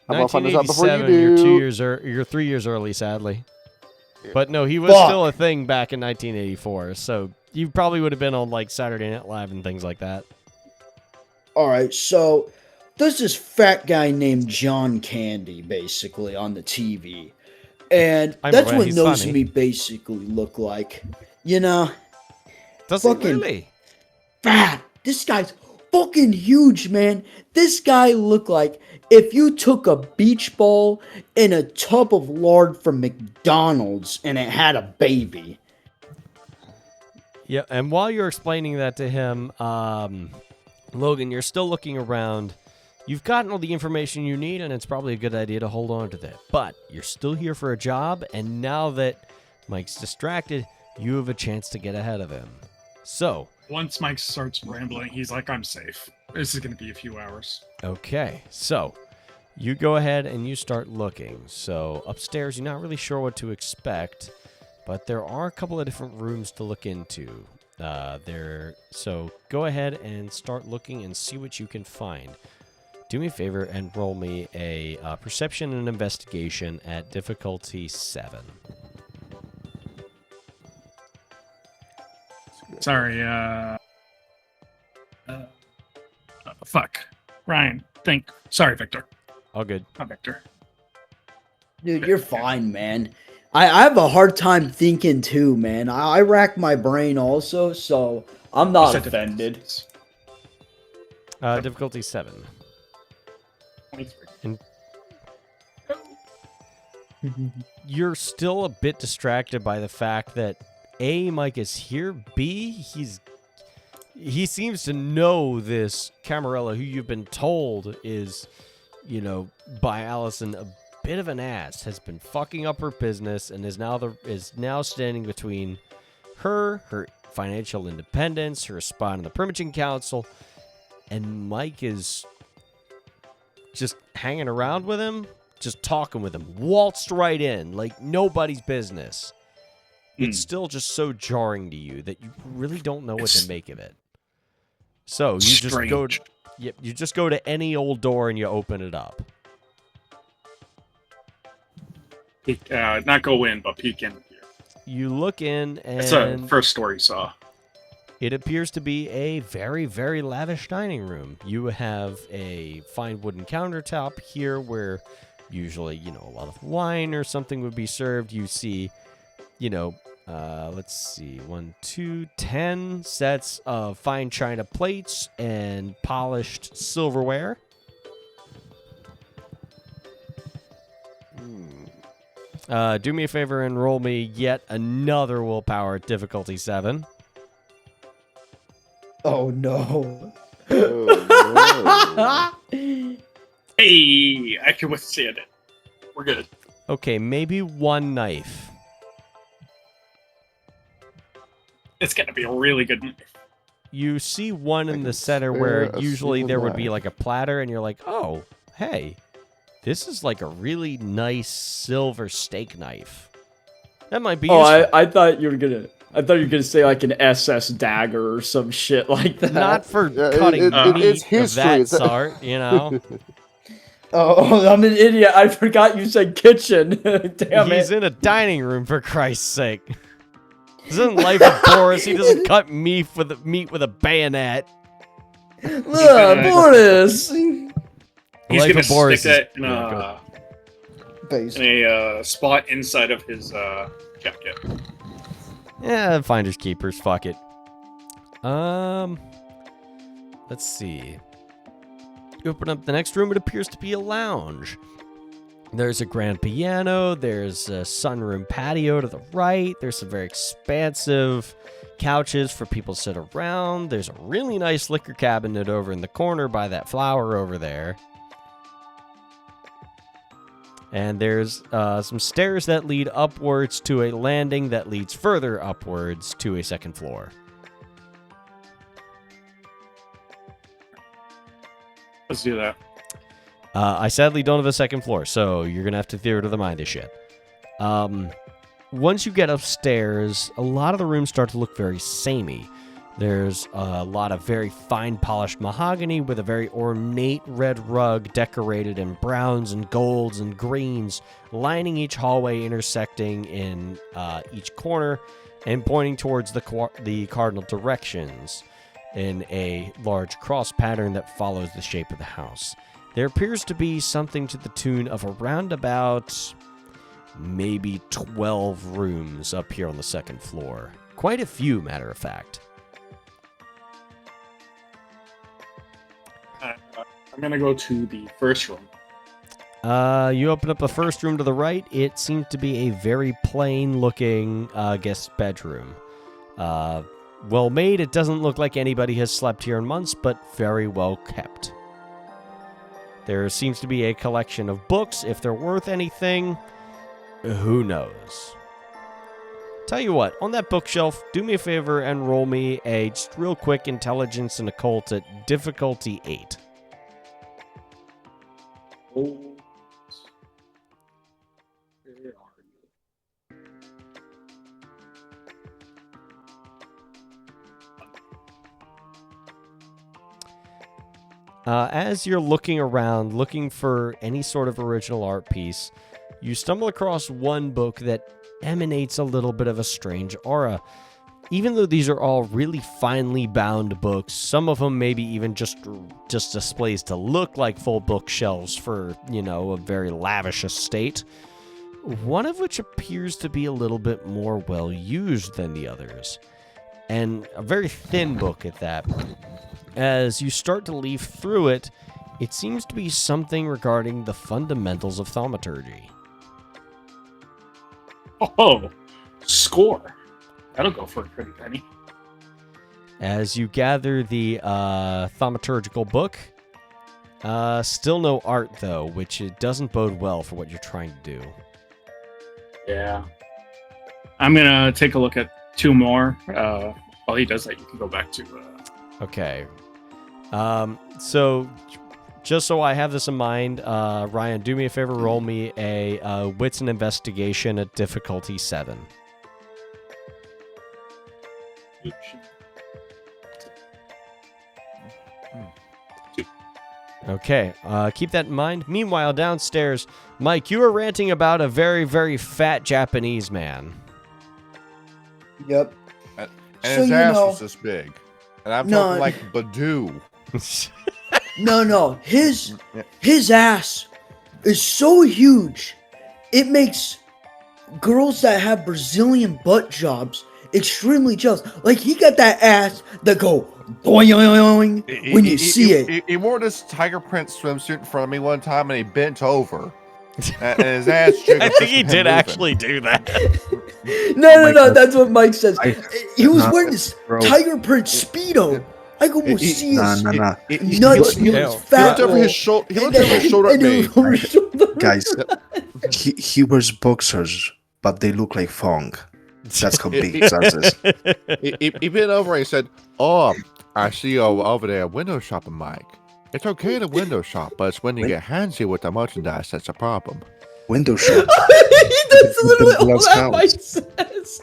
I'm gonna find this out before you 1987, do. you're 3 years early, sadly. Yeah. But no, he was still a thing back in 1984, so you probably would have been on, like, Saturday Night Live and things like that. Alright, so there's this fat guy named John Candy, basically, on the TV. And that's what Nozomi basically looked like. You know? Does he really? Fat! This guy's fucking huge, man. This guy looked like if you took a beach ball and a tub of lard from McDonald's and it had a baby. Yeah, and while you're explaining that to him, Logan, you're still looking around. You've gotten all the information you need, and it's probably a good idea to hold on to that. But you're still here for a job, and now that Mike's distracted, you have a chance to get ahead of him. So... Once Mike starts rambling, he's like, I'm safe. This is going to be a few hours. Okay, so you go ahead and you start looking. So upstairs, you're not really sure what to expect, but there are a couple of different rooms to look into. So go ahead and start looking and see what you can find. Do me a favor and roll me a perception and investigation at difficulty 7. Sorry, fuck. Ryan, think. Sorry, Victor. All good. Not Victor. Dude, you're fine, man. I have a hard time thinking too, man. I rack my brain also, so I'm not offended. Difficulty 7. 23. And you're still a bit distracted by the fact that A, Mike is here. B, he seems to know this Camarilla, who you've been told is, by Allison, a bit of an ass, has been fucking up her business, and is now standing between her financial independence, her spot in the Primaging Council, and Mike is just hanging around with him, just talking with him, waltzed right in, like nobody's business. It's still just so jarring to you that you really don't know what to make of it. So you just go to any old door and you open it up. peek, not go in, but peek in here. You look in, and It's a first story saw. it appears to be a very, very lavish dining room. You have a fine wooden countertop here where usually, a lot of wine or something would be served. You see, let's see, 10 sets of fine china plates and polished silverware. Do me a favor and roll me yet another willpower difficulty 7. Oh no. Oh, no. Hey, I can withstand it. We're good. Okay, maybe one knife. It's gonna be a really good knife. You see one in can the center spare where a usually single there would be knife. like a platter, and you're like, oh, hey, this is like a really nice silver steak knife. That might be Oh, useful. I thought you were gonna say like an SS dagger or some shit like that. Not for Yeah, cutting meat it's of history. that It's- sort, Oh, I'm an idiot. I forgot you said kitchen. Damn He's it. in a dining room, for Christ's sake. This isn't Life of Boris. He doesn't cut meat with a bayonet. Boris. He's Life gonna of Boris stick that is- yeah, go. Based. in a spot inside of his jacket. Yeah, finders keepers. Fuck it. Let's see. You open up the next room. It appears to be a lounge. There's a grand piano. There's a sunroom patio to the right. There's some very expansive couches for people to sit around. There's a really nice liquor cabinet over in the corner by that flower over there. And there's some stairs that lead upwards to a landing that leads further upwards to a second floor. Let's do that. I sadly don't have a second floor, so you're going to have to theater of the mind this shit. Once you get upstairs, a lot of the rooms start to look very samey. There's a lot of very fine polished mahogany with a very ornate red rug decorated in browns and golds and greens, lining each hallway, intersecting in each corner and pointing towards the cardinal directions in a large cross pattern that follows the shape of the house. There appears to be something to the tune of around about maybe 12 rooms up here on the second floor. Quite a few, matter of fact. I'm gonna go to the first room. You open up the first room to the right. It seems to be a very plain-looking guest bedroom. Well made. It doesn't look like anybody has slept here in months, but very well kept. There seems to be a collection of books. If they're worth anything, who knows? Tell you what, on that bookshelf, do me a favor and roll me a just real quick intelligence and occult at difficulty 8. Oh. Where are you? As you're looking around, looking for any sort of original art piece, you stumble across one book that emanates a little bit of a strange aura. Even though these are all really finely bound books, some of them maybe even just displays to look like full bookshelves for, a very lavish estate. One of which appears to be a little bit more well used than the others. And a very thin book at that. As you start to leaf through it, it seems to be something regarding the fundamentals of thaumaturgy. Oh, score. That'll go for a pretty penny. As you gather the thaumaturgical book, still no art though, which it doesn't bode well for what you're trying to do. Yeah. I'm gonna take a look at 2 more. While he does that, you can go back to. Okay. So, just so I have this in mind, Ryan, do me a favor, roll me a wits and investigation at difficulty 7. Okay, keep that in mind. Meanwhile, downstairs, Mike, you were ranting about a very, very fat Japanese man. Yep. And So, his you ass know- was this big. And I'm No. talking like Badoo. No. His ass is so huge. It makes girls that have Brazilian butt jobs extremely jealous. Like, he got that ass that go boing when you see it. He wore this tiger print swimsuit in front of me one time, and he bent over. And his ass jiggled. I just think he from him did moving. actually do that. No, God. that's what Mike says. He was Nah, wearing this bro. tiger print Speedo. I could almost see his Nah. nuts, He his looked fat over roll. his shoulder. He looked over his shoulder at And me. over his shoulder. Guys, he wears boxers, but they look like thong. That's how big his ass is. He bent over and he said, "Oh, I see you over there window shopping, Mike. It's okay to window shop, but it's when you get handsy with the merchandise that's a problem." Window shop. That's literally all Glass that house. Mike says.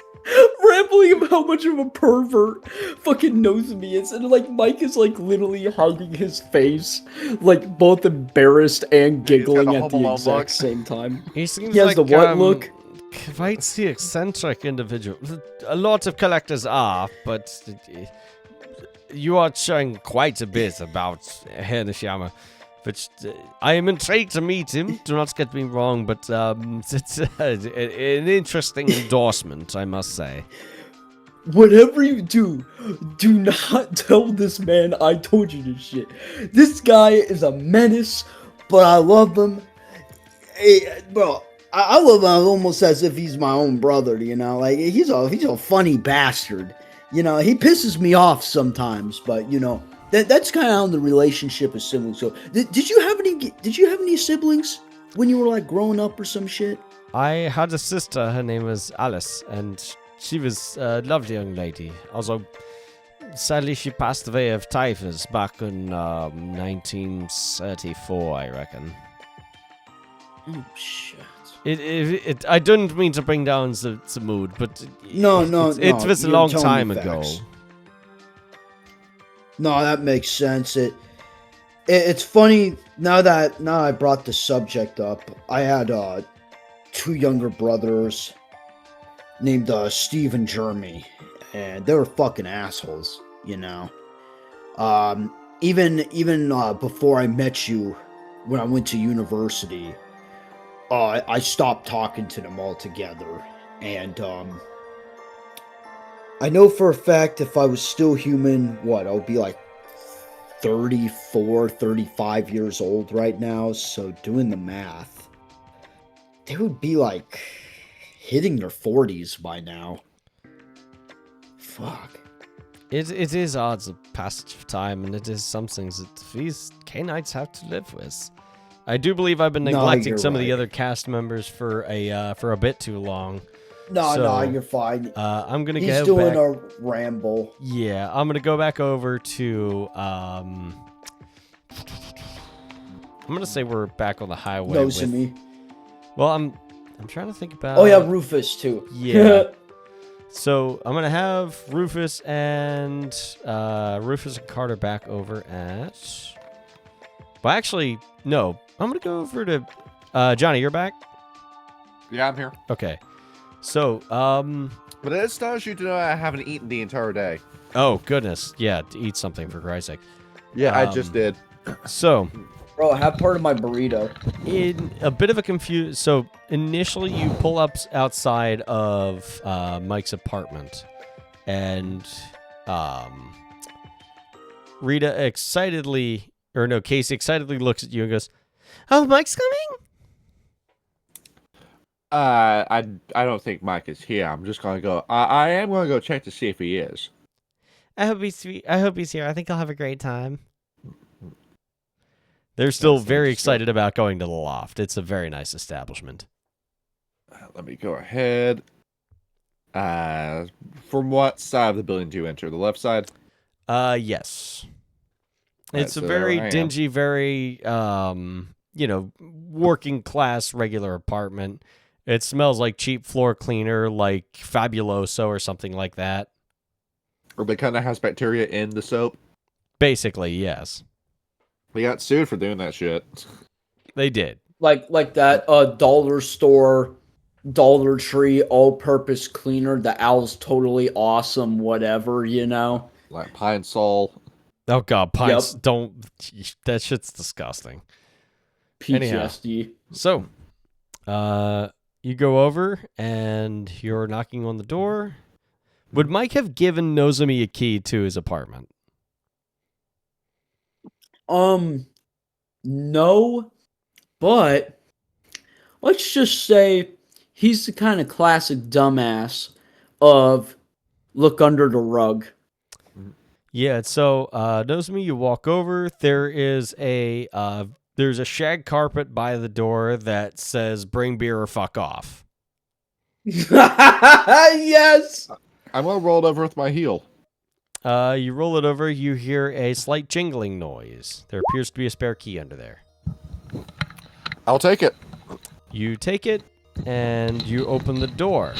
Rambling about how much of a pervert fucking Nozomi is, and like Mike is like literally hugging his face, like both embarrassed and giggling the at Home the Alone exact look. same time. He seems He has like the what look? quite the eccentric individual. A lot of collectors are, but you are showing quite a bit about Herr Nishiyama. But I am intrigued to meet him. Do not get me wrong, but it's an interesting endorsement, I must say. Whatever you do not tell this man I told you this shit. This guy is a menace, but I love him. Hey, bro, I love him almost as if he's my own brother, you know? Like, he's a funny bastard. You know, he pisses me off sometimes, but, you know, that's kind of how the relationship is similar. So, did you have any siblings when you were, like, growing up or some shit? I had a sister, her name was Alice, and she was a lovely young lady. Also, sadly, she passed away of typhus back in 1934, I reckon. Oh, shit. I didn't mean to bring down the mood, but No, it was a you're long telling time me ago. facts. No, that makes sense. It's funny now I brought the subject up. I had 2 younger brothers named Steve and Jeremy, and they were fucking assholes, you know. Even before I met you, when I went to university, I stopped talking to them altogether, and I know for a fact if I was still human, I would be like 34, 35 years old right now, so doing the math, they would be like hitting their 40s by now. Fuck. It is odd, the passage of time, and it is some things that these K-Knights have to live with. I do believe I've been neglecting you're some of the right. other cast members for a bit too long. No, you're fine. I'm gonna He's go doing back. a ramble. Yeah, I'm gonna go back over to. I'm gonna say we're back on the highway. Nozomi. Well, I'm trying to think about. Oh yeah, Rufus too. Yeah. So I'm gonna have Rufus and Carter back over at. Well, actually, no. I'm gonna go over to Johnny. You're back. Yeah, I'm here. Okay. So, But it astonishes you to know I haven't eaten the entire day. Oh goodness, yeah, to eat something for Christ's sake. Yeah, I just did. So, Bro, have part of my burrito. in a bit of a confuse. So initially, you pull up outside of Mike's apartment, and Casey excitedly looks at you and goes, "Oh, Mike's coming." I don't think Mike is here. I'm just gonna go. I am gonna go check to see if he is. I hope he's here. I think I'll have a great time. They're still very excited about going to the loft. It's a very nice establishment. Let me go ahead. From what side of the building do you enter? The left side? Yes. It's so a there very I am. dingy, very working class regular apartment. It smells like cheap floor cleaner, like Fabuloso or something like that. Or they kind of has bacteria in the soap? Basically, yes. We got sued for doing that shit. They did. Like that dollar store, Dollar Tree all-purpose cleaner. The owl's totally awesome. Whatever, you know. Like Pine Sol. Oh god, pints Yep. don't. That shit's disgusting. PTSD. So, you go over and you're knocking on the door. Would Mike have given Nozomi a key to his apartment? No, but let's just say he's the kind of classic dumbass of look under the rug. Yeah, so Nozomi, you walk over. There's a shag carpet by the door that says "Bring beer or fuck off." Yes. I'm gonna roll it over with my heel. You roll it over. You hear a slight jingling noise. There appears to be a spare key under there. I'll take it. You take it and you open the door,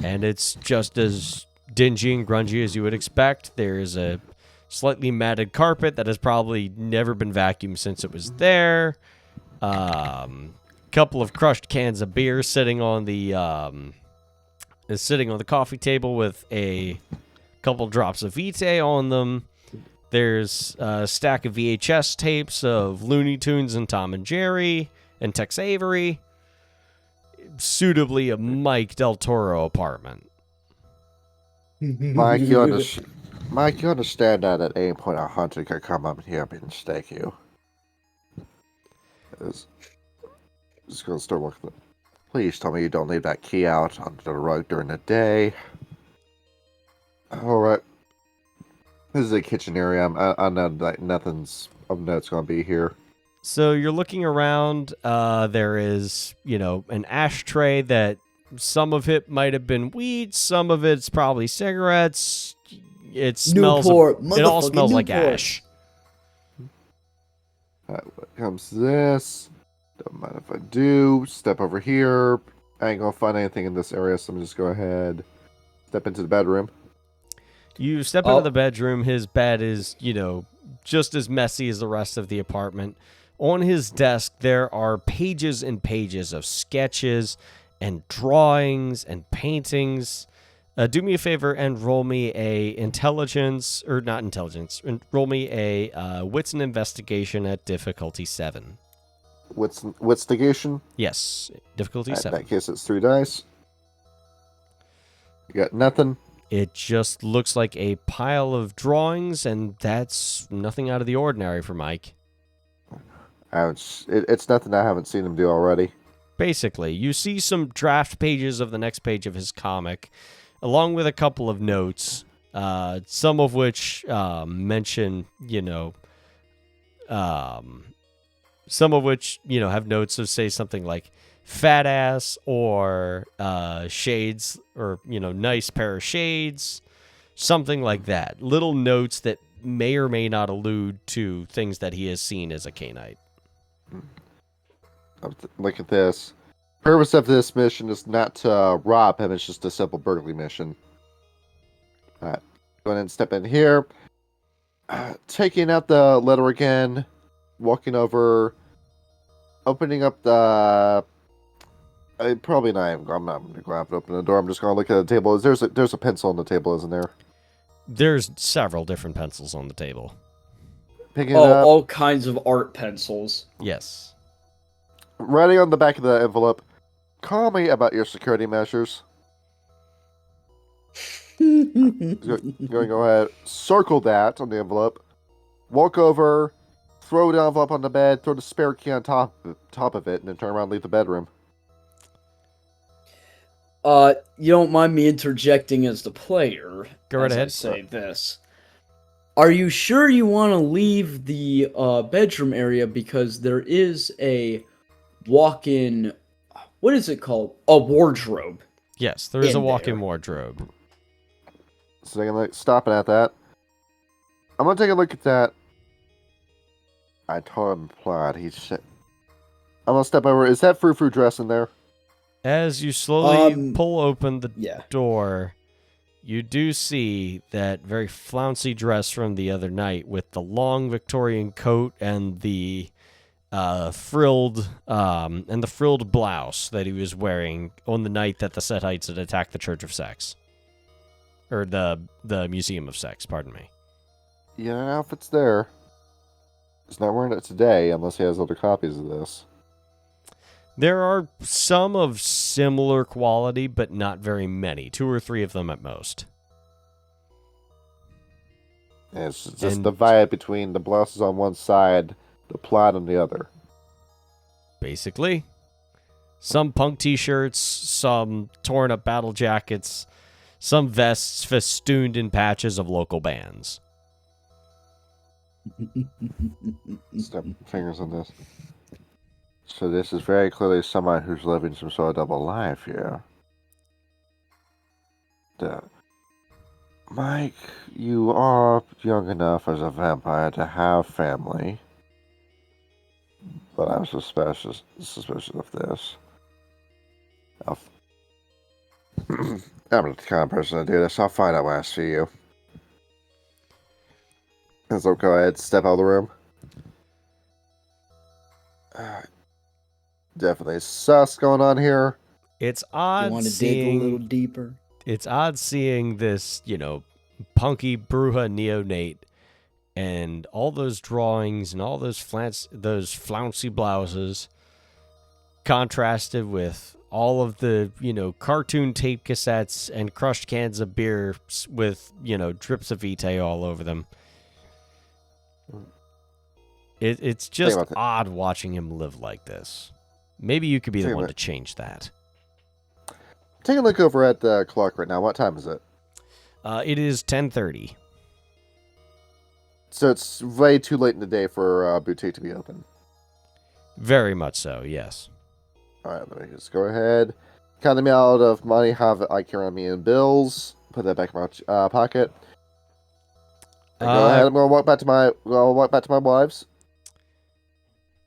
and it's just as dingy and grungy as you would expect. There's a slightly matted carpet that has probably never been vacuumed since it was there. Couple of crushed cans of beer sitting on the coffee table with a couple drops of VtM on them. There's a stack of VHS tapes of Looney Tunes and Tom and Jerry and Tex Avery. Suitably a Mike Del Toro apartment. Mike, you understand that at any point a hunter could come up here and stake you. Just gonna start working. Please tell me you don't leave that key out under the rug during the day. Alright. This is a kitchen area. I know that nothing's of note's gonna be here. So you're looking around. There is, an ashtray that some of it might have been weed, some of it's probably cigarettes. It smells. Newport, It all smells like Newport. ash. Alright, what comes to this? Don't mind if I do. Step over here. I ain't gonna find anything in this area, so I'm just go ahead. Step into the bedroom. You step into the bedroom. His bed is, just as messy as the rest of the apartment. On his desk, there are pages and pages of sketches and drawings and paintings. Do me a favor and roll me roll me a wits and investigation at difficulty 7. Witstigation? Yes, difficulty In 7. that case, it's 3 dice. You got nothing. It just looks like a pile of drawings, and that's nothing out of the ordinary for Mike. It's nothing I haven't seen him do already. Basically, you see some draft pages of the next page of his comic, along with a couple of notes, some of which mention, some of which, have notes of, say, something like fat ass or shades or, nice pair of shades, something like that. Little notes that may or may not allude to things that he has seen as a K-Knight. Look at this. Purpose of this mission is not to rob him, it's just a simple burglary mission. Alright. Go ahead and step in here. Taking out the letter again. Walking over. Opening up the... probably not. I'm not going to grab it, open the door. I'm just going to look at the table. There's a pencil on the table, isn't there? There's several different pencils on the table. Picking it up. All kinds of art pencils. Yes. Writing on the back of the envelope. Call me about your security measures. Go ahead. Circle that on the envelope. Walk over. Throw the envelope on the bed. Throw the spare key on top of it, and then turn around and leave the bedroom. You don't mind me interjecting as the player? Go right as I ahead. say this. Are you sure you want to leave the bedroom area, because there is a walk-in, what is it called? A wardrobe. Yes, there is a In walk-in there. wardrobe. So I'm like stopping at that. I'm gonna take a look at that. I told him plot. He said, "I'm gonna step over. Is that frou-frou dress in there?" As you slowly pull open the Yeah. door, you do see that very flouncy dress from the other night with the long Victorian coat and the frilled blouse that he was wearing on the night that the Setites had attacked the Church of Sex. Or the Museum of Sex, pardon me. Yeah, that outfit's there. He's not wearing it today unless he has other copies of this. There are some of similar quality, but not very many. 2 or 3 of them at most. And it's just the vibe between the blouses on one side, the plaid on the other. Basically. Some punk t-shirts, some torn up battle jackets, some vests festooned in patches of local bands. Step fingers on this. So this is very clearly someone who's living some sort of double life here. Mike, you are young enough as a vampire to have family. But I'm suspicious of this. I'm not the kind of person to do this. I'll find out when I see you. And so go ahead, step out of the room. Definitely sus going on here. It's odd You want to dig a seeing little deeper? it's odd seeing this, punky Bruja neonate and all those drawings and all those flouncy blouses contrasted with all of the, cartoon tape cassettes and crushed cans of beer with, drips of Vitae all over them. It's just odd watching him live like this. Maybe you could be the one to change that. Take a look over at the clock right now. What time is it? It is 10:30. So it's way too late in the day for boutique to be open. Very much so, yes. All right, let me just go ahead. Count me out of money. Have it like around me in bills. Put that back in my pocket. And go ahead. I'm gonna walk back to my wives.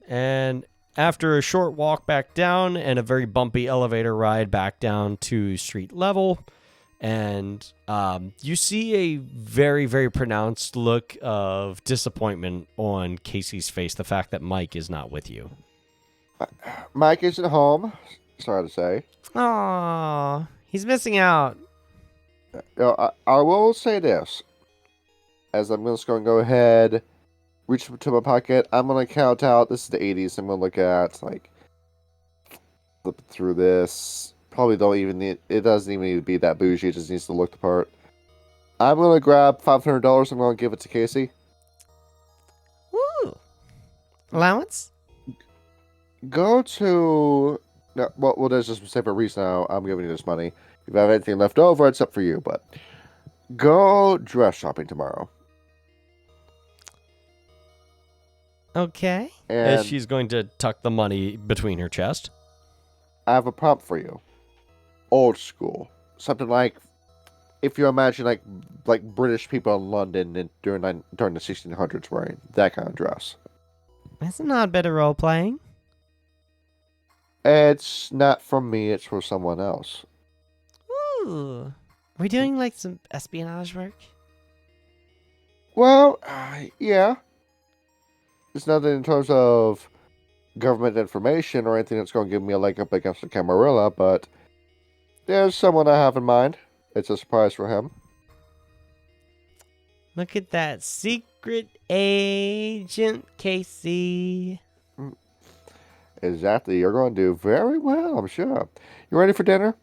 And after a short walk back down and a very bumpy elevator ride back down to street level, and you see a very, very pronounced look of disappointment on Casey's face, the fact that Mike is not with you. Mike isn't home. Sorry to say. Aww, he's missing out. I will say this. As I'm just going to go ahead, reach to my pocket. I'm going to count out. This is the 80s. I'm going to look at, flip through this. Probably don't even need, it doesn't even need to be that bougie. It just needs to look the part. I'm going to grab $500. I'm going to give it to Casey. Woo! Allowance? Go to... No, well, there's just a separate reason now I'm giving you this money. If you have anything left over, it's up for you, but... Go dress shopping tomorrow. Okay. And As she's going to tuck the money between her chest. I have a prompt for you. Old school. Something like... If you imagine, like British people in London during the 1600s wearing that kind of dress. That's not better role-playing. It's not from me, it's for someone else. Ooh. Are we doing, some espionage work? Well, yeah. It's nothing in terms of government information or anything that's going to give me a leg up against the Camarilla, but there's someone I have in mind. It's a surprise for him. Look at that secret agent, Casey. Exactly. You're going to do very well, I'm sure. You ready for dinner?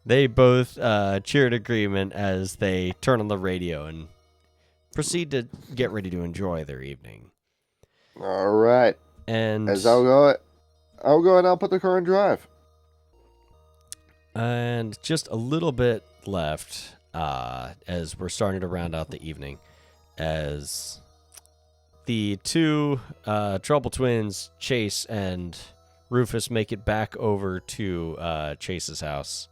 They both cheered agreement as they turn on the radio and proceed to get ready to enjoy their evening. All right. And as I'll go and I'll put the car in drive. And just a little bit left as we're starting to round out the evening, as the two Trouble Twins, Chase and Rufus, make it back over to Chase's house.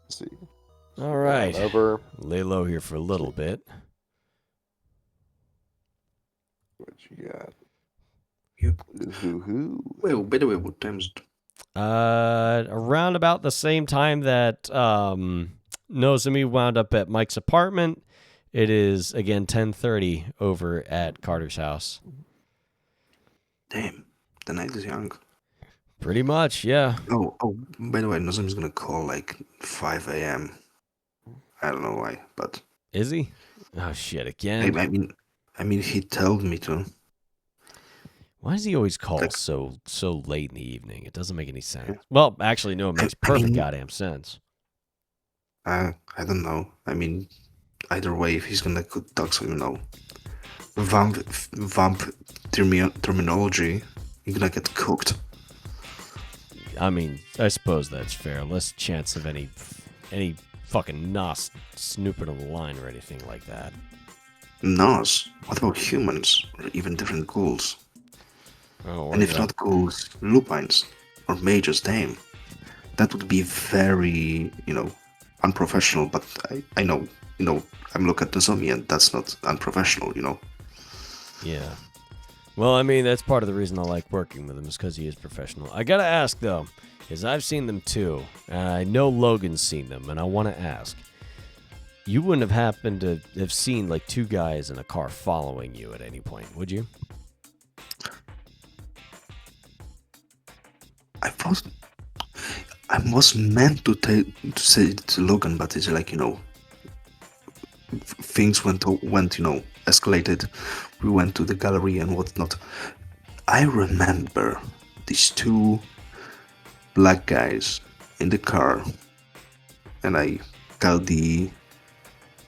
Let's see. All right. Over. Lay low here for a little bit. What you got? Yep. Hoo-hoo. Well, by the way, what time is it? Around about the same time that Nozomi wound up at Mike's apartment, it is again 10:30 over at Carter's house. Damn, the night is young. Pretty much, yeah. Oh, by the way, Nozomi's gonna call like 5 a.m. I don't know why, but Is he? Oh shit! Again. I mean, he told me to. Why does he always call Like- so late in the evening? It doesn't make any sense. Well, actually, no, it makes perfect goddamn sense. I don't know. I mean, either way, if he's gonna talk some, vamp terminology, you're gonna get cooked. I mean, I suppose that's fair. Less chance of any fucking nos snooping on the line or anything like that. Nos? What about humans? Or even different ghouls? Oh, And if not ghouls, lupines or mages, damn. That would be very, unprofessional, but I know, I'm looking at Nozomi and that's not unprofessional, Yeah. Well, I mean, that's part of the reason I like working with him is because he is professional. I gotta ask, though, because I've seen them too, and I know Logan's seen them, and I want to ask. You wouldn't have happened to have seen, like, two guys in a car following you at any point, would you? I was meant to say it to Logan, but it's like, things went, escalated. We went to the gallery and whatnot. I remember these two black guys in the car, and I got the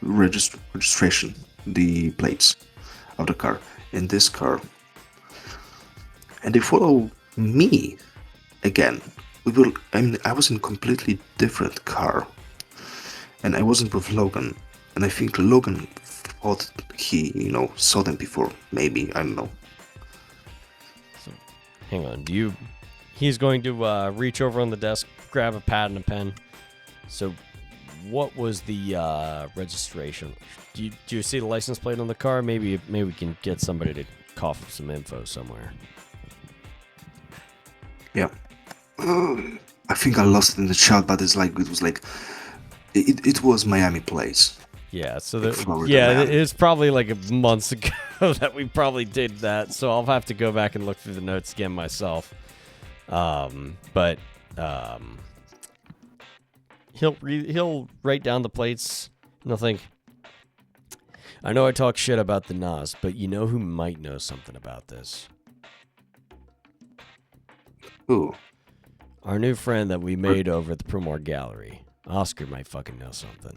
registration, the plates of the car in this car, and they follow me again. I was in a completely different car, and I wasn't with Logan, and I think Logan thought he, saw them before. Maybe, I don't know. So, hang on. He's going to reach over on the desk, grab a pad and a pen. So, what was the registration? Do you see the license plate on the car? Maybe we can get somebody to cough up some info somewhere. Yeah. I think I lost it in the chat, but it was Miami Place. Yeah, so Florida, it's probably like months ago that we probably did that. So I'll have to go back and look through the notes again myself. But he'll write down the plates and he'll think, I know I talk shit about the Nas, but you know who might know something about this? Who? Our new friend that we made over at the Primor Gallery. Oscar might fucking know something.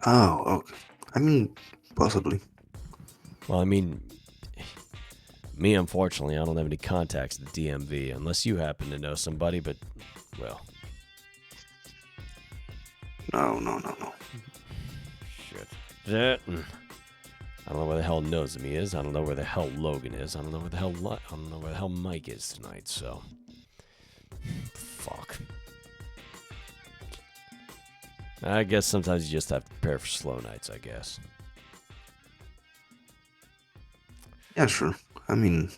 Oh, okay. I mean, possibly. Well, I mean, me, unfortunately, I don't have any contacts at the DMV, unless you happen to know somebody, but, well. No. Shit. I don't know where the hell Nozomi is. I don't know where the hell Logan is. I don't know where the hell Mike is tonight, so. Fuck. I guess sometimes you just have to prepare for slow nights, I guess. Yeah, sure. I mean,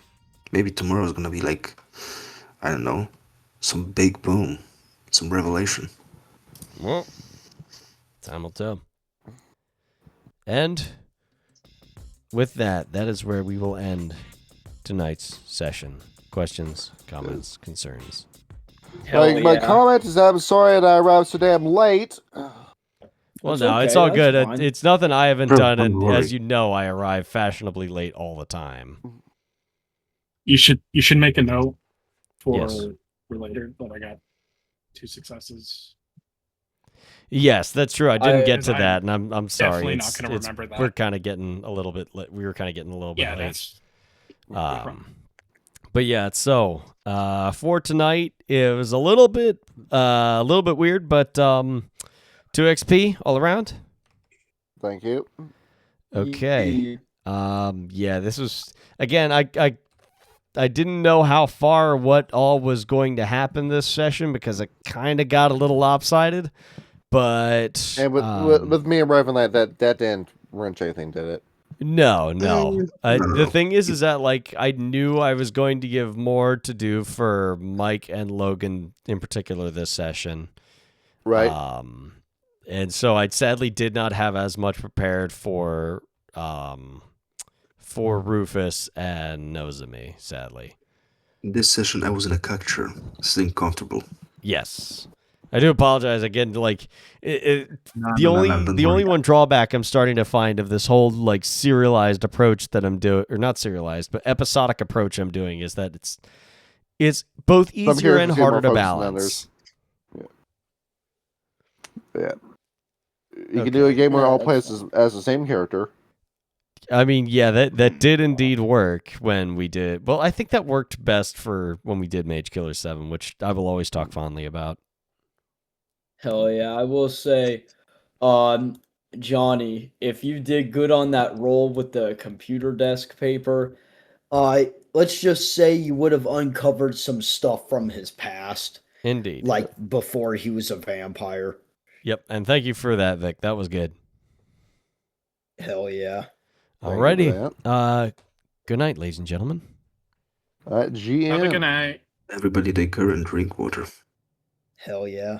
maybe tomorrow's gonna be like, I don't know, some big boom, some revelation. Well, time will tell. And with that is where we will end tonight's session. Questions, comments, concerns. My comment is I'm sorry that I arrived so damn late. Well, That's no, okay, it's all that's good. fine. It's nothing I haven't Sure, done, don't and worry. as you know, I arrive fashionably late all the time. You should make a note for Yes. later that I got 2 successes. Yes, that's true. I didn't get to I'm that, and I'm sorry. definitely not gonna remember that. We're kind of getting a little bit. We were kind of getting a little bit Yeah, late. that's no problem. But yeah, so for tonight, it was a little bit weird, but 2 XP all around. Thank you. Okay. Yeah, this was again. I didn't know how far what all was going to happen this session because it kind of got a little lopsided. But And with me arriving like that didn't wrench anything, did it? No. no. The thing is that like I knew I was going to give more to do for Mike and Logan in particular this session. Right. And so I sadly did not have as much prepared for Rufus and Nozomi, sadly. In this session, I was in a cuck chair, sitting comfortable. Yes. I do apologize again. Like the don't only worry. one drawback I'm starting to find of this whole like serialized approach that I'm doing, or not serialized, but episodic approach I'm doing, is that it's both Some easier and characters get more harder to focus than balance. others. Yeah. You can do a game where all players as the same character. I mean, yeah, that did indeed work when we did. Well, I think that worked best for when we did Mage Killer 7, which I will always talk fondly about. Hell yeah, I will say, Johnny, if you did good on that roll with the computer desk paper, let's just say you would have uncovered some stuff from his past, Indeed. like before he was a vampire. Yep, and thank you for that, Vic. That was good. Hell yeah. Alrighty. Good night, ladies and gentlemen. GM. Have a good night. Everybody take care and drink water. Hell yeah.